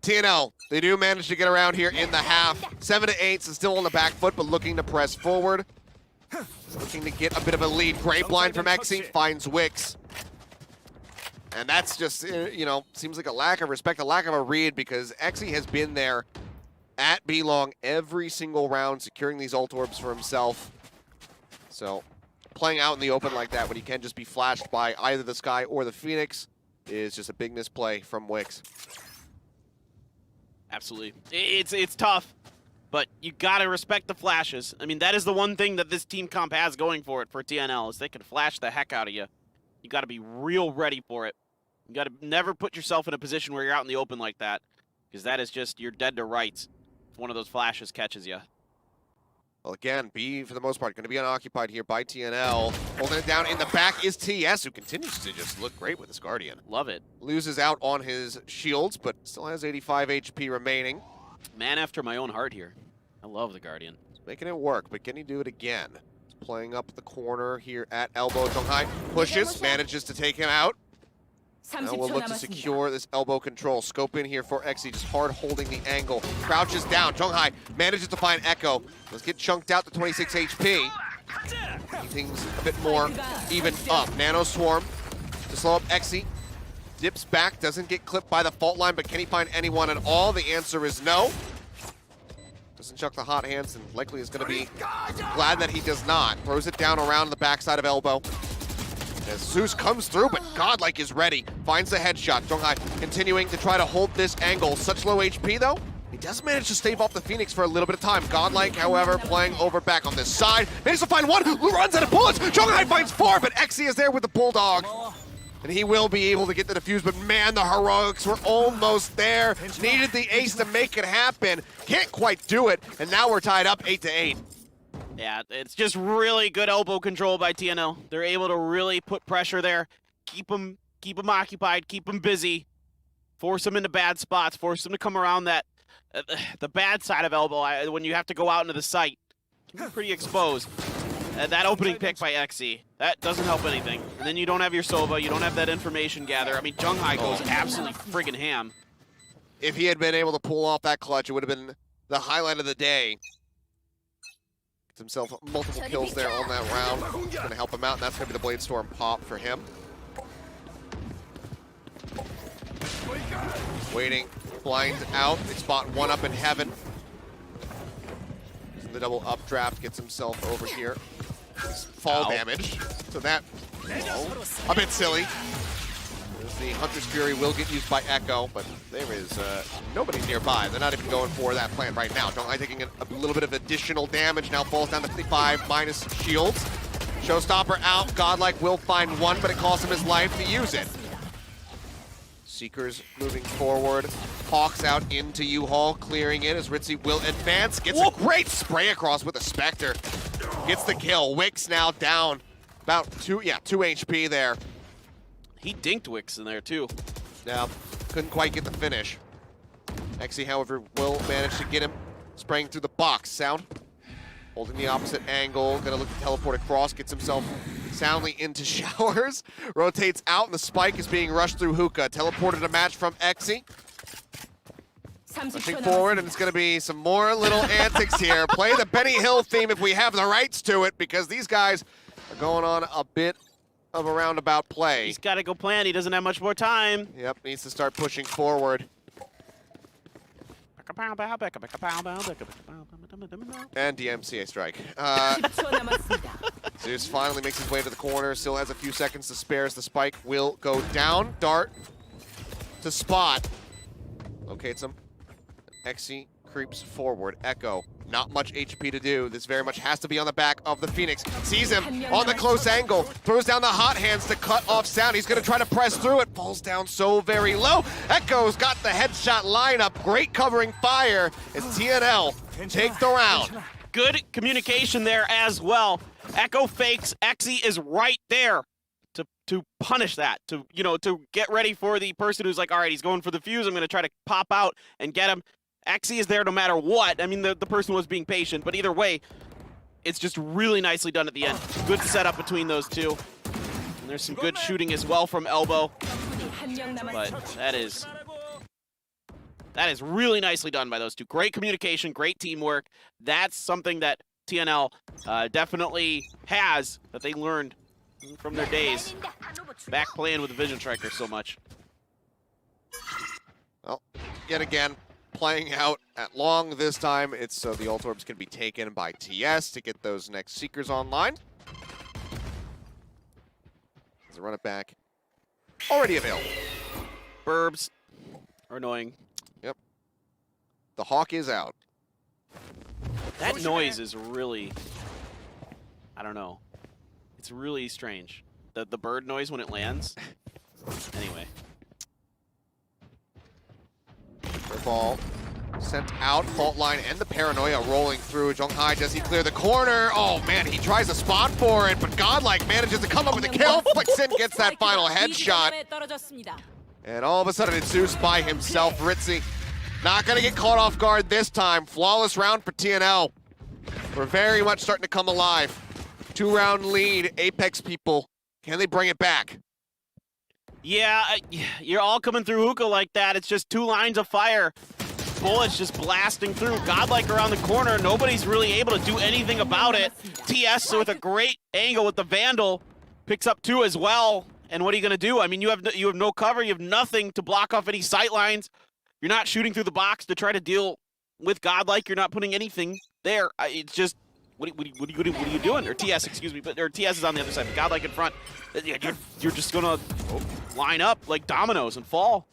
TNL, they do manage to get around here in the half. 7-8, so still on the back foot, but looking to press forward. Looking to get a bit of a lead. Great blind from Exy, finds Wix. And that's just, you know, seems like a lack of respect, a lack of a read, because Exy has been there at B-Long every single round, securing these ult orbs for himself. So, playing out in the open like that when he can just be flashed by either the Sky or the Phoenix is just a big misplay from Wix. Absolutely. It's tough, but you got to respect the flashes. I mean, that is the one thing that this team comp has going for it for TNL, is they can flash the heck out of you. You got to be real ready for it. You got to never put yourself in a position where you're out in the open like that, because that is just, you're dead to rights if one of those flashes catches you. Well, again, B, for the most part, going to be unoccupied here by TNL. Holding it down in the back is TS, who continues to just look great with his Guardian. Love it. Loses out on his shields, but still has 85 HP remaining. Man after my own heart here. I love the Guardian. He's making it work, but can he do it again? He's playing up the corner here at elbow. Zhonghai pushes, manages to take him out. Now we'll 30초 look to 남았습니다. secure this elbow control. Scope in here for Exy, just hard holding the angle. Crouches down. Zhonghai manages to find Echo. Let's get chunked out to 26 HP. Things a bit more even up. Nano Swarm to slow up Exy. Dips back, doesn't get clipped by the fault line, but can he find anyone at all? The answer is no. Doesn't chuck the hot hands, and likely is going to be glad that he does not. Throws it down around the backside of elbow. As Zeus comes through, but Godlike is ready. Finds the headshot. Zhonghai continuing to try to hold this angle. Such low HP, though. He does manage to stave off the Phoenix for a little bit of time. Godlike, however, playing over back on this side. Manages to find 1, who runs out of bullets. Zhonghai finds 4, but Exy is there with the Bulldog. And he will be able to get the defuse, but man, the heroics were almost there. Needed the ace to make it happen. Can't quite do it, and now we're tied up 8-8. Yeah, it's just really good elbow control by TNL. They're able to really put pressure there, keep them occupied, keep them busy, force them into bad spots, force them to come around that the bad side of elbow when you have to go out into the site. Can be pretty exposed. That opening pick by XE, that doesn't help anything. And then you don't have your Sova, you don't have that information gather. I mean, Junghai goes absolutely friggin' ham. If he had been able to pull off that clutch, it would have been the highlight of the day. Gets himself multiple kills there on that round. It's going to help him out, and that's going to be the Blade Storm pop for him. Waiting, blind out. They spot one up in heaven. Using the double updraft, gets himself over here. Fall damage. So that, a bit silly. The Hunter's Fury will get used by Echo, but there is nobody nearby. They're not even going for that plan right now. Junghai taking a little bit of additional damage, now falls down to 55 minus shields. Showstopper out, Godlike will find one, but it costs him his life to use it. Seekers moving forward. Hawks out into U-Haul, clearing it as Ritzy will advance. Gets a great spray across with a Spectre. Gets the kill. Wix now down about 2 HP there. He dinked Wix in there too. Now, couldn't quite get the finish. XE, however, will manage to get him spraying through the box. Sound holding the opposite angle, gonna look to teleport across, gets himself soundly into showers, rotates out, and the spike is being rushed through Hookah. Teleported a match from XE. Pushing forward, and it's gonna be some more little antics here. Play the Benny Hill theme if we have the rights to it, because these guys are going on a bit of a roundabout play. He's got to go plan. He doesn't have much more time. Yep, needs to start pushing forward. And DMCA strike. Zeus finally makes his way to the corner. Still has a few seconds to spare as the spike will go down. Dart to spot. Locates him. XE creeps forward. Echo, not much HP to do. This very much has to be on the back of the Phoenix. Sees him on the close angle. Throws down the hot hands to cut off Sound. He's going to try to press through it. Falls down so very low. Echo's got the headshot lineup. Great covering fire as TNL take the round. Good communication there as well. Echo fakes. XE is right there to punish that, to get ready for the person who's like, all right, he's going for the fuse. I'm going to try to pop out and get him. XE is there no matter what. I mean, the person was being patient, but either way, it's just really nicely done at the end. Good setup between those two. And there's some good shooting as well from Elbow. But that is really nicely done by those two. Great communication, great teamwork. That's something that TNL definitely has, that they learned from their days back playing with the Vision Striker so much. Well, yet again, playing out at long this time. It's so the ult orbs can be taken by TS to get those next Seekers online. As they run it back. Already available. Burbs are annoying. Yep. The Hawk is out. That noise is really, I don't know. It's really strange. The bird noise when it lands. Anyway. The ball sent out, fault line and the paranoia rolling through. Junghai, does he clear the corner? Oh man, he tries a spot for it, but Godlike manages to come up with a kill. Flicks in, gets that final headshot. And all of a sudden it's Zeus by himself. Ritzy not gonna get caught off guard this time. Flawless round for TNL. We're very much starting to come alive. 2-round lead, Apex people. Can they bring it back? Yeah, you're all coming through Hookah like that. It's just 2 lines of fire. Bullets just blasting through. Godlike around the corner. Nobody's really able to do anything about it. TS with a great angle with the Vandal. Picks up 2 as well. And what are you going to do? I mean, you have no cover. You have nothing to block off any sight lines. You're not shooting through the box to try to deal with Godlike. You're not putting anything there. It's just, what are you doing? Or TS, excuse me. Or TS is on the other side. But Godlike in front. You're just going to line up like dominoes and fall.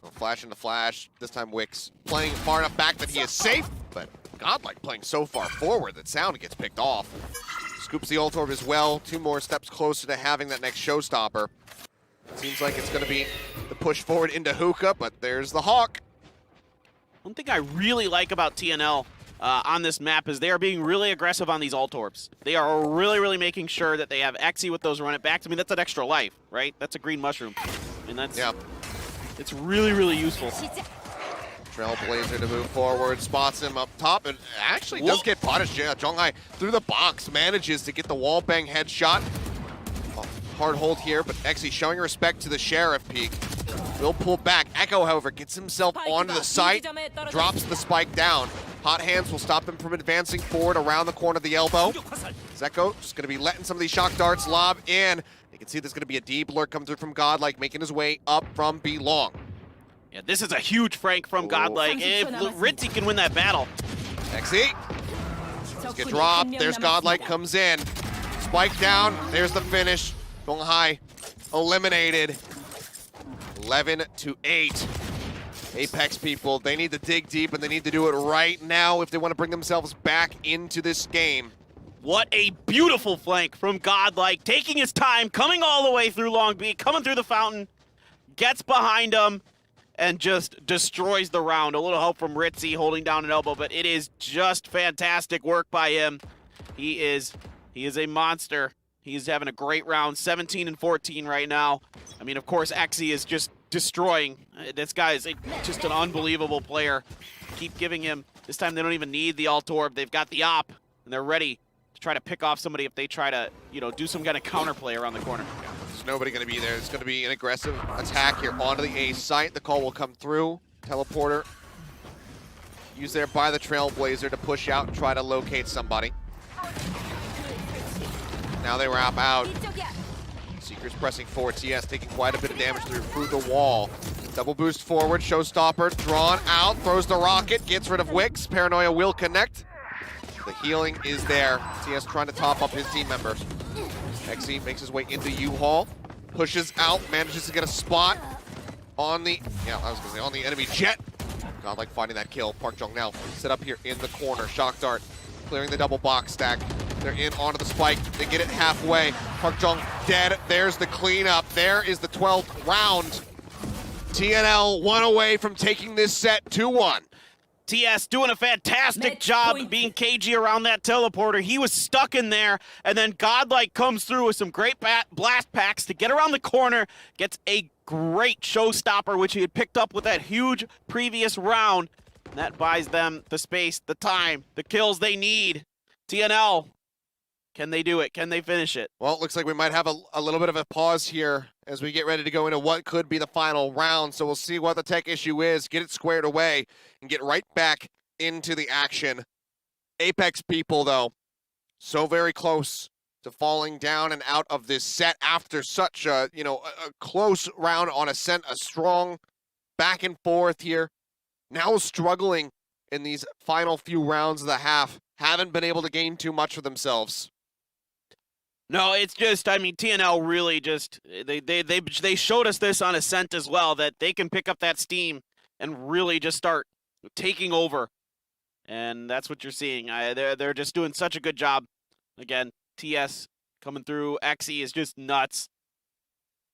Well, flash into flash. This time Wix playing far enough back that he is safe, but Godlike playing so far forward that Sound gets picked off. Scoops the ult orb as well. 2 more steps closer to having that next showstopper. Seems like it's going to be the push forward into Hookah, but there's the Hawk. One thing I really like about TNL on this map is they are being really aggressive on these alt orbs. They are really making sure that they have Xe with those run it backs. I mean, that's an extra life, right? That's a green mushroom. I mean, that's it's really useful. Trailblazer to move forward, spots him up top, and actually does get punished. Yeah, Zhonghai through the box manages to get the wall bang headshot. Hard hold here, but Xe showing respect to the Sheriff peak. Will pull back. Echo, however, gets himself onto the site, drops the spike down. Hot hands will stop him from advancing forward around the corner of the elbow. Echo just going to be letting some of these shock darts lob in. You can see there's going to be a deep lurk come through from Godlike, making his way up from B long. Yeah, this is a huge Frank from Godlike. If Ritzy can win that battle. Xe get dropped. There's Godlike comes in. Spike down. There's the finish. Zhonghai eliminated. 11-8. Apex people, they need to dig deep and they need to do it right now if they want to bring themselves back into this game. What a beautiful flank from Godlike, taking his time, coming all the way through Long B, coming through the fountain, gets behind him, and just destroys the round. A little help from Ritzy holding down an elbow, but it is just fantastic work by him. He is a monster. He's having a great round, 17-14 right now. I mean, of course, Xe is just destroying. This guy is just an unbelievable player. Keep giving him. This time they don't even need the alt orb. They've got the op, and they're ready to try to pick off somebody if they try to, do some kind of counterplay around the corner. There's nobody going to be there. It's going to be an aggressive attack here onto the A site. The call will come through. Teleporter used there by the Trailblazer to push out and try to locate somebody. Now they wrap out. Seekers pressing forward. TS taking quite a bit of damage through the wall. Double boost forward. Showstopper drawn out. Throws the rocket. Gets rid of Wix. Paranoia will connect. The healing is there. TS trying to top up his team members. Xe makes his way into U-Haul. Pushes out. Manages to get a spot on the on the enemy jet. Godlike finding that kill. Park Jong now set up here in the corner. Shock dart clearing the double box stack. They're in onto the spike. They get it halfway. Park Jong dead. There's the cleanup. There is the 12th round. TNL one away from taking this set 2-1. TS doing a fantastic job being cagey around that teleporter. He was stuck in there, and then Godlike comes through with some great blast packs to get around the corner, gets a great showstopper, which he had picked up with that huge previous round. And that buys them the space, the time, the kills they need. TNL, can they do it? Can they finish it? Well, it looks like we might have a little bit of a pause here as we get ready to go into what could be the final round. So we'll see what the tech issue is, get it squared away, and get right back into the action. Apex people, though, so very close to falling down and out of this set after such a close round on Ascent, a strong back and forth here. Now struggling in these final few rounds of the half. Haven't been able to gain too much for themselves. No, it's just, I mean, TNL really just, they showed us this on Ascent as well, that they can pick up that steam and really just start taking over. And that's what you're seeing. They're just doing such a good job. Again, TS coming through. Xe is just nuts.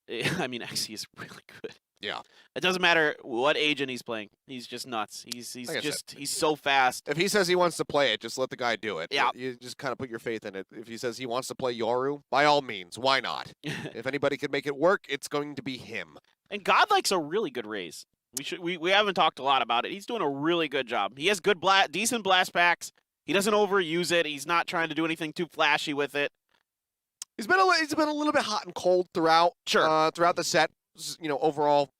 I mean, Xe is really good. Yeah. It doesn't matter what agent he's playing. He's just nuts. He's so fast. If he says he wants to play it, just let the guy do it. Yeah. You just kind of put your faith in it. If he says he wants to play Yoru, by all means, why not? If anybody can make it work, it's going to be him. And Godlike's a really good raise. We haven't talked a lot about it. He's doing a really good job. He has good decent blast packs. He doesn't overuse it. He's not trying to do anything too flashy with it. He's been a little bit hot and cold throughout. Sure. Throughout the set. Overall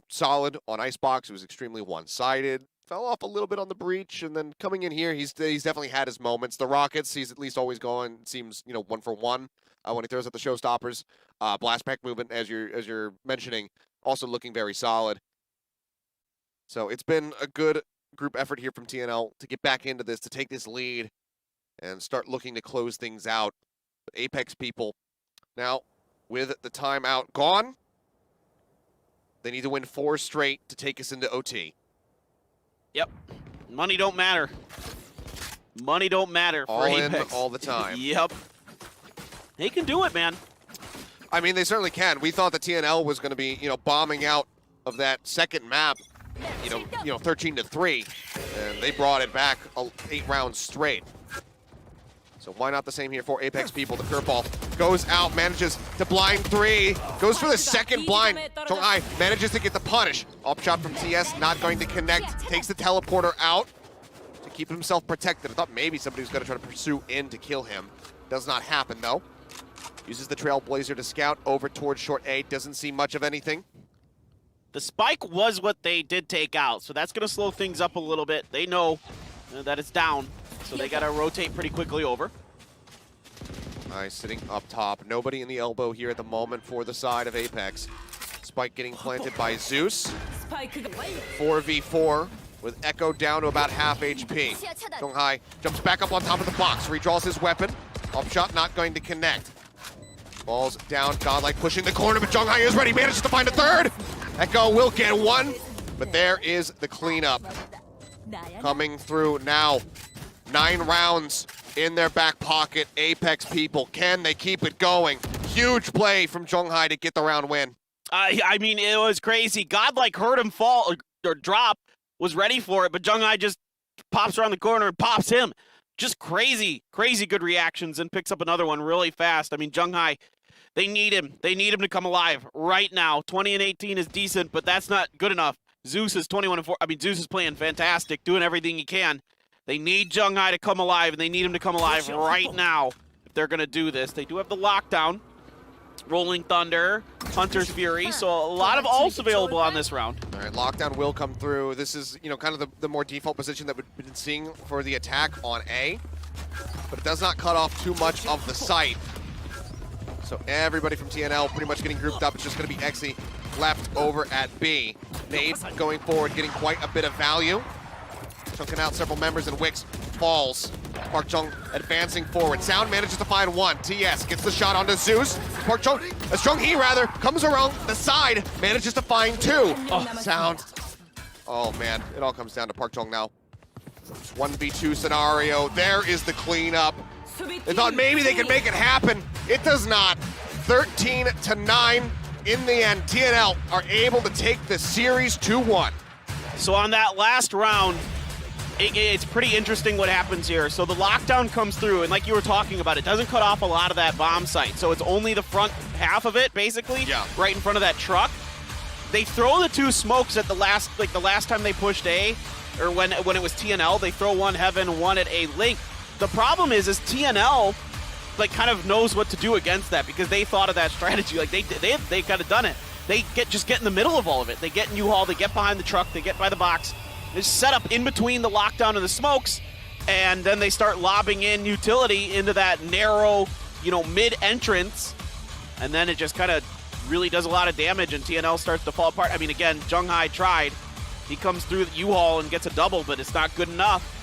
solid on Icebox. It was extremely one-sided. Fell off a little bit on the breach, and then coming in here, he's definitely had his moments. The Rockets, he's at least always going. Seems 1 for 1 when he throws at the showstoppers. Blast pack movement, as you're mentioning, also looking very solid. So it's been a good group effort here from TNL to get back into this, to take this lead, and start looking to close things out. But Apex people, now with the timeout gone, they need to win 4 straight to take us into OT. Yep. Money don't matter. Money don't matter for Apex. All in all the time. Yep. They can do it, man. I mean, they certainly can. We thought the TNL was going to be, bombing out of that second map, 13-3. And they brought it back 8 rounds straight. So why not the same here for Apex people? The curveball goes out, manages to blind 3, goes for the second blind. Zhonghai manages to get the punish. Up shot from TS, not going to connect. Takes the teleporter out to keep himself protected. I thought maybe somebody was going to try to pursue in to kill him. Does not happen though. Uses the Trailblazer to scout over towards short A. Doesn't see much of anything. The spike was what they did take out, so that's going to slow things up a little bit. They know that it's down, so they got to rotate pretty quickly over. Nice, sitting up top. Nobody in the elbow here at the moment for the side of Apex. Spike getting planted by Zeus. 4v4 with Echo down to about half HP. Zhonghai jumps back up on top of the box, redraws his weapon. Up shot not going to connect. Ball's down, Godlike pushing the corner, but Zhonghai is ready, manages to find a third. Echo will get one, but there is the cleanup. Coming through now. 9 rounds in their back pocket. Apex people, can they keep it going? Huge play from Zhonghai to get the round win. I mean, it was crazy. Godlike heard him fall or drop, was ready for it, but Zhonghai just pops around the corner and pops him. Just crazy, crazy good reactions, and picks up another one really fast. I mean, Zhonghai, they need him. They need him to come alive right now. 20 and 18 is decent, but that's not good enough. Zeus is 21 and 4. I mean, Zeus is playing fantastic, doing everything he can. They need Zhonghai to come alive, and they need him to come alive right now if they're going to do this. They do have the lockdown, Rolling Thunder, Hunter's Fury, so a lot of ults available on this round. All right, lockdown will come through. This is, kind of the more default position that we've been seeing for the attack on A, but it does not cut off too much of the site. So everybody from TNL pretty much getting grouped up. It's just going to be Exy left over at B. Nade going forward, getting quite a bit of value. Chunking out several members, and Wix falls. Park Chung advancing forward. Sound manages to find one. TS gets the shot onto Zeus. Park Chung, Zhonghai rather, comes around the side, manages to find 2. Oh, Sound. Oh man, it all comes down to Park Chung now. 1v2 scenario. There is the cleanup. They thought maybe they could make it happen. It does not. 13-9 in the end. TNL are able to take the series 2-1. So on that last round, it's pretty interesting what happens here. So the lockdown comes through, and like you were talking about, it doesn't cut off a lot of that bomb site. So it's only the front half of it, basically, right in front of that truck. They throw the 2 smokes at the last time they pushed A, or when it was TNL, they throw one Heaven, one at A Link. The problem is TNL kind of knows what to do against that, because they thought of that strategy. Like they kind of done it. They just get in the middle of all of it. They get in U-Haul, they get behind the truck, they get by the box. They set up in between the lockdown and the smokes, and then they start lobbing in utility into that narrow, mid-entrance, and then it just kind of really does a lot of damage, and TNL starts to fall apart. I mean, again, Zhonghai tried. He comes through the U-Haul and gets a double, but it's not good enough.